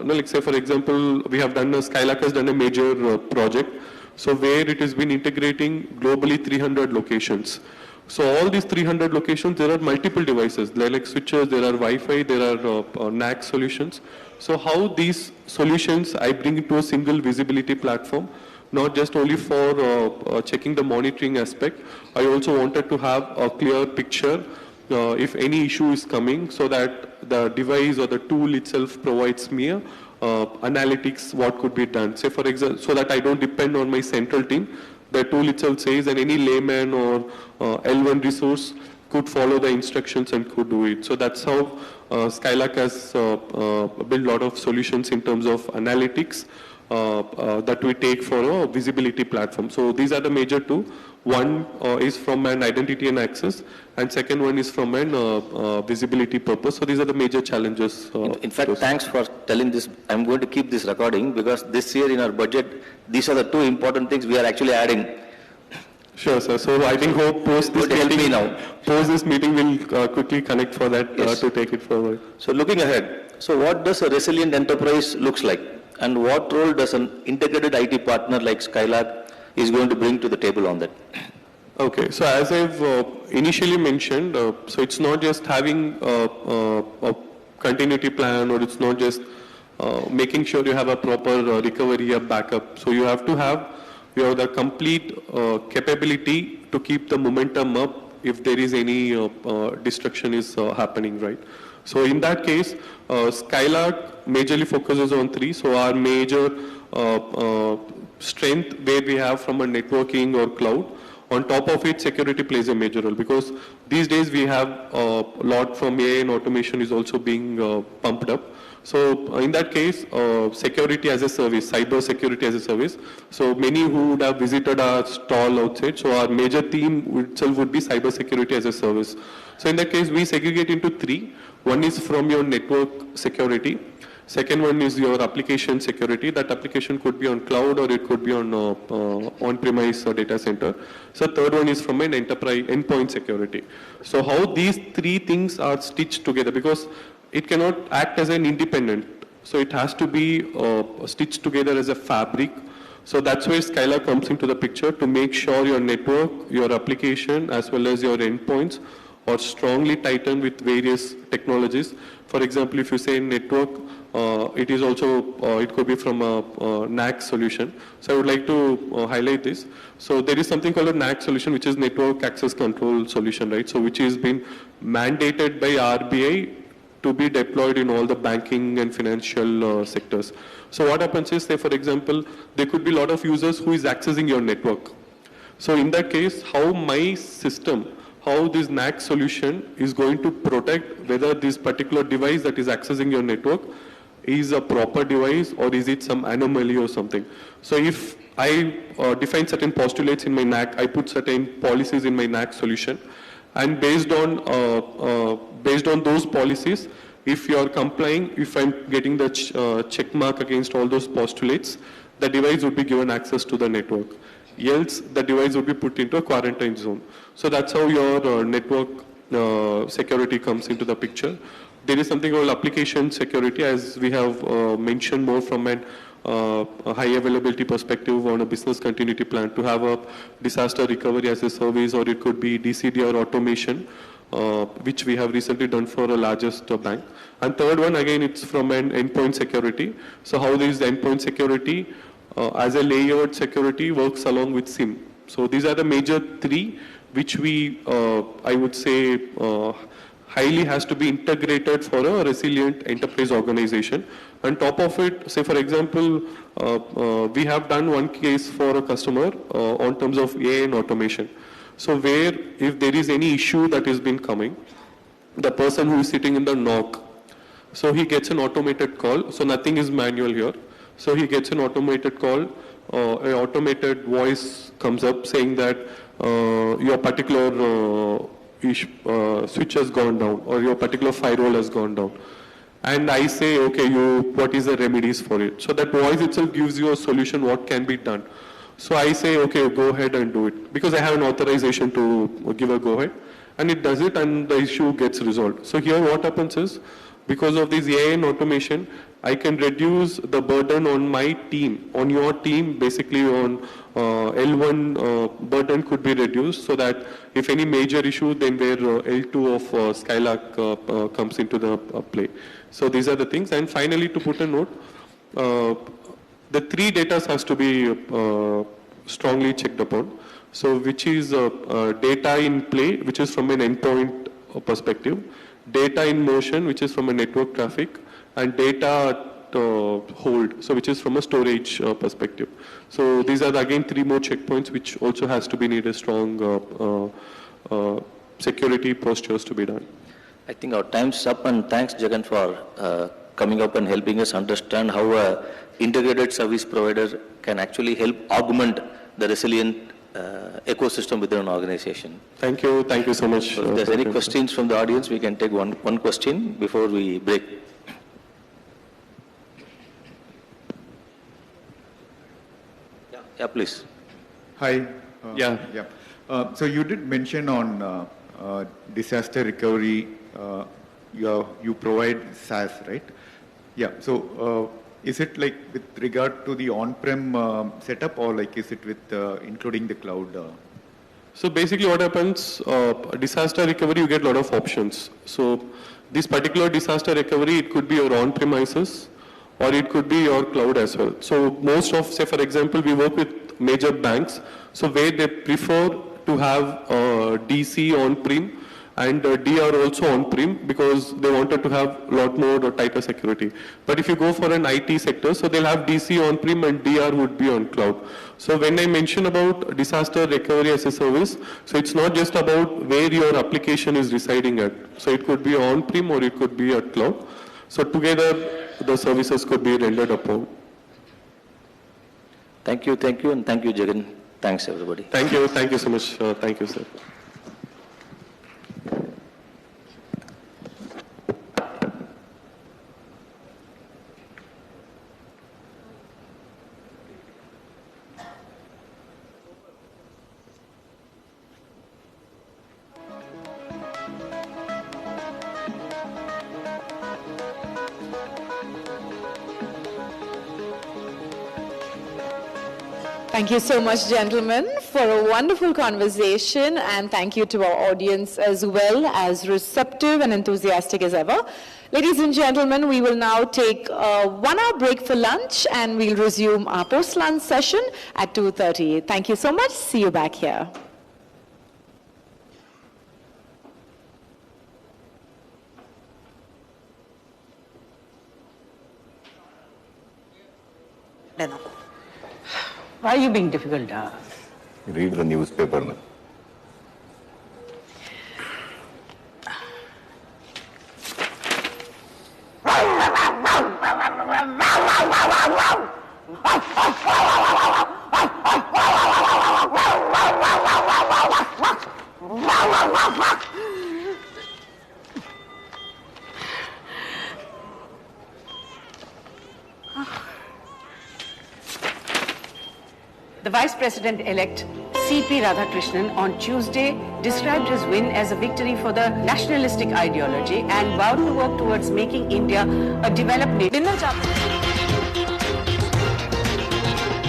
like say for example, we have done, Skylark has done a major project. So where it has been integrating globally 300 locations. So all these 300 locations, there are multiple devices. There are like switches, there are Wi-Fi, there are NAC solutions. So how these solutions I bring into a single visibility platform, not just only for checking the monitoring aspect. I also wanted to have a clear picture if any issue is coming, so that the device or the tool itself provides me a analytics what could be done. Say for example, so that I don't depend on my central team. The tool itself says, and any layman or L1 resource could follow the instructions and could do it. So that's how Skylark has built a lot of solutions in terms of analytics that we take for a visibility platform. So these are the major two. One is from an identity and access, and second one is from an visibility purpose. So these are the major challenges. In fact, thanks for telling this. I'm going to keep this recording because this year in our budget, these are the two important things we are actually adding. Sure, sir. So I think post this meeting we'll quickly connect for that to take it forward. So looking ahead, so what does a resilient enterprise looks like, and what role does an integrated IT partner like Skylark is going to bring to the table on that? Okay, so as I've initially mentioned, so it's not just having a continuity plan, or it's not just making sure you have a proper recovery, a backup. So you have to have the complete capability to keep the momentum up if there is any destruction is happening, right? So in that case, Skylark majorly focuses on three. So our major strength where we have from a networking or cloud. On top of it, security plays a major role, because these days we have a lot from AI and automation is also being pumped up. So in that case, security as a service, cyber security as a service. So many who would have visited our stall outside, so our major theme itself would be cyber security as a service. So in that case, we segregate into three. One is from your network security. Second one is your application security. That application could be on cloud, or it could be on on-premise or data center. So third one is from an enterprise endpoint security. So how these three things are stitched together, because it cannot act as an independent. So it has to be stitched together as a fabric. So that's where Skylark comes into the picture, to make sure your network, your application, as well as your endpoints are strongly tightened with various technologies. For example, if you say network, it is also, it could be from a NAC solution. So I would like to highlight this. So there is something called a NAC solution, which is Network Access Control Solution, right? So which has been mandated by RBI to be deployed in all the banking and financial sectors. So what happens is, say for example, there could be a lot of users who is accessing your network. So in that case, how my system how this NAC solution is going to protect whether this particular device that is accessing your network is a proper device or is it some anomaly or something. So if I define certain postulates in my NAC, I put certain policies in my NAC solution, and based on those policies, if you are complying, if I'm getting the check mark against all those postulates, the device would be given access to the network. Else, the device would be put into a quarantine zone. So that's how your network security comes into the picture. There is something called application security, as we have mentioned more from a high availability perspective on a business continuity plan, to have a disaster recovery as a service, or it could be DCD or automation, which we have recently done for a largest bank. And third one, again, it's from an endpoint security. So how is the endpoint security as a layered security works along with SIM. So these are the major three which we, I would say, highly has to be integrated for a resilient enterprise organization. On top of it, say for example, we have done one case for a customer on terms of AI and automation. So where if there is any issue that has been coming, the person who is sitting in the NOC, so he gets an automated call, so nothing is manual here. So he gets an automated call, an automated voice comes up saying that your particular switch has gone down or your particular firewall has gone down. And I say, okay, what is the remedies for it? So that voice itself gives you a solution what can be done. So I say, okay, go ahead and do it, because I have an authorization to give a go ahead, and it does it and the issue gets resolved. So here what happens is, because of this AI and automation, I can reduce the burden on my team, on your team, basically on L1 burden could be reduced, so that if any major issue, then where L2 of Skylark comes into the play. So these are the things. And finally, to put a note, the three data has to be strongly checked upon. So which is data in play, which is from an endpoint perspective, data in motion, which is from a network traffic, and data hold, so which is from a storage perspective. So these are again three more checkpoints which also has to be need a strong security postures to be done. I think our time's up, and thanks Jagan for coming up and helping us understand how a integrated service provider can actually help augment the resilient ecosystem within an organization. Thank you so much. So if there's any questions from the audience, we can take one question before we break. Yeah, please. Hi. Yeah. So you did mention on disaster recovery, you provide SaaS, right? Yeah. So is it like with regard to the on-prem setup, or like is it with including the cloud? So basically what happens, disaster recovery, you get a lot of options. So this particular disaster recovery, it could be your on-premises, or it could be your cloud as well. So most of, say for example, we work with major banks, so where they prefer to have DC on-prem and DR also on-prem, because they wanted to have a lot more tighter security. But if you go for an IT sector, so they'll have DC on-prem and DR would be on cloud. So when I mention about disaster recovery as a service, so it's not just about where your application is residing at. So it could be on-prem or it could be at cloud. So together, the services could be rendered upon. Thank you, and thank you, Jagan. Thanks, everybody. Thank you so much. Thank you, sir. Thank you so much, gentlemen, for a wonderful conversation, and thank you to our audience as well, as receptive and enthusiastic as ever. Ladies and gentlemen, we will now take a 1-hour break for lunch, and we'll resume our post-lunch session at 2:30. Thank you so much. See you back here. Why are you being difficult? Read the newspaper. The Vice President-elect C.P. Radhakrishnan on Tuesday described his win as a victory for the nationalistic ideology and vowed to work towards making India a developed nation.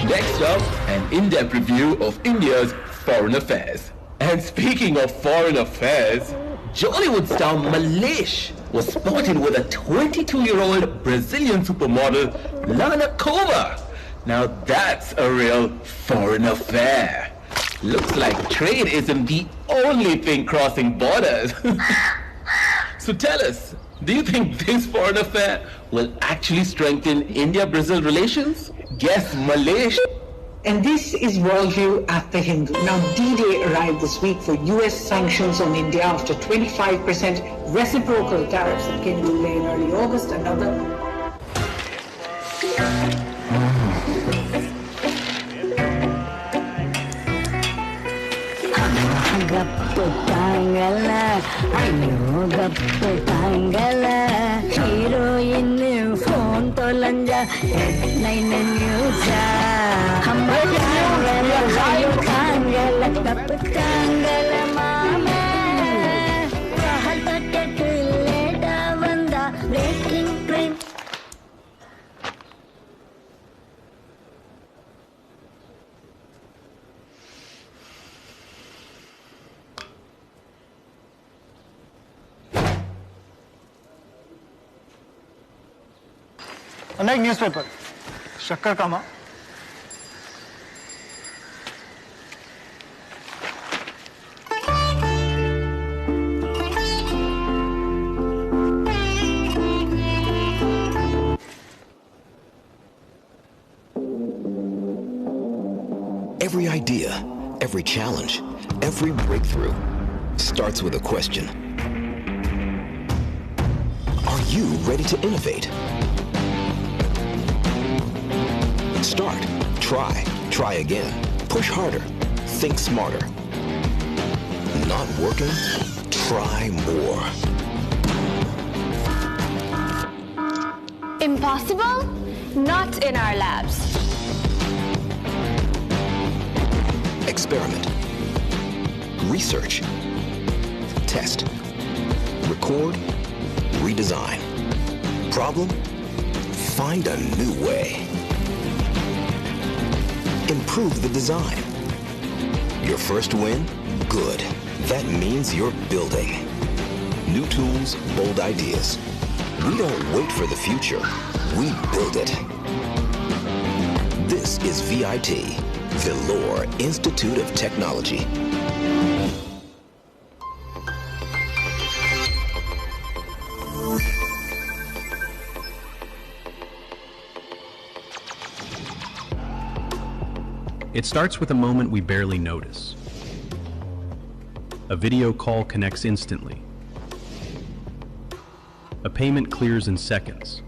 Next up, an in-depth review of India's foreign affairs. And speaking of foreign affairs, Jollywood star Malesh was spotted with a 22-year-old Brazilian supermodel, Lana Cova. Now that's a real foreign affair. Looks like trade isn't the only thing crossing borders. So tell us, do you think this foreign affair will actually strengthen India-Brazil relations? Guess Malesh. And this is Worldview at the Hindu. Now, D-Day arrived this week for US sanctions on India after 25% reciprocal tariffs that came into play in early August. Another. Heroine phone to lanja headline news kangala mama rahal takke leda vanda breaking crime. अनेक newspaper शक्कर कामा Every idea, every challenge, every breakthrough starts with a question. Are you ready to innovate? Start, try again, push harder, think smarter. Not working? Try more. Impossible? Not in our labs. Experiment. Research. Test. Record. Redesign. Problem? Find a new way. Improve the design. Your first win? Good. That means you're building. New tools, bold ideas. We don't wait for the future. We build it. This is VIT, Vellore Institute of Technology. It starts with a moment we barely notice. A video call connects instantly. A payment clears in seconds.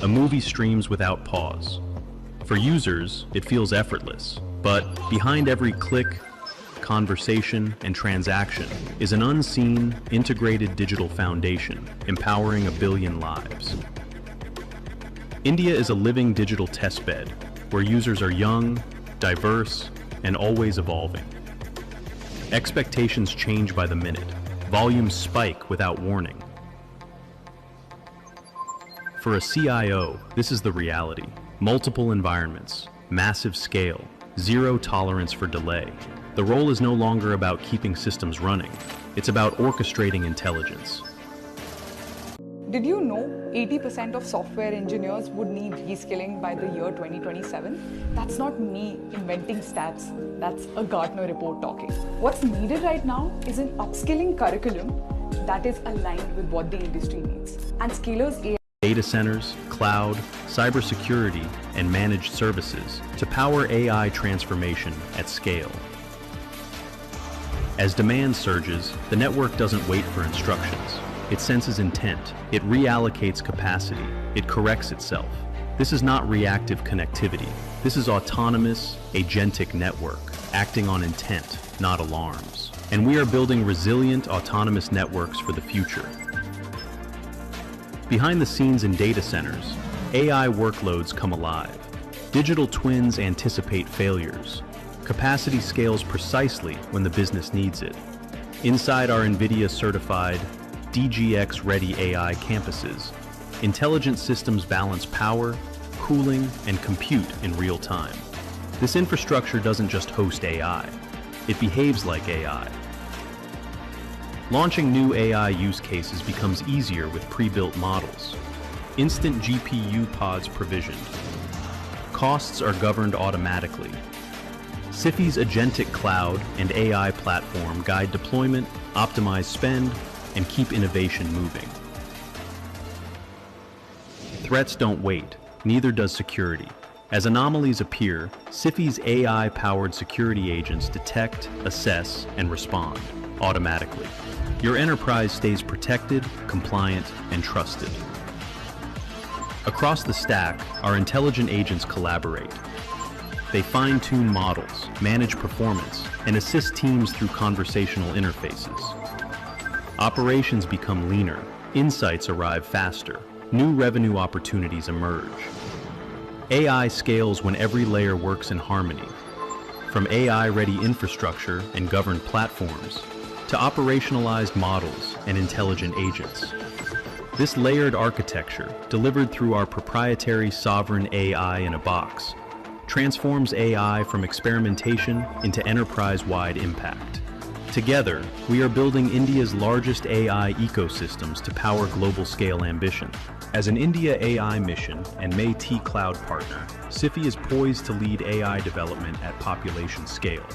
A movie streams without pause. For users, it feels effortless, but behind every click, conversation, and transaction is an unseen, integrated digital foundation empowering 1 billion lives. India is a living digital testbed where users are young, diverse, and always evolving. Expectations change by the minute. Volumes spike without warning. For a CIO, this is the reality. Multiple environments, massive scale, zero tolerance for delay. The role is no longer about keeping systems running. It's about orchestrating intelligence. Did you know 80% of software engineers would need reskilling by the year 2027? That's not me inventing stats. That's a Gartner report talking. What's needed right now is an upskilling curriculum that is aligned with what the industry needs. And Scalar's AI Data centers, cloud, cybersecurity, and managed services to power AI transformation at scale. As demand surges, the network doesn't wait for instructions. It senses intent, it reallocates capacity, it corrects itself. This is not reactive connectivity. This is autonomous, agentic network, acting on intent, not alarms. and we are building resilient autonomous networks for the future. Behind the scenes in data centers, AI workloads come alive. Digital twins anticipate failures. Capacity scales precisely when the business needs it. Inside our NVIDIA-certified, DGX-ready AI campuses, intelligent systems balance power, cooling, and compute in real time. This infrastructure doesn't just host AI, it behaves like AI. Launching new AI use cases becomes easier with pre-built models. Instant GPU pods provisioned. Costs are governed automatically. SIFI's agentic cloud and AI platform guide deployment, optimize spend, and keep innovation moving. Threats don't wait, neither does security. As anomalies appear, SIFI's AI-powered security agents detect, assess, and respond automatically. Your enterprise stays protected, compliant, and trusted. Across the stack, our intelligent agents collaborate. They fine-tune models, manage performance, and assist teams through conversational interfaces. Operations become leaner, insights arrive faster, new revenue opportunities emerge. AI scales when every layer works in harmony, from AI-ready infrastructure and governed platforms to operationalized models and intelligent agents. This layered architecture, delivered through our proprietary sovereign AI in a box, transforms AI from experimentation into enterprise-wide impact. Together, we are building India's largest AI ecosystems to power global-scale ambition. As an India AI mission and May-T Cloud partner, SIFI is poised to lead AI development at population scale.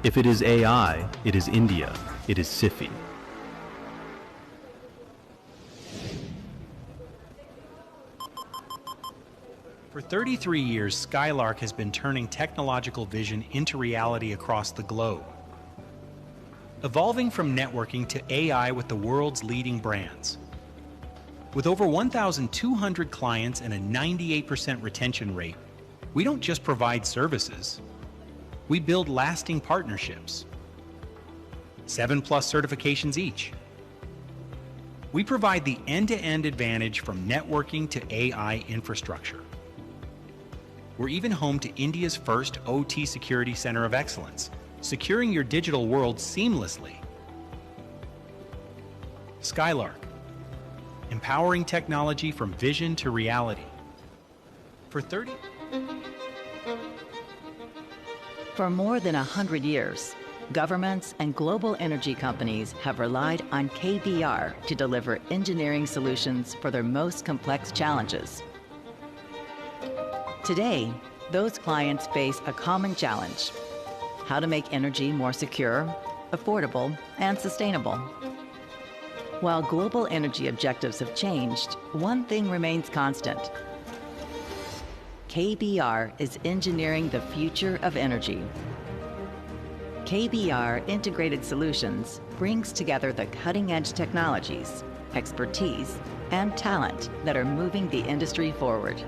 If it is AI, it is India, it is SIFI. For 33 years, Skylark has been turning technological vision into reality across the globe. Evolving from networking to AI with the world's leading brands. With over 1,200 clients and a 98% retention rate, we don't just provide services, we build lasting partnerships. 7+ certifications each. We provide the end-to-end advantage from networking to AI infrastructure. We're even home to India's first OT Security Center of Excellence, securing your digital world seamlessly. Skylark, empowering technology from vision to reality. For more than 100 years, governments and global energy companies have relied on KBR to deliver engineering solutions for their most complex challenges. Today, those clients face a common challenge: how to make energy more secure, affordable, and sustainable. While global energy objectives have changed, one thing remains constant. KBR is engineering the future of energy. KBR Integrated Solutions brings together the cutting-edge technologies, expertise, and talent that are moving the industry forward.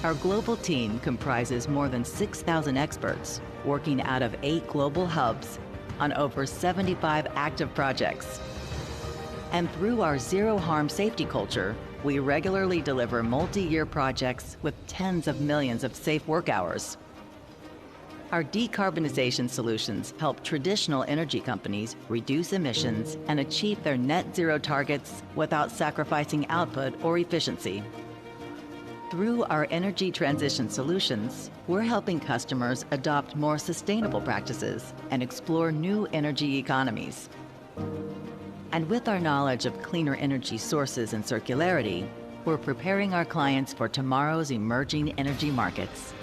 Our global team comprises more than 6,000 experts working out of 8 global hubs on over 75 active projects. And through our zero-harm safety culture, we regularly deliver multi-year projects with tens of millions of safe work hours. Our decarbonization solutions help traditional energy companies reduce emissions and achieve their net zero targets without sacrificing output or efficiency. Through our energy transition solutions, we're helping customers adopt more sustainable practices and explore new energy economies. And with our knowledge of cleaner energy sources and circularity, we're preparing our clients for tomorrow's emerging energy markets.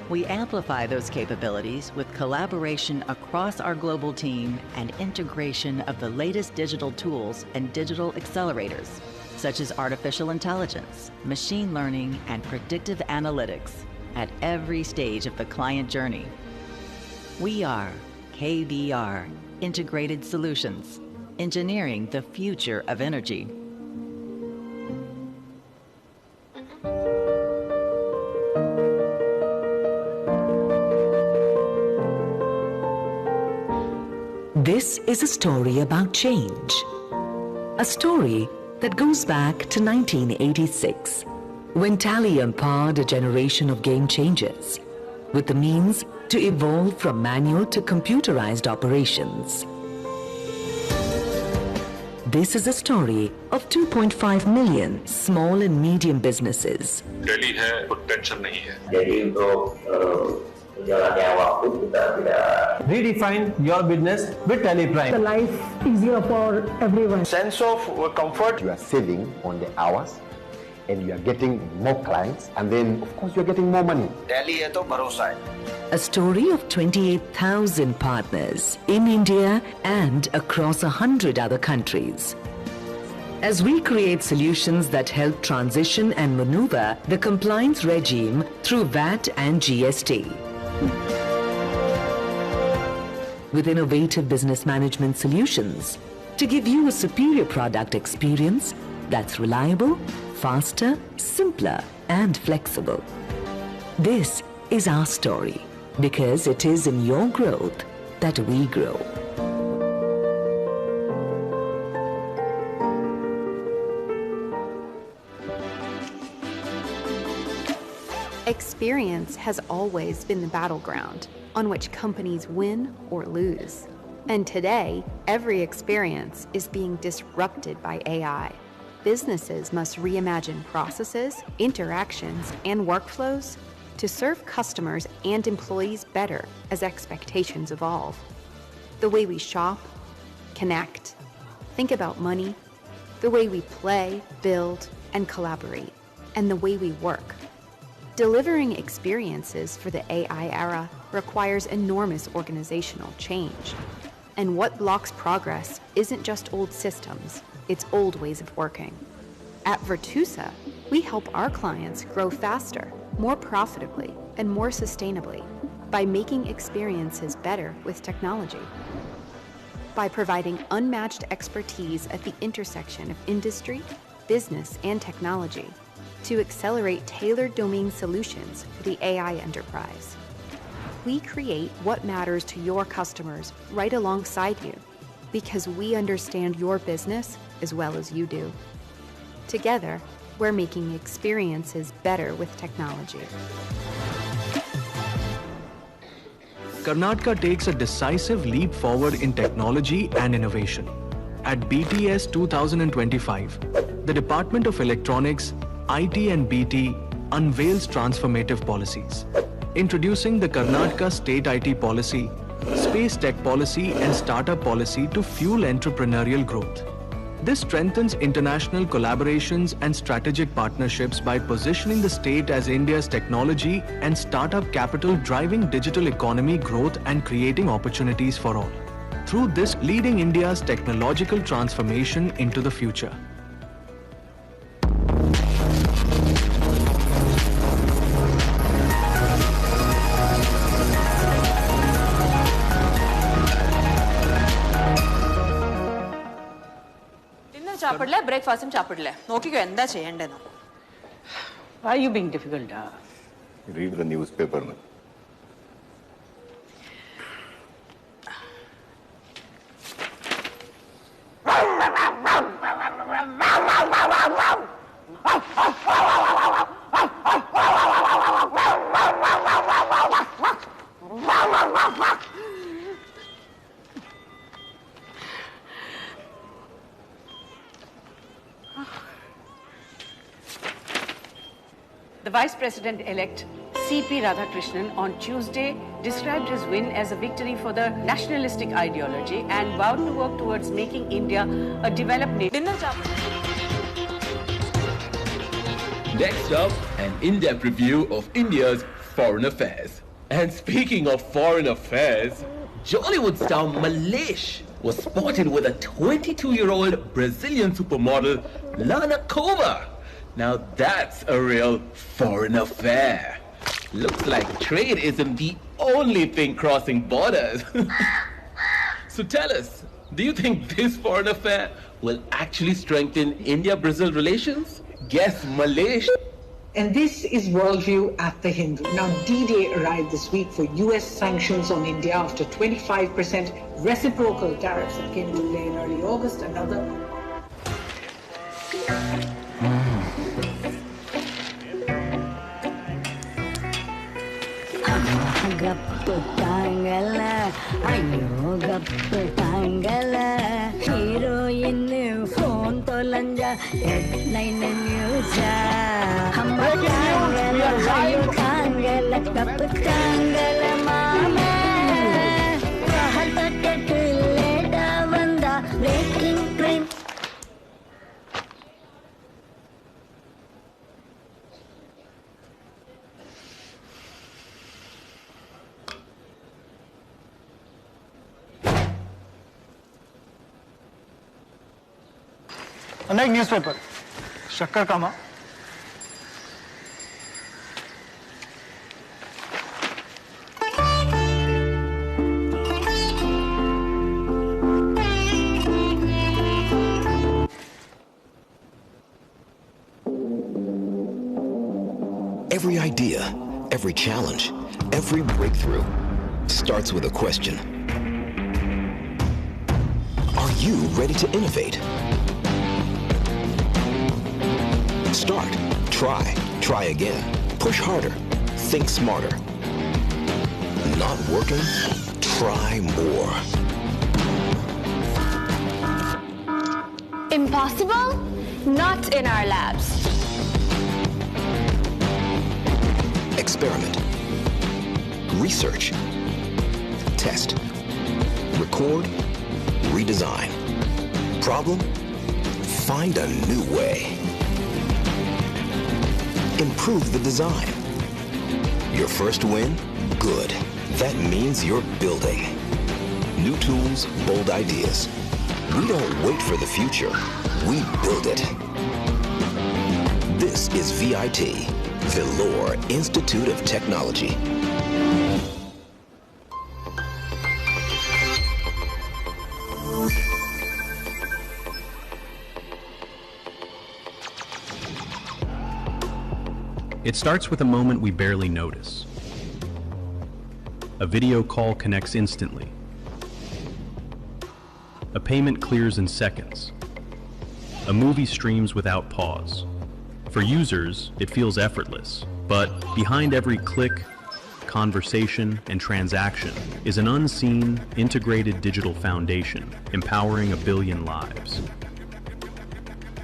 We amplify those capabilities with collaboration across our global team and integration of the latest digital tools and digital accelerators, such as artificial intelligence, machine learning, and predictive analytics at every stage of the client journey. We are KBR Integrated Solutions, engineering the future of energy. This is a story about change. A story that goes back to 1986, when Tally empowered a generation of game changers with the means to evolve from manual to computerized operations. This is a story of 2.5 million small and medium businesses. Delhi है, कुछ tension नहीं है. Jadi untuk jalannya waktu kita tidak. Redefine your business with Teleprime. The life easier for everyone. Sense of comfort. You are saving on the hours and you are getting more clients and then of course you are getting more money. Delhi है तो भरोसा है. A story of 28,000 partners in India and across 100 other countries. As we create solutions that help transition and maneuver the compliance regime through VAT and GST. With innovative business management solutions to give you a superior product experience that's reliable, faster, simpler, and flexible. This is our story, because it is in your growth that we grow. Experience has always been the battleground on which companies win or lose. And today, every experience is being disrupted by AI. Businesses must reimagine processes, interactions, and workflows to serve customers and employees better as expectations evolve. The way we shop, connect, think about money, the way we play, build, and collaborate, and the way we work. Delivering experiences for the AI era requires enormous organizational change. And what blocks progress isn't just old systems, it's old ways of working. At Virtusa, we help our clients grow faster, more profitably, and more sustainably by making experiences better with technology. By providing unmatched expertise at the intersection of industry, business, and technology to accelerate tailored domain solutions for the AI enterprise. We create what matters to your customers right alongside you, because we understand your business as well as you do. Together, we're making experiences better with technology. Karnataka takes a decisive leap forward in technology and innovation. At BTS 2025, the Department of Electronics, IT and BT unveils transformative policies, introducing the Karnataka State IT Policy, Space Tech Policy and Startup Policy to fuel entrepreneurial growth. This strengthens international collaborations and strategic partnerships by positioning the state as India's technology and startup capital, driving digital economy growth and creating opportunities for all. Through this, leading India's technological transformation into the future. சாப்பிடல பிரேக்ஃபாஸ்டும் சாப்பிடல நோக்கிக்கோ എന്താ ചെയ്യേണ്ടേന്ന് Why are you being difficult? Read the newspaper. The Vice President-elect C.P. Radhakrishnan on Tuesday described his win as a victory for the nationalistic ideology and vowed to work towards making India a developed nation. Next up, an in-depth review of India's foreign affairs. And speaking of foreign affairs, Jollywood star Malesh was spotted with a 22-year-old Brazilian supermodel, Lana Cova. Now that's a real foreign affair. Looks like trade isn't the only thing crossing borders. So tell us, do you think this foreign affair will actually strengthen India-Brazil relations? Guess Malaysia And this is Worldview at the Hindu. Now, D-Day arrived this week for US sanctions on India after 25% reciprocal tariffs that came into play in early August. Another heroine phone tolanja headline news mama breaking train. अनेक newspaper शक्कर कामा Every idea, every challenge, every breakthrough starts with a question. Are you ready to innovate? Start, try again, push harder, think smarter. Not working? Try more. Impossible? Not in our labs. Experiment. Research. Test. Record. Redesign. Problem? Find a new way. Improve the design. Your first win? Good. That means you're building. New tools, bold ideas. We don't wait for the future. We build it. This is VIT, Vellore Institute of Technology. It starts with a moment we barely notice. A video call connects instantly. A payment clears in seconds. A movie streams without pause. For users, it feels effortless, but behind every click, conversation, and transaction is an unseen, integrated digital foundation empowering a billion lives.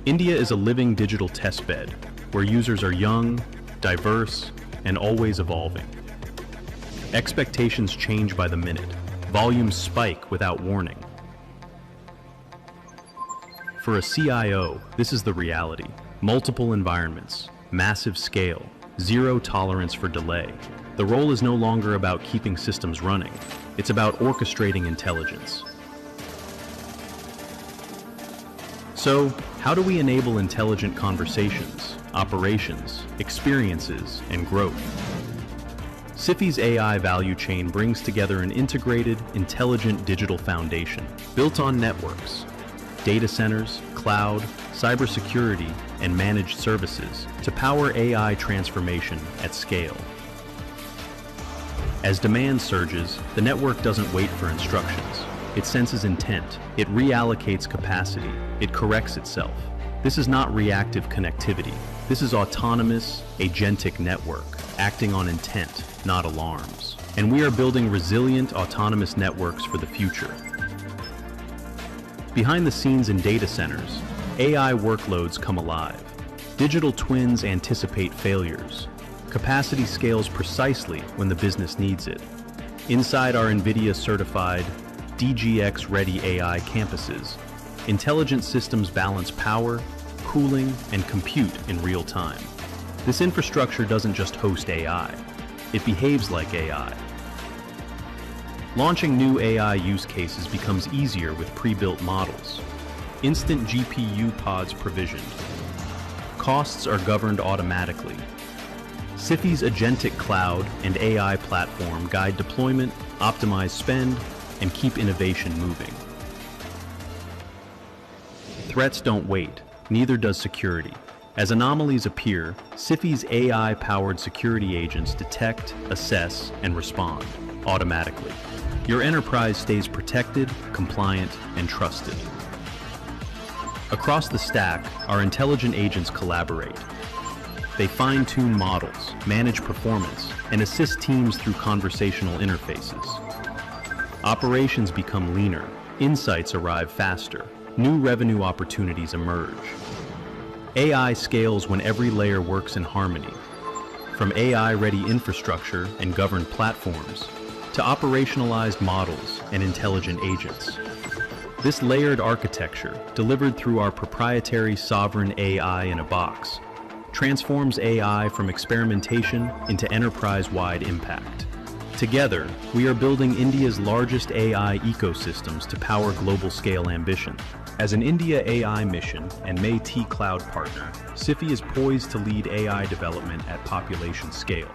India is a living digital testbed where users are young, diverse, and always evolving. Expectations change by the minute. Volumes spike without warning. For a CIO, this is the reality. Multiple environments, massive scale, zero tolerance for delay. The role is no longer about keeping systems running. It's about orchestrating intelligence. So, how do we enable intelligent conversations, operations, experiences, and growth? SIFI's AI value chain brings together an integrated, intelligent digital foundation built on networks, data centers, cloud, cybersecurity, and managed services to power AI transformation at scale. As demand surges, the network doesn't wait for instructions. It senses intent. It reallocates capacity. It corrects itself. This is not reactive connectivity. This is autonomous, agentic network, acting on intent, not alarms. And we are building resilient, autonomous networks for the future. Behind the scenes in data centers, AI workloads come alive. Digital twins anticipate failures. Capacity scales precisely when the business needs it. Inside our NVIDIA-certified, DGX-ready AI campuses, intelligent systems balance power, cooling, and compute in real time. This infrastructure doesn't just host AI. It behaves like AI. Launching new AI use cases becomes easier with pre-built models. Instant GPU pods provisioned. Costs are governed automatically. SIFI's agentic cloud and AI platform guide deployment, optimize spend, and keep innovation moving. Threats don't wait, neither does security. As anomalies appear, SIFI's AI-powered security agents detect, assess, and respond automatically. Your enterprise stays protected, compliant, and trusted. Across the stack, our intelligent agents collaborate. They fine-tune models, manage performance, and assist teams through conversational interfaces. Operations become leaner, insights arrive faster, new revenue opportunities emerge. AI scales when every layer works in harmony, from AI-ready infrastructure and governed platforms to operationalized models and intelligent agents. This layered architecture, delivered through our proprietary sovereign AI in a box, transforms AI from experimentation into enterprise-wide impact. Together, we are building India's largest AI ecosystems to power global-scale ambition. As an India AI mission and Métis Cloud partner, SIFI is poised to lead AI development at population scale.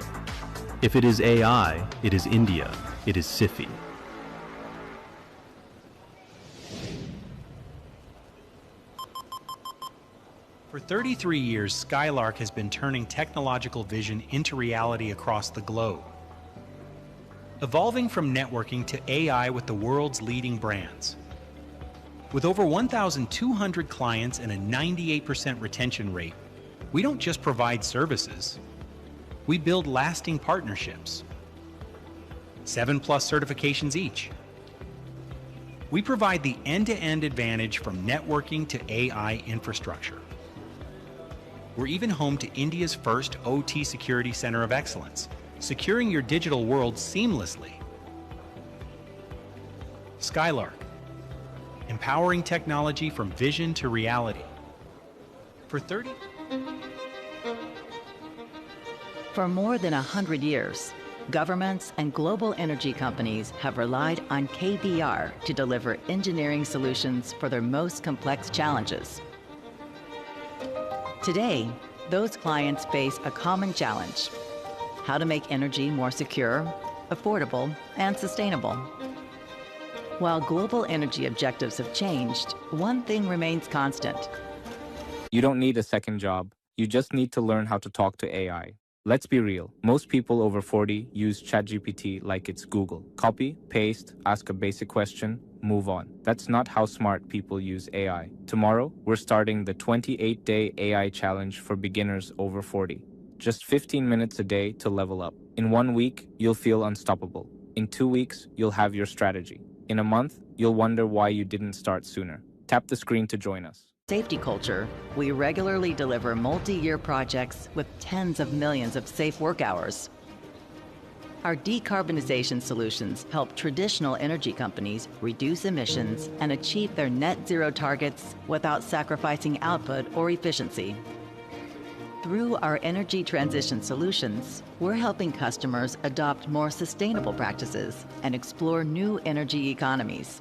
If it is AI, it is India, it is SIFI. For 33 years, Skylark has been turning technological vision into reality across the globe. Evolving from networking to AI with the world's leading brands. With over 1,200 clients and a 98% retention rate, we don't just provide services, we build lasting partnerships. 7+ certifications each. We provide the end-to-end advantage from networking to AI infrastructure. We're even home to India's first OT Security Center of Excellence, securing your digital world seamlessly. Skylark, empowering technology from vision to reality. For more than 100 years, governments and global energy companies have relied on KBR to deliver engineering solutions for their most complex challenges. Today, those clients face a common challenge: how to make energy more secure, affordable, and sustainable. While global energy objectives have changed, one thing remains constant. You don't need a second job. You just need to learn how to talk to AI. Let's be real. Most people over 40 use ChatGPT like it's Google. Copy, paste, ask a basic question, move on. That's not how smart people use AI. Tomorrow, we're starting the 28-day AI challenge for beginners over 40. Just 15 minutes a day to level up. In 1 week, you'll feel unstoppable. In 2 weeks, you'll have your strategy. In a month, you'll wonder why you didn't start sooner. Tap the screen to join us. Safety culture, we regularly deliver multi-year projects with tens of millions of safe work hours. Our decarbonization solutions help traditional energy companies reduce emissions and achieve their net zero targets without sacrificing output or efficiency. Through our energy transition solutions, we're helping customers adopt more sustainable practices and explore new energy economies.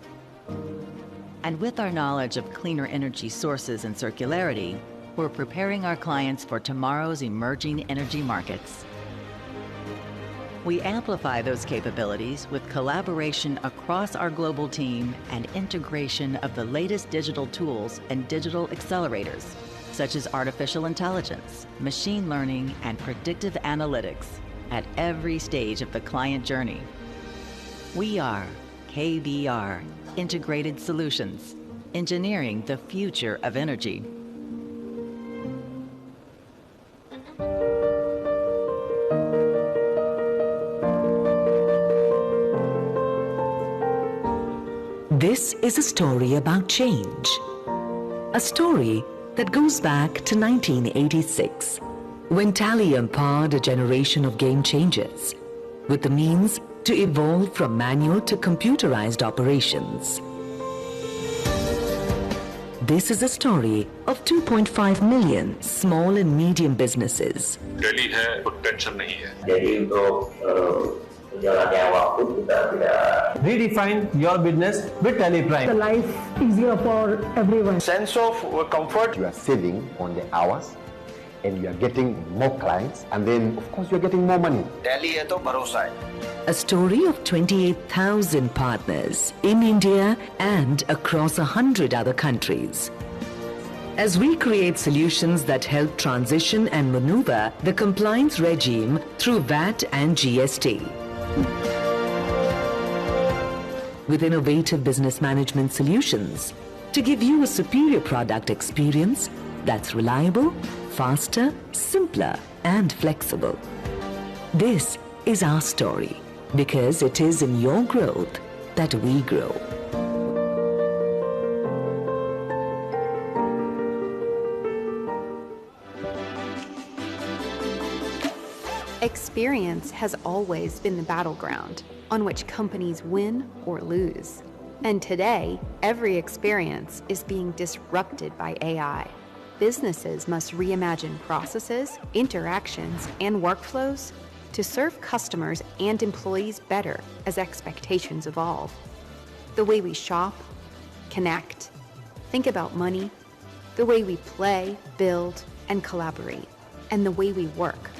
And with our knowledge of cleaner energy sources and circularity, we're preparing our clients for tomorrow's emerging energy markets. We amplify those capabilities with collaboration across our global team and integration of the latest digital tools and digital accelerators, such as artificial intelligence, machine learning, and predictive analytics at every stage of the client journey. We are KBR, Integrated Solutions, engineering the future of energy. This is a story about change. A story that goes back to 1986, when Tally empowered a generation of game changers with the means to evolve from manual to computerized operations. This is a story of 2.5 million small and medium businesses. Delhi है, कुछ tension नहीं है. Jadi untuk jalannya waktu kita tidak. Redefine your business with Taleprime. The life easier for everyone. Sense of comfort. You are saving on the hours and you are getting more clients, and then of course you are getting more money. Delhi है तो भरोसा है. A story of 28,000 partners in India and across 100 other countries. as we create solutions that help transition and maneuver the compliance regime through VAT and GST. With innovative business management solutions to give you a superior product experience that's reliable, faster, simpler, and flexible. This is our story, because it is in your growth that we grow. Experience has always been the battleground on which companies win or lose. And today, every experience is being disrupted by AI. Businesses must reimagine processes, interactions, and workflows to serve customers and employees better as expectations evolve. The way we shop, connect, think about money, the way we play, build, and collaborate, and the way we work.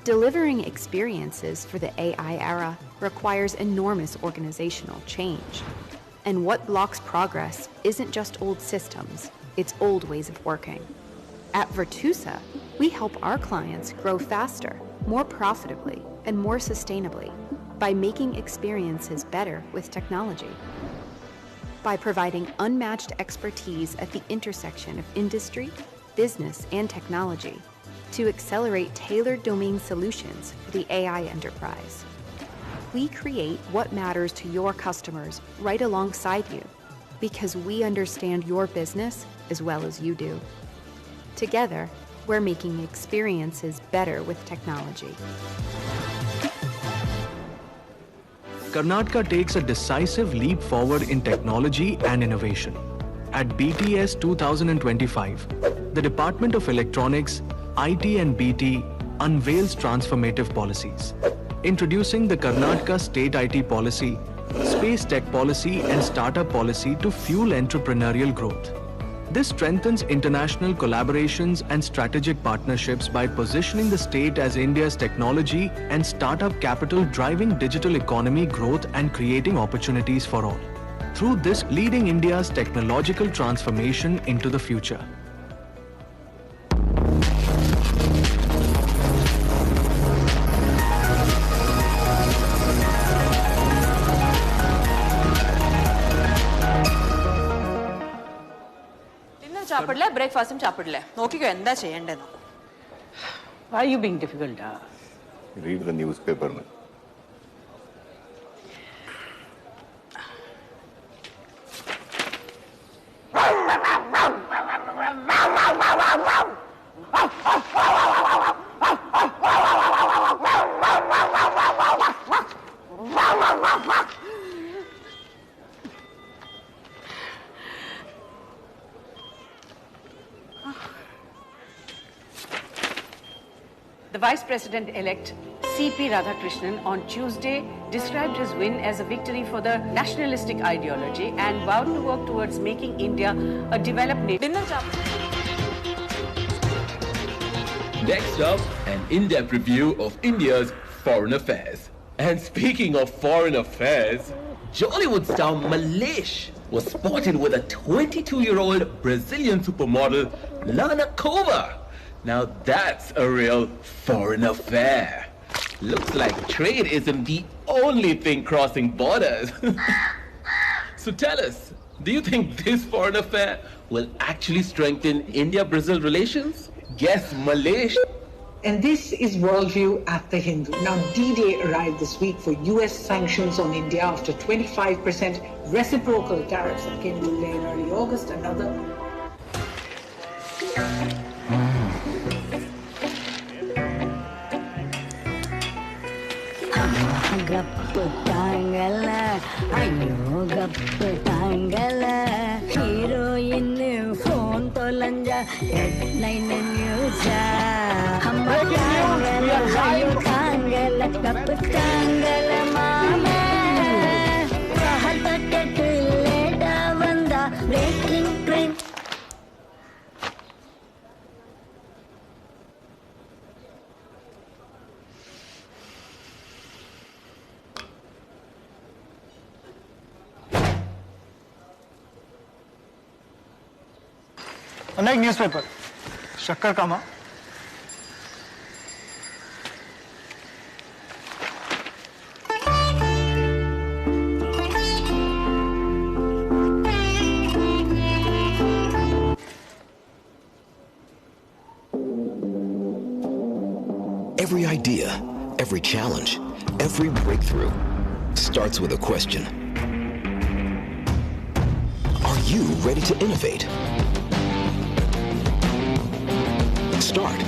Delivering experiences for the AI era requires enormous organizational change. And what blocks progress isn't just old systems, it's old ways of working. At Virtusa, we help our clients grow faster, more profitably, and more sustainably by making experiences better with technology. By providing unmatched expertise at the intersection of industry, business, and technology to accelerate tailored domain solutions for the AI enterprise. We create what matters to your customers right alongside you, because we understand your business as well as you do. Together, we're making experiences better with technology. Karnataka takes a decisive leap forward in technology and innovation. At BTS 2025, the Department of Electronics, IT and BT unveils transformative policies, introducing the Karnataka State IT Policy, Space Tech Policy and Startup Policy to fuel entrepreneurial growth. This strengthens international collaborations and strategic partnerships by positioning the state as India's technology and startup capital, driving digital economy growth and creating opportunities for all. Through this, leading India's technological transformation into the future. Breakfast Why are you being difficult? Read the newspaper. The Vice President-elect C.P. Radhakrishnan on Tuesday described his win as a victory for the nationalistic ideology and vowed to work towards making India a developed nation. Next up, an in-depth review of India's foreign affairs. And speaking of foreign affairs, Jollywood star Malesh was spotted with a 22-year-old Brazilian supermodel, Lana Cova. Now that's a real foreign affair. Looks like trade isn't the only thing crossing borders. So tell us, do you think this foreign affair will actually strengthen India-Brazil relations? Guess Malesh. And this is Worldview at the Hindu. Now, D-Day arrived this week for US sanctions on India after 25% reciprocal tariffs that came into play in early August. Another. Heroine phone tolanja headline news tangala kap tangala mama bahal packet leda vanda breaking train. अनेक newspaper शक्कर कामा Every idea, every challenge, every breakthrough starts with a question. Are you ready to innovate? Start,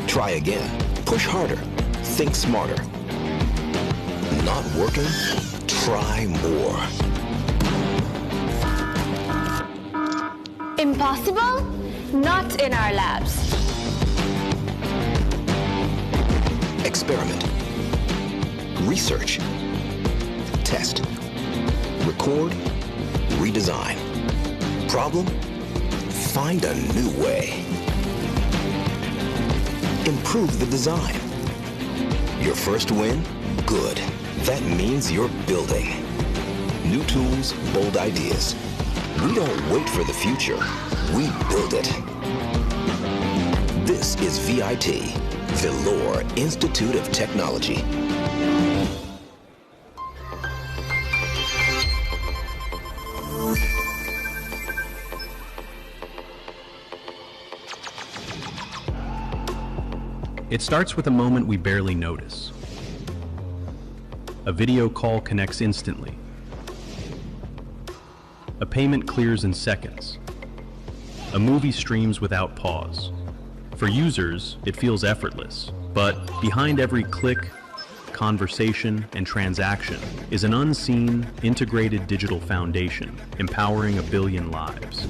try again, push harder, think smarter. Not working? Try more. Impossible? Not in our labs. Experiment. Research. Test. Record. Redesign. Problem? Find a new way. Improve the design. Your first win? Good. That means you're building. New tools, bold ideas. We don't wait for the future. We build it. This is VIT, Vellore Institute of Technology. It starts with a moment we barely notice. A video call connects instantly. A payment clears in seconds. A movie streams without pause. For users, it feels effortless, but behind every click, conversation, and transaction is an unseen, integrated digital foundation empowering 1 billion lives.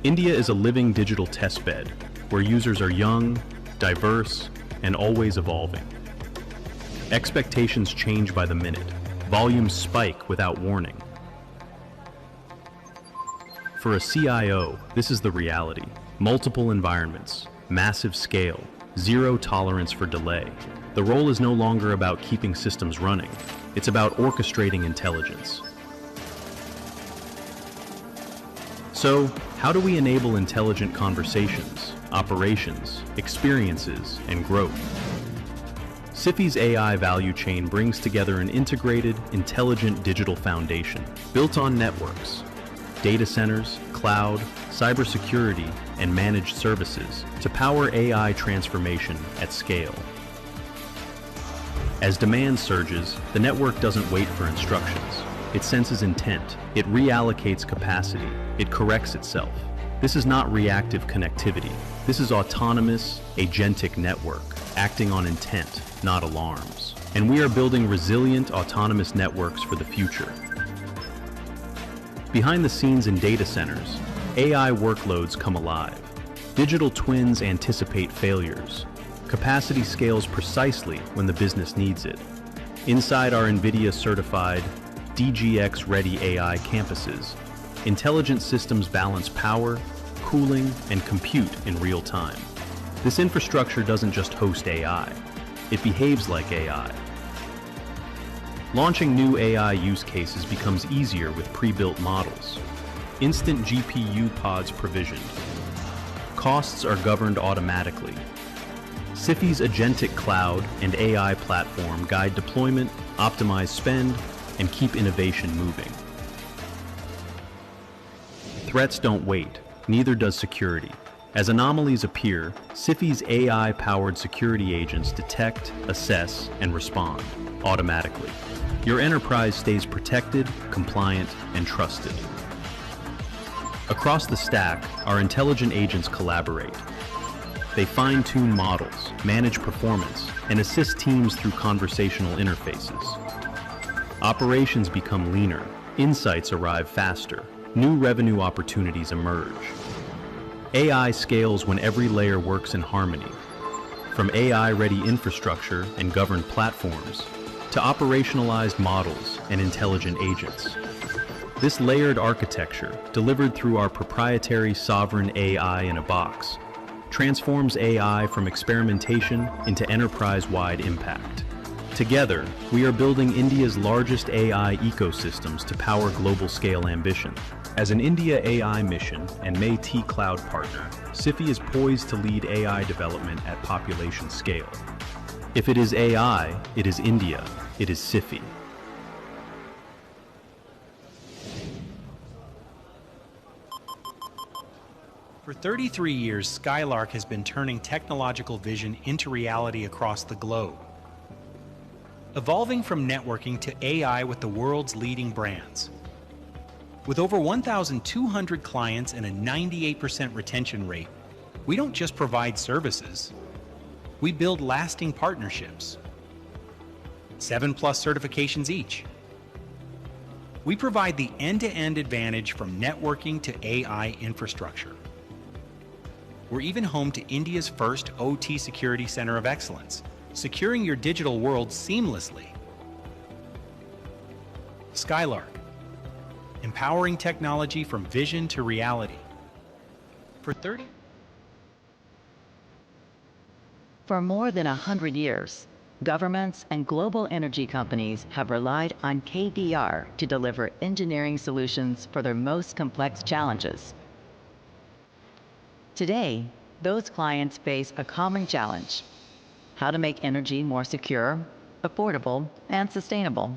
India is a living digital testbed where users are young, diverse, and always evolving. Expectations change by the minute. Volumes spike without warning. For a CIO, this is the reality. Multiple environments, massive scale, zero tolerance for delay. The role is no longer about keeping systems running. It's about orchestrating intelligence. So, how do we enable intelligent conversations, operations, experiences, and growth? SIFI's AI value chain brings together an integrated, intelligent digital foundation built on networks, data centers, cloud, cybersecurity, and managed services to power AI transformation at scale. As demand surges, the network doesn't wait for instructions. It senses intent, it reallocates capacity, it corrects itself. This is not reactive connectivity. This is autonomous, agentic network, acting on intent, not alarms. And we are building resilient, autonomous networks for the future. Behind the scenes in data centers, AI workloads come alive. Digital twins anticipate failures. Capacity scales precisely when the business needs it. Inside our NVIDIA-certified, DGX-ready AI campuses, intelligent systems balance power, cooling, and compute in real time. This infrastructure doesn't just host AI, it behaves like AI. Launching new AI use cases becomes easier with pre-built models. Instant GPU pods provisioned. Costs are governed automatically. SIFI's agentic cloud and AI platform guide deployment, optimize spend, and keep innovation moving. Threats don't wait, neither does security. As anomalies appear, SIFI's AI-powered security agents detect, assess, and respond automatically. Your enterprise stays protected, compliant, and trusted. Across the stack, our intelligent agents collaborate. They fine-tune models, manage performance, and assist teams through conversational interfaces. Operations become leaner, insights arrive faster, new revenue opportunities emerge. AI scales when every layer works in harmony, from AI-ready infrastructure and governed platforms to operationalized models and intelligent agents. This layered architecture, delivered through our proprietary sovereign AI in a box, transforms AI from experimentation into enterprise-wide impact. Together, we are building India's largest AI ecosystems to power global-scale ambition. As an India AI mission and May-T Cloud partner, SIFI is poised to lead AI development at population scale. If it is AI, it is India, it is SIFI. For 33 years, Skylark has been turning technological vision into reality across the globe. Evolving from networking to AI with the world's leading brands. With over 1,200 clients and a 98% retention rate, we don't just provide services, we build lasting partnerships. 7+ certifications each. We provide the end-to-end advantage from networking to AI infrastructure. We're even home to India's first OT Security Center of Excellence, securing your digital world seamlessly. Skylark, empowering technology from vision to reality. For more than 100 years, governments and global energy companies have relied on KBR to deliver engineering solutions for their most complex challenges. Today, those clients face a common challenge: how to make energy more secure, affordable, and sustainable.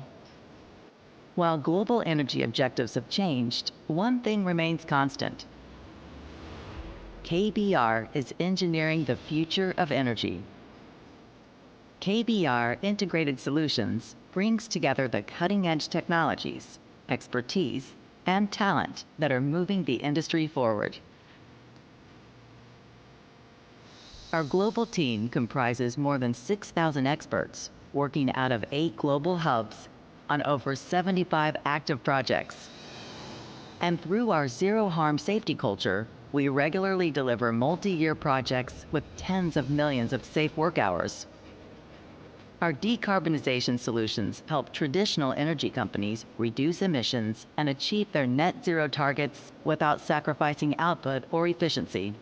While global energy objectives have changed, one thing remains constant. KBR is engineering the future of energy. KBR Integrated Solutions brings together the cutting-edge technologies, expertise, and talent that are moving the industry forward. Our global team comprises more than 6,000 experts working out of 8 global hubs on over 75 active projects. And through our zero-harm safety culture, we regularly deliver multi-year projects with tens of millions of safe work hours. Our decarbonization solutions help traditional energy companies reduce emissions and achieve their net zero targets without sacrificing output or efficiency.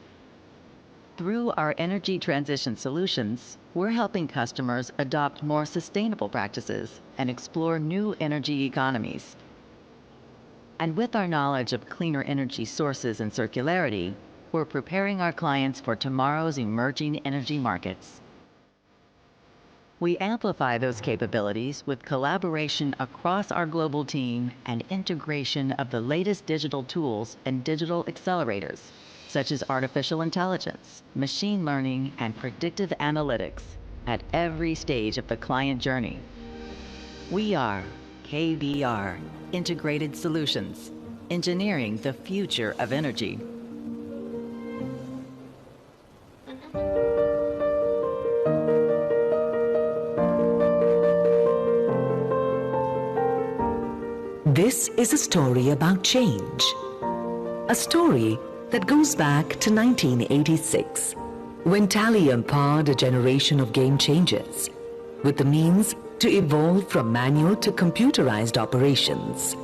Through our energy transition solutions, we're helping customers adopt more sustainable practices and explore new energy economies. And with our knowledge of cleaner energy sources and circularity, we're preparing our clients for tomorrow's emerging energy markets. We amplify those capabilities with collaboration across our global team and integration of the latest digital tools and digital accelerators, such as artificial intelligence, machine learning, and predictive analytics at every stage of the client journey. We are KBR Integrated Solutions, engineering the future of energy. This is a story about change. A story that goes back to 1986, when Tally empowered a generation of game changers with the means to evolve from manual to computerized operations.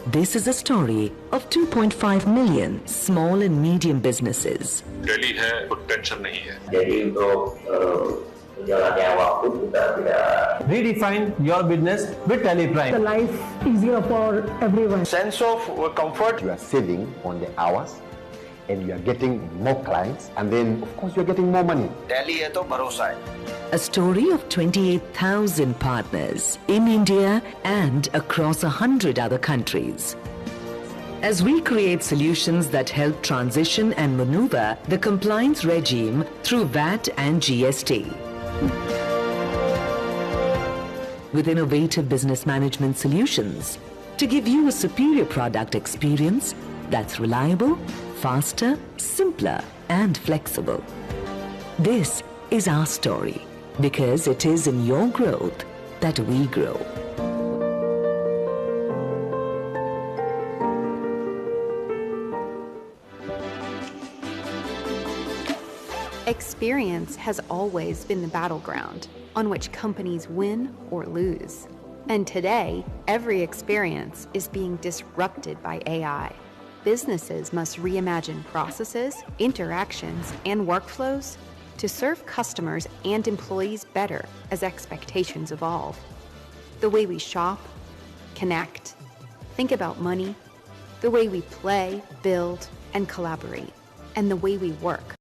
This is a story of 2.5 million small and medium businesses. Delhi है, कुछ tension नहीं है. Jadi untuk jalannya waktu kita tidak. Redefine your business with Tally The life easier for everyone. Sense of comfort. You are saving on the hours and you are getting more clients, and then of course you are getting more money. Delhi है तो भरोसा है. A story of 28,000 partners in India and across 100 other countries. As we create solutions that help transition and maneuver the compliance regime through VAT and GST. With innovative business management solutions to give you a superior product experience that's reliable, faster, simpler, and flexible. This is our story, because it is in your growth that we grow. Experience has always been the battleground on which companies win or lose. And today, every experience is being disrupted by AI. Businesses must reimagine processes, interactions, and workflows to serve customers and employees better as expectations evolve. The way we shop, connect, think about money, the way we play, build, and collaborate, and the way we work.